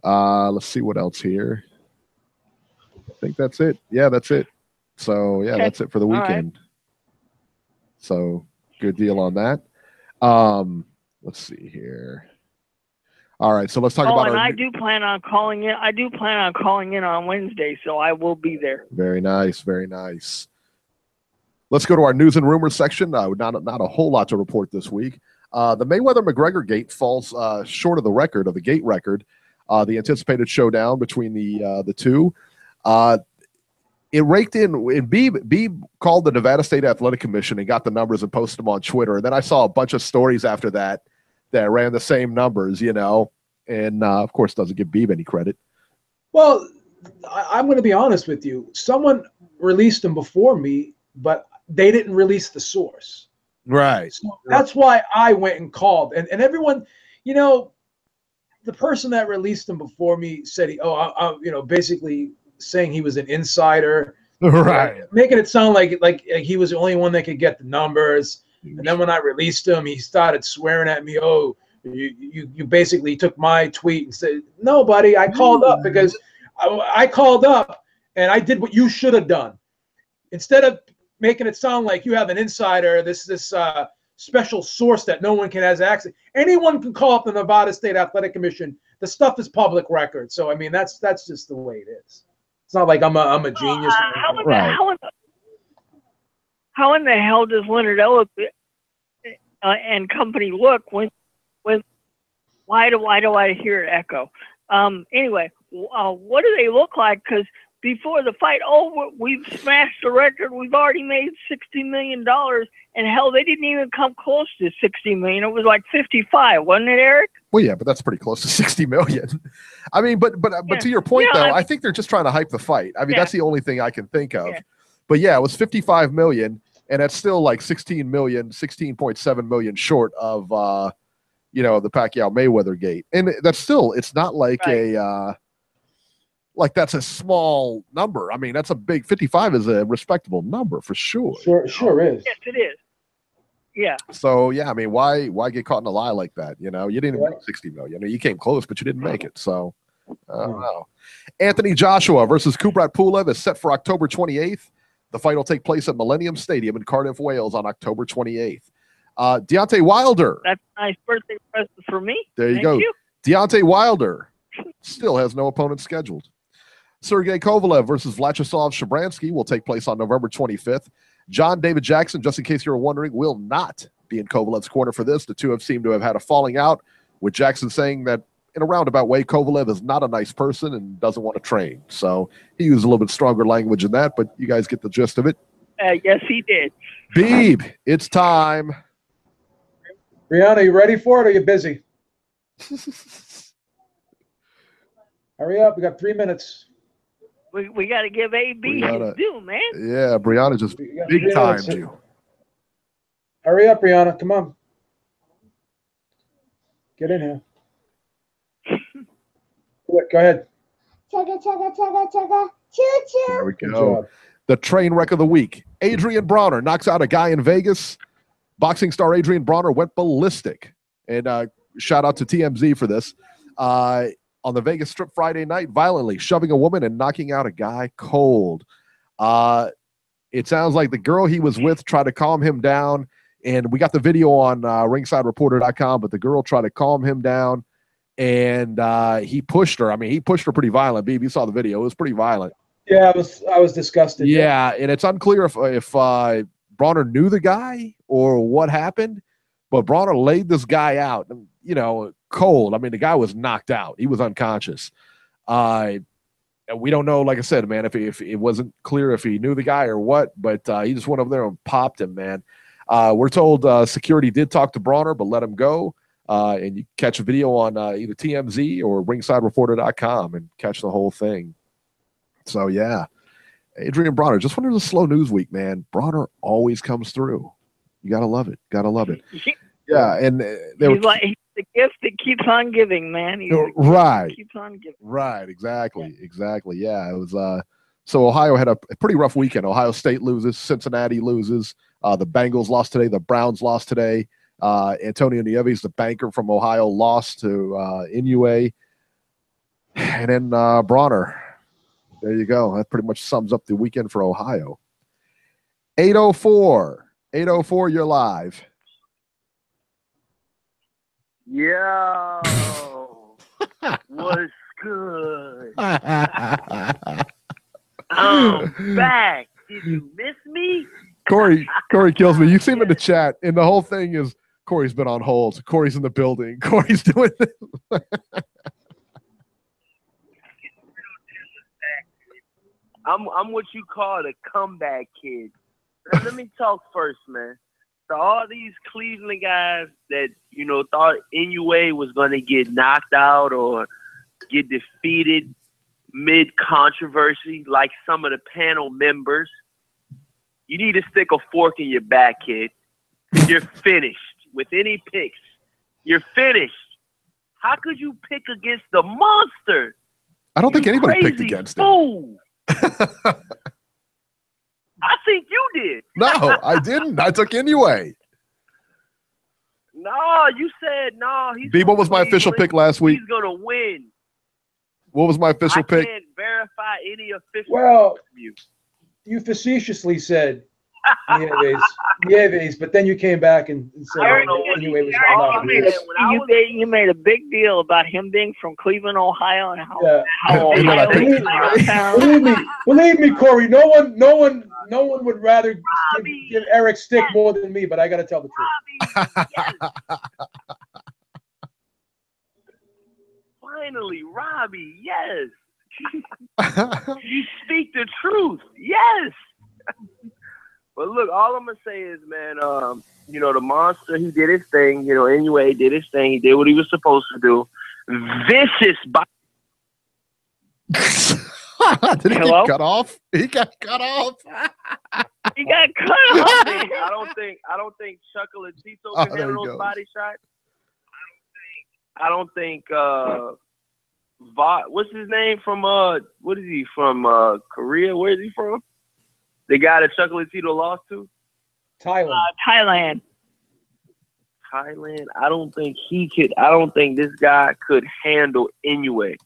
Let's see what else here. I think that's it. Yeah, that's it. So yeah, that's it for the weekend. Right. So good deal on that. Let's see here. All right, so let's talk about. And I do plan on calling in. I do plan on calling in on Wednesday, so I will be there. Very nice, very nice. Let's go to our news and rumors section. Not a whole lot to report this week. The Mayweather-McGregor gate falls short of the record, of the gate record, the anticipated showdown between the two. It raked in. Beeb called the Nevada State Athletic Commission and got the numbers and posted them on Twitter. And then I saw a bunch of stories after that ran the same numbers, and of course doesn't give Beeb any credit. Well, I'm going to be honest with you. Someone released them before me, but they didn't release the source. Right. So that's why I went and called. And everyone, the person that released them before me said, basically saying he was an insider. Right. Making it sound like he was the only one that could get the numbers. And then when I released him, he started swearing at me. Oh, you basically took my tweet and said, no, buddy, I called up because I called up and I did what you should have done. Instead of making it sound like you have an insider, this special source that no one can has access. Anyone can call up the Nevada State Athletic Commission. The stuff is public record. So I mean, that's just the way it is. It's not like I'm a genius. How in the hell does Leonard Ellis and company look when why do I hear it echo? Anyway, what do they look like? Because before the fight, we've smashed the record. We've already made $60 million, and hell, they didn't even come close to $60 million. It was like 55, wasn't it, Eric? Well, yeah, but that's pretty close to $60 million. I mean, but to your point, I think they're just trying to hype the fight. I mean, that's the only thing I can think of. Yeah. But yeah, it was $55 million, and that's still like 16.7 million short of the Pacquiao Mayweather gate, and that's still, it's not like like that's a small number. I mean, that's a big 55 is a respectable number for sure. Sure is. Yes, it is. Yeah. So yeah, I mean, why get caught in a lie like that? You didn't even make 60 million. I mean, you came close, but you didn't make it. So I don't know. Anthony Joshua versus Kubrat Pulev is set for October 28th. The fight will take place at Millennium Stadium in Cardiff, Wales on October 28th. Deontay Wilder. That's a nice birthday present for me. There you go. Deontay Wilder still has no opponent scheduled. Sergey Kovalev versus Vyacheslav Shabransky will take place on November 25th. John David Jackson, just in case you're wondering, will not be in Kovalev's corner for this. The two have seemed to have had a falling out, with Jackson saying that in a roundabout way, Kovalev is not a nice person and doesn't want to train. So he used a little bit stronger language than that, but you guys get the gist of it. Yes, he did. Beeb, it's time. Brianna, you ready for it or are you busy? Hurry up. We got 3 minutes. We got to give AB his due, man. Yeah, Brianna just big timed you. Hurry up, Brianna. Come on. Get in here. Go ahead. Chugga, chugga, chugga, chugga. Choo choo. There we go. The train wreck of the week. Adrian Bronner knocks out a guy in Vegas. Boxing star Adrian Bronner went ballistic. And shout out to TMZ for this. On the Vegas Strip Friday night, violently shoving a woman and knocking out a guy cold. It sounds like the girl he was with tried to calm him down, and we got the video on ringsidereporter.com, but the girl tried to calm him down, and he pushed her. I mean, he pushed her pretty violent. Beeb, you saw the video. It was pretty violent. Yeah, I was disgusted. Yeah, and it's unclear if Bronner knew the guy or what happened, but Bronner laid this guy out. And cold. I mean, the guy was knocked out. He was unconscious. And we don't know, like I said, man, if it wasn't clear if he knew the guy or what, but he just went over there and popped him, man. We're told security did talk to Brawner, but let him go. And you catch a video on either TMZ or ringsidereporter.com and catch the whole thing. So, yeah. Adrian Brawner, just when there's a slow news week, man, Brawner always comes through. You got to love it. Got to love it. Yeah, and he's the gift that keeps on giving, man. He's right. That keeps on giving. Right, exactly. Yeah, it was so Ohio had a pretty rough weekend. Ohio State loses, Cincinnati loses, the Bengals lost today, the Browns lost today. Antonio Nieves, the banker from Ohio, lost to Inoue. And then Brawner. There you go. That pretty much sums up the weekend for Ohio. 804, you're live. Yo, what's good? I'm back. Did you miss me? Corey kills me. You see him in the chat, and the whole thing is Corey's been on hold. So Corey's in the building. Corey's doing this. I'm what you call a comeback kid. Let me talk first, man. So all these Cleveland guys that, thought Inoue was going to get knocked out or get defeated mid-controversy, like some of the panel members, you need to stick a fork in your back, kid. You're finished with any picks. You're finished. How could you pick against the monster? I don't think anybody picked against him. I think you did. No, I didn't. I took Inoue. No, you said no. Beeb, what was my official pick last week? He's gonna win. What was my official pick? I can't verify any official. Well, you facetiously said Nieves, but then you came back and said Inoue was not. You made a big deal about him being from Cleveland, Ohio, and how believe me, Corey. No one would rather give Eric stick more than me, but I got to tell the truth. Finally, Robbie, yes. You speak the truth, yes. But look, all I'm gonna say is, man, the monster, he did his thing. Inoue did his thing. He did what he was supposed to do. Vicious. Did he get cut off? He got cut off. He got cut off. I don't think Chocolatito can handle those body shots. I don't think what's his name from what is he from Korea? Where is he from? The guy that Chocolatito lost to? Thailand. I don't think he could. I don't think this guy could handle Inoue.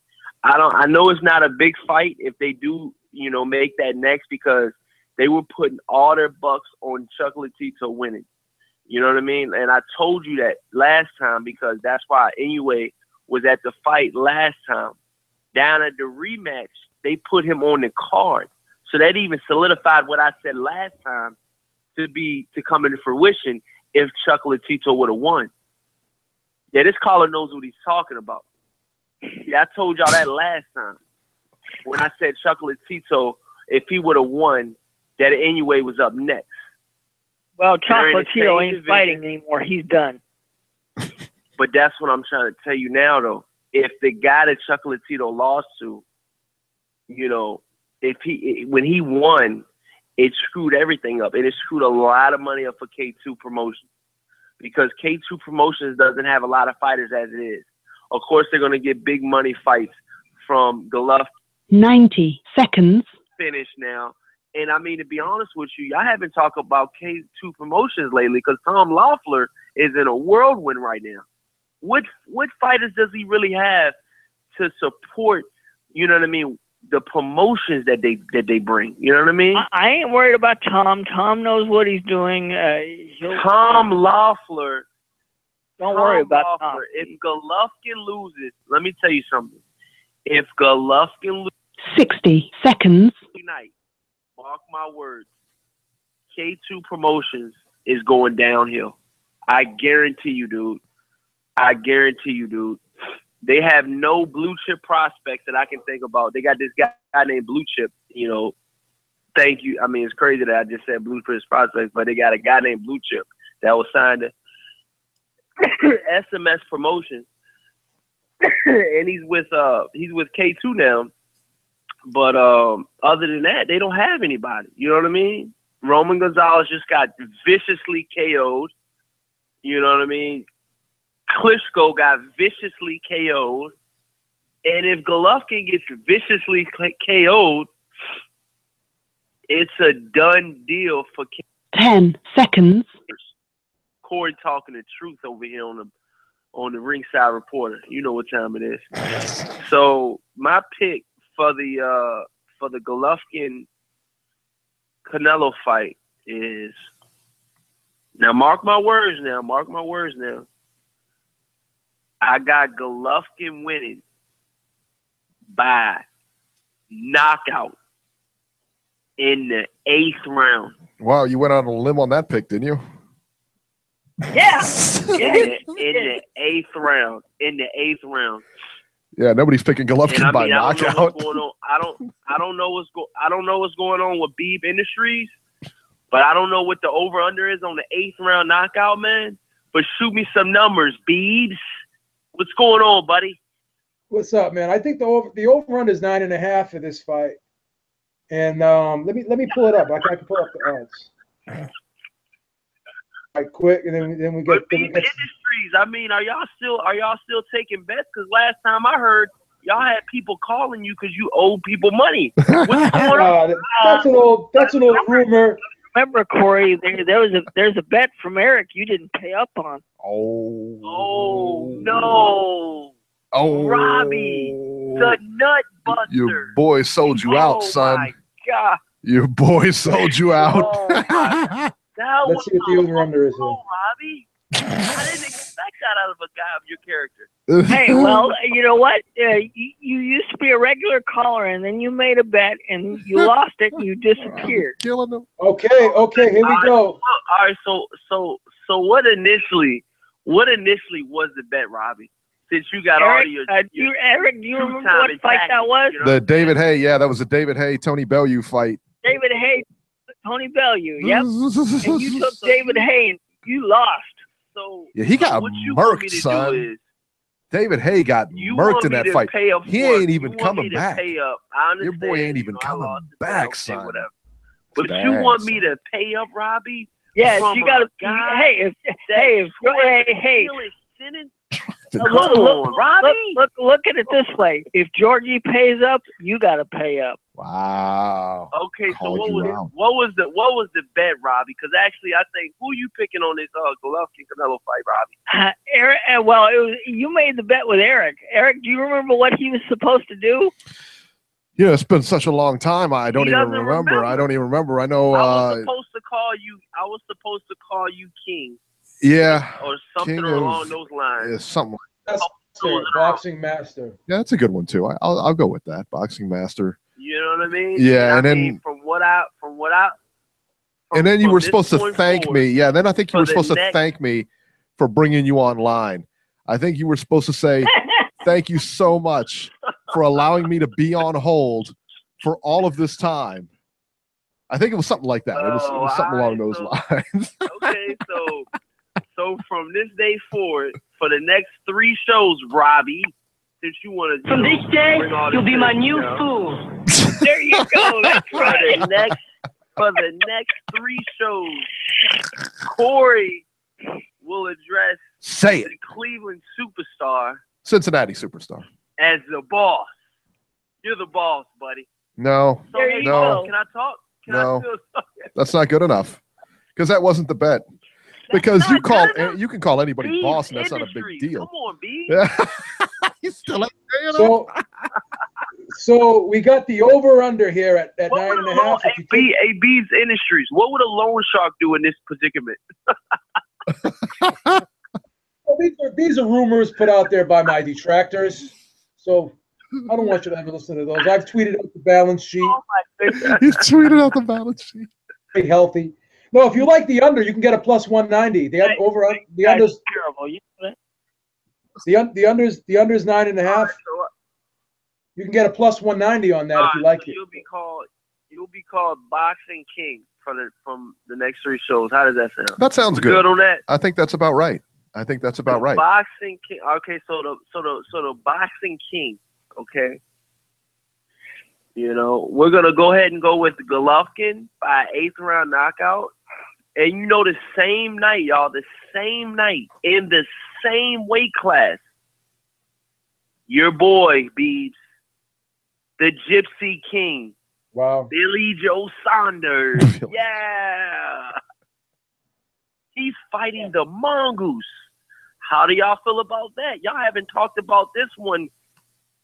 I know it's not a big fight if they do, make that next, because they were putting all their bucks on Chocolatito winning. You know what I mean? And I told you that last time, because that's why Inoue was at the fight last time. Down at the rematch, they put him on the card. So that even solidified what I said last time to come into fruition if Chocolatito would have won. Yeah, this caller knows what he's talking about. Yeah, I told y'all that last time when I said Chocolatito, if he would have won, that Inoue was up next. Well, Chocolatito ain't fighting anymore. He's done. But that's what I'm trying to tell you now, though. If the guy that Chocolatito lost to, when he won, it screwed everything up. And it screwed a lot of money up for K2 Promotions, because K2 Promotions doesn't have a lot of fighters as it is. Of course, they're going to get big money fights from Golovkin. 90 seconds. Finish now. And I mean, to be honest with you, I haven't talked about K2 Promotions lately because Tom Loeffler is in a whirlwind right now. What fighters does he really have to support, the promotions that they bring? You know what I mean? I ain't worried about Tom. Tom knows what he's doing. Tom Loeffler. Don't worry about Tom. If Golovkin loses, let me tell you something. If Golovkin loses 60 seconds tonight, mark my words, K2 Promotions is going downhill. I guarantee you, dude. I guarantee you, dude. They have no blue chip prospects that I can think about. They got this guy named Blue Chip, you know. Thank you. I mean, it's crazy that I just said blue chip prospects, but they got a guy named Blue Chip that was signed to SMS Promotions. And he's with K2 now. But other than that, they don't have anybody. You know what I mean? Roman Gonzalez just got viciously KO'd. You know what I mean? Klitschko got viciously KO'd. And if Golovkin gets viciously KO'd, it's a done deal for 10 seconds. Corey talking the truth over here on the Ringside Reporter. You know what time it is. So my pick for the Golovkin Canelo fight is, now mark my words now. I got Golovkin winning by knockout in the 8th round. Wow, you went on a limb on that pick, didn't you? Yeah. In the 8th round. In the 8th round. Yeah, nobody's picking Golovkin by knockout. I don't know what's going on with Beeb Industries, but I don't know what the over under is on the 8th round knockout, man. But shoot me some numbers, Beebs. What's going on, buddy? What's up, man? I think the over under is 9.5 for this fight. And let me pull it up. I can pull up the odds. Right, quick, and then we get. Beeb Industries. I mean, are y'all still taking bets? Because last time I heard, y'all had people calling you because you owe people money. What's going on? That's an old rumor. Remember, Corey, there's a bet from Eric you didn't pay up on. Oh no! Oh, Robbie, the nut buster. Your boy sold you out, son. Oh my God! Your boy sold you out. Oh my. Let's see what the over under is here. Robbie, I didn't expect that out of a guy of your character. Hey, well, you know what? You used to be a regular caller, and then you made a bet, and you lost it, and you disappeared. Killing them. Okay, here we go. All right, so what initially was the bet, Robbie? Since you got Eric, all your Eric, do you remember what fight that was? You know? The David Hay, yeah, that was the David Hay Tony Bellew fight. David Hay, Tony Bellew, yep. And you took David Hay, and you lost. So yeah, he got murked, son. David Hay got murked in that fight. He ain't even coming back. Your boy ain't even coming back, son. But if you want me to pay up, Robbie? Yes, you got to. Hey, look at it this way. If Georgie pays up, you got to pay up. Wow. Okay, so what was the bet, Robbie? Because actually, I think who you picking on this Golovkin Canelo fight, Robbie? Eric. Well, you made the bet with Eric. Eric, do you remember what he was supposed to do? Yeah, it's been such a long time. I don't even remember. I don't even remember. I know. I was supposed to call you King. Yeah. Or something along those lines. Yeah, something. That's Boxing Master. Yeah, that's a good one too. I'll go with that. Boxing Master. You know what I mean? Yeah, and then and then you were supposed to thank me. Yeah, then I think you were supposed to thank me for bringing you online. I think you were supposed to say thank you so much for allowing me to be on hold for all of this time. I think it was something like that. It was something along those lines. Okay, so from this day forward, for the next 3 shows, Robbie, since you want to from this day, you'll be my new fool. There you go. That's right. For the next 3 shows, Corey will address the Cleveland superstar, Cincinnati superstar, as the boss. You're the boss, buddy. No, so, no. Can I talk? That's not good enough because that wasn't the bet. Because you can call anybody Beeb boss, and that's not a big deal. Come on, B. He's still so we got the over under here at 9.5. Beeb's Industries. What would a loan shark do in this predicament? Well, these are rumors put out there by my detractors. So I don't want you to ever listen to those. I've tweeted out the balance sheet. Oh my goodness. He's tweeted out the balance sheet. Very healthy. No, if you like the under, you can get a plus 190. The under's terrible. You know that? The under's 9.5. You can get a plus 190 on that if you like it. You'll be called Boxing King from the next 3 shows. How does that sound? That sounds good. Good on that? I think that's about right. Boxing King. Okay, so the Boxing King. Okay. You know, we're gonna go ahead and go with Golovkin by 8th round knockout. And you know, the same night, y'all, the same night in the same weight class, your boy Beeb, the Gypsy King. Wow. Billy Joe Saunders. Yeah. He's fighting the Mongoose. How do y'all feel about that? Y'all haven't talked about this one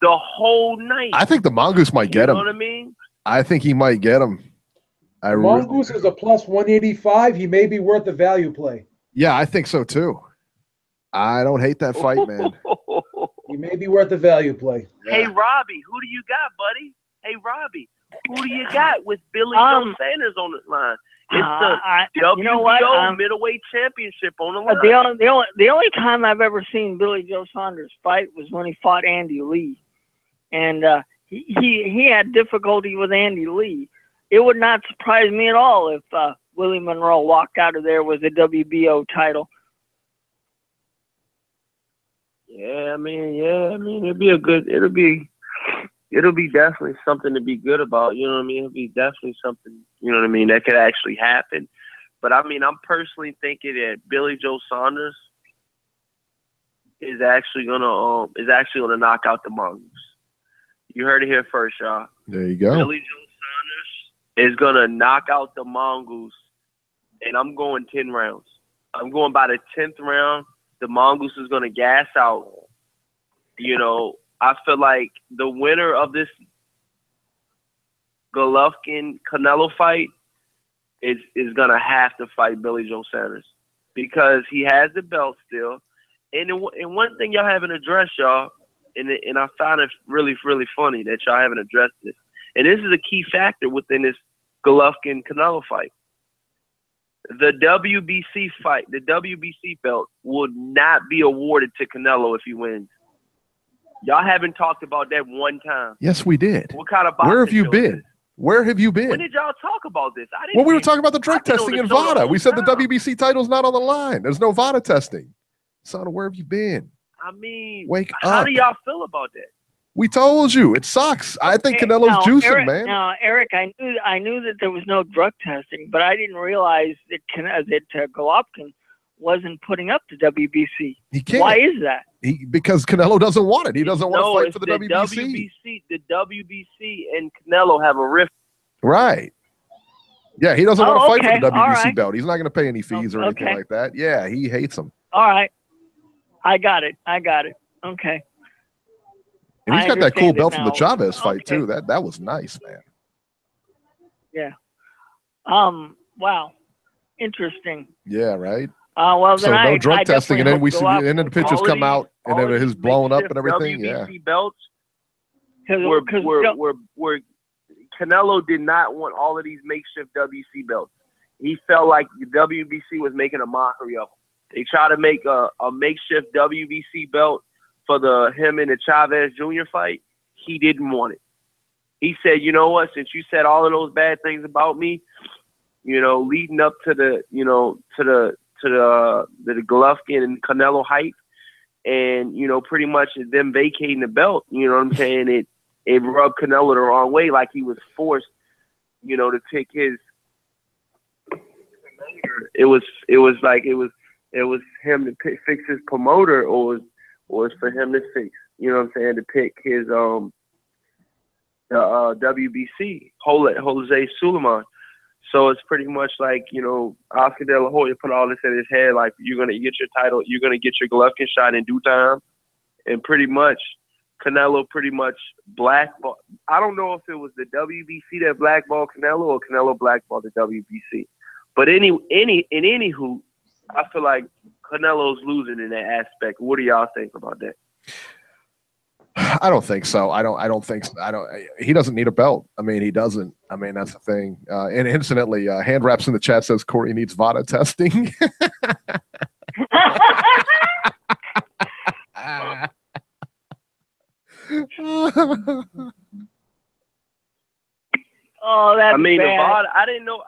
the whole night. I think the Mongoose might get him. You know what I mean? I think he might get him. Mongoose is a plus 185. He may be worth the value play. Yeah, I think so too. I don't hate that fight, man. He may be worth the value play. Yeah. Hey, Robbie, who do you got, buddy? Hey, Robbie, who do you got with Billy Joe Sanders on the line? It's the WBO middleweight championship on the line. The only time I've ever seen Billy Joe Saunders fight was when he fought Andy Lee, and he had difficulty with Andy Lee. It would not surprise me at all if Willie Monroe walked out of there with a WBO title. Yeah, I mean, it'll be definitely something to be good about. You know what I mean? It'll be definitely something, you know what I mean, that could actually happen. But I mean, I'm personally thinking that Billy Joe Saunders is actually gonna knock out the Mongoose. You heard it here first, y'all. There you go. Billy Joe Saunders is gonna knock out the Mongoose, and I'm going 10 rounds. I'm going by the 10th round. The Mongoose is gonna gas out. You know, I feel like the winner of this Golovkin-Canelo fight is gonna have to fight Billy Joe Sanders because he has the belt still. And one thing y'all haven't addressed, y'all, and I found it really, really funny that y'all haven't addressed this. And this is a key factor within this Golovkin-Canelo fight. The WBC fight, the WBC belt would not be awarded to Canelo if he wins. Y'all haven't talked about that one time. Yes, we did. What kind of boxing? Where have you been? Where have you been? When did y'all talk about this? Well, we were talking about the drug testing in VADA. We said the WBC title's not on the line. There's no VADA testing. Son, where have you been? I mean, wake up. How do y'all feel about that? We told you it sucks. I think Canelo's juicing, Eric, man. Now, Eric, I knew that there was no drug testing, but I didn't realize that Golovkin wasn't putting up the WBC. He can't. Why is that? Because Canelo doesn't want it. He doesn't want to fight for the WBC. The WBC and Canelo have a rift. Right. Yeah, he doesn't want to fight for the WBC right. belt. He's not going to pay any fees or anything like that. Yeah, he hates him. All right. I got it. Okay. And he's got that cool belt from the Chavez fight too. That was nice, man. Yeah. Wow. Interesting. Yeah. Right. Well, so then no drug testing, and then we see, and then the pictures all come out, and then his blown up and everything. WBC belts. Where Canelo did not want all of these makeshift WBC belts. He felt like the WBC was making a mockery of him. They tried to make a makeshift WBC belt for him and the Chavez Jr. fight. He didn't want it. He said, you know what, since you said all of those bad things about me, you know, leading up to the Golovkin and Canelo hype, and, you know, pretty much them vacating the belt, you know what I'm saying? It rubbed Canelo the wrong way, like he was forced, you know, to take his. It was him to fix his promoter, or was for him to fix, you know what I'm saying, to pick his the WBC, Jose Sulaiman. So it's pretty much like, you know, Oscar De La Hoya put all this in his head, like, you're gonna get your title, you're gonna get your Golovkin shot in due time, and pretty much Canelo pretty much blackballed. I don't know if it was the WBC that blackballed Canelo or Canelo blackballed the WBC, but anywho, I feel like Canelo's losing in that aspect. What do y'all think about that? I don't think so. I don't think so. He doesn't need a belt. I mean, he doesn't. I mean, that's the thing. And incidentally, hand wraps in the chat says Corey needs VADA testing. Oh, that's I mean, bad. Nevada. I didn't know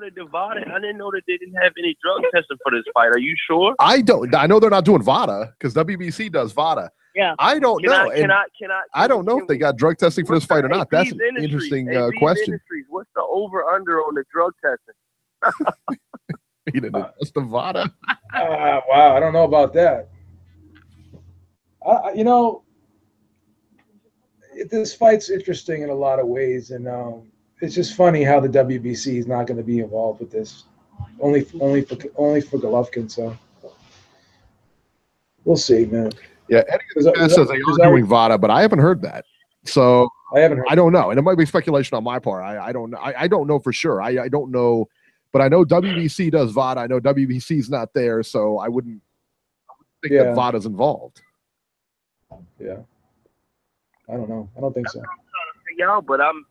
that Nevada. I didn't know that they didn't have any drug testing for this fight. Are you sure? I know they're not doing VADA because WBC does VADA. Yeah. I don't know. I don't know if they got drug testing for this fight or not. That's an interesting question. Industries, what's the over/under on the drug testing? He didn't test the VADA. Wow, I don't know about that. You know, this fight's interesting in a lot of ways, and it's just funny how the WBC is not going to be involved with this. Only for Golovkin. So we'll see, man. Yeah, Eddie says they are doing VADA, but I haven't heard that. So I haven't heard. I don't know, and it might be speculation on my part. I don't know. I don't know for sure. I don't know, but I know WBC does VADA. I know WBC's not there, so I wouldn't think that VADA's involved. Yeah, I don't know. I don't think so. I'm trying to figure out, but I'm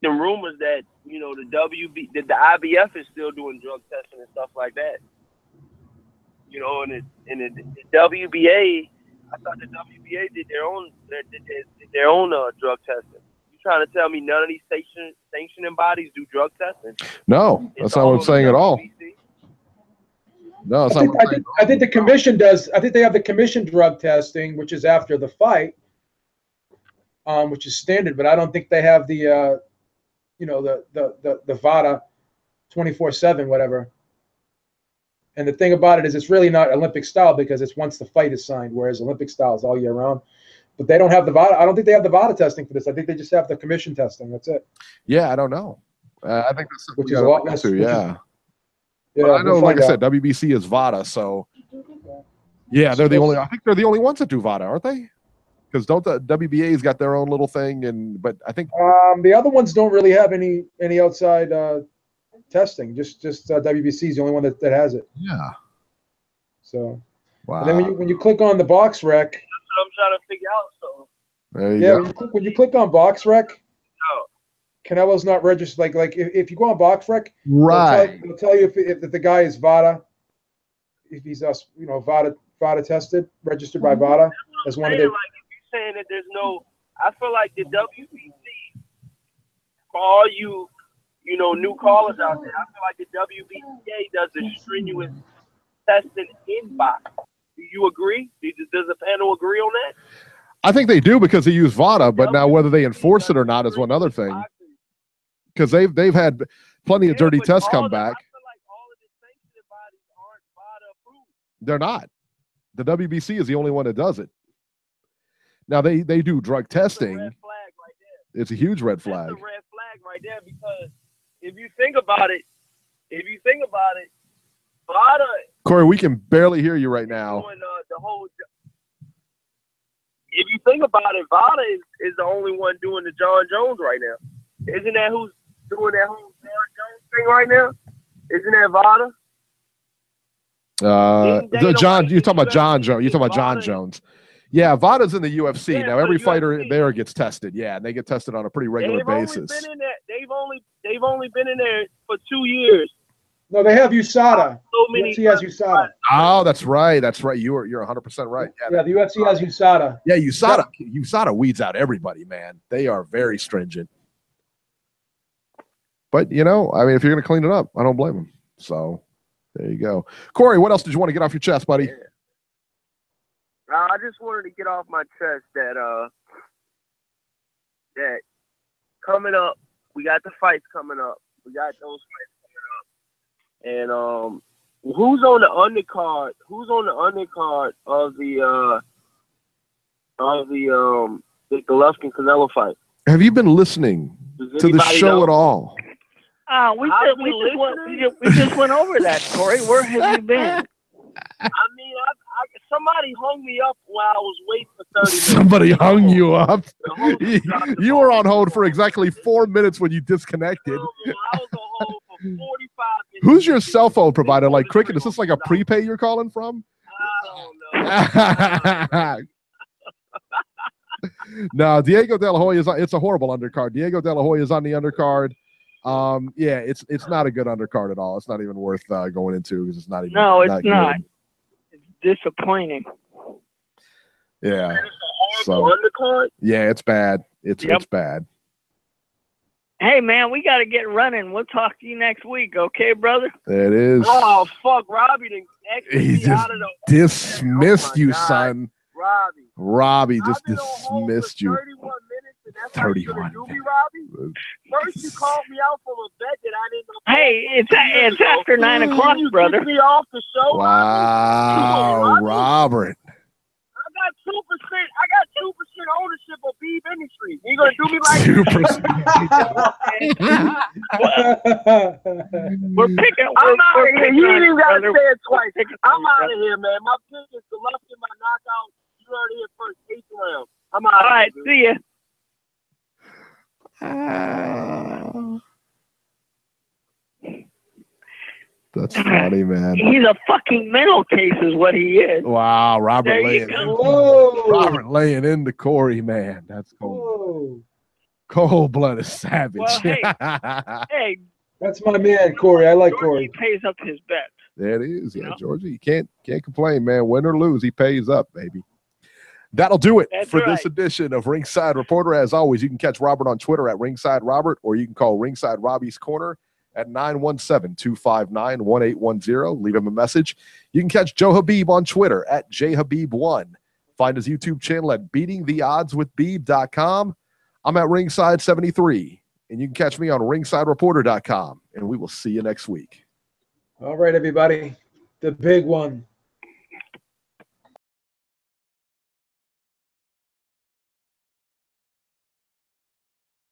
hearing rumors that the IBF is still doing drug testing and stuff like that. You know, and the WBA, I thought the WBA did their own drug testing. You trying to tell me none of these sanctioning bodies do drug testing? No, that's not what I'm saying at all. No, I think the commission does. I think they have the commission drug testing, which is after the fight, which is standard. But I don't think they have the, the VADA 24/7, whatever. And the thing about it is, it's really not Olympic style because it's once the fight is signed, whereas Olympic style is all year round. But they don't have the VADA. I don't think they have the VADA testing for this. I think they just have the commission testing. That's it. Yeah, I don't know. I think that's which is a lot less. Yeah. Yeah, I know. Like I said, WBC is VADA, so yeah, they're the only. I think they're the only ones that do VADA, aren't they? Because don't the WBA's got their own little thing, but I think the other ones don't really have any outside testing. Just WBC is the only one that has it. Yeah. So. Wow. And then when you click on the box rec. That's what I'm trying to figure out. So. There you go. When you click on box rec. Canelo's not registered. Like if you go on box rec, right, it'll tell you if the guy is VADA, if he's VADA tested, registered by VADA as one of the. Like if you're saying that there's no, I feel like the WBC for all you new callers out there, I feel like the WBCA does the strenuous testing in box. Do you agree? Does the panel agree on that? I think they do because they use VADA, but now whether they enforce it or not is one other thing. Because they've had plenty of dirty tests come back. I feel like all of the sanctioned bodies aren't VADA approved. They're not. The WBC is the only one that does it. Now they do drug testing. Red flag right there. It's a huge red flag. That's a red flag right there because if you think about it, VADA. Corey, we can barely hear you right now. Doing, if you think about it, VADA is the only one doing the John Jones right now. Isn't that who's doing that whole John Jones thing right now? Isn't that VADA? You're talking about John Jones. You're talking about John Jones. Yeah, VADA's in the UFC. Yeah, now every fighter UFC. there gets tested. Yeah, and they get tested on a pretty regular basis. They've only been in there for 2 years. No, they have USADA. So many. UFC has USADA. Oh, that's right. That's right. You're 100% right. Yeah, the UFC has USADA. Yeah, USADA weeds out everybody, man. They are very stringent. But, if you're going to clean it up, I don't blame them. So, there you go. Corey, what else did you want to get off your chest, buddy? I just wanted to get off my chest that coming up, we got the fights coming up. We got those fights coming up. And who's on the undercard? Who's on the undercard of the Golovkin Canelo fight? Have you been listening to the show at all? We just went over that, Corey. Where have you been? I mean, somebody hung me up while I was waiting for 30 minutes. Somebody hung you up. You were on hold for exactly 4 minutes when you disconnected. I was on hold for 45 minutes. Who's your cell phone provider? Like Cricket? Is this like a prepay you're calling from? I don't know. No, Diego De La Hoya it's a horrible undercard. Diego De La Hoya is on the undercard. Yeah, it's not a good undercard at all. It's not even worth going into because it's not even. No, it's not. It's disappointing. Yeah. So Undercard? yeah, it's bad. It's bad. Hey, man, we got to get running. We'll talk to you next week, okay, brother? It is. Oh, fuck, Robbie didn't He just dismissed you, son. Robbie just dismissed you. 31 minutes. First, you called me out from a bet that I didn't know. Hey, it's after 9 o'clock, brother. Me off the show, wow, Robert. I got 2% ownership of Beeb Industries. You gonna do me like 2%? We're picking. I'm out of here. You didn't even gotta brother. say it twice. I'm out of here, man. My pick is Golovkin by knockout. You heard it here first, 8th round. I'm out. All right, see ya. That's funny, man. He's a fucking mental case, is what he is. Wow, Robert laying into Corey, man. That's cold. Cold-blooded savage. Well, hey, that's my man, Corey. I like Corey. He pays up his bets. There it is. Yeah, Georgie, you can't complain, man. Win or lose, he pays up, baby. That'll do it for this edition of Ringside Reporter. As always, you can catch Robert on Twitter at Ringside Robert, or you can call Ringside Robbie's Corner at 917-259-1810. Leave him a message. You can catch Joe Habib on Twitter at jhabib1. Find his YouTube channel at beatingtheoddswithbeeb.com. I'm at Ringside 73, and you can catch me on ringsidereporter.com, and we will see you next week. All right, everybody. The big one.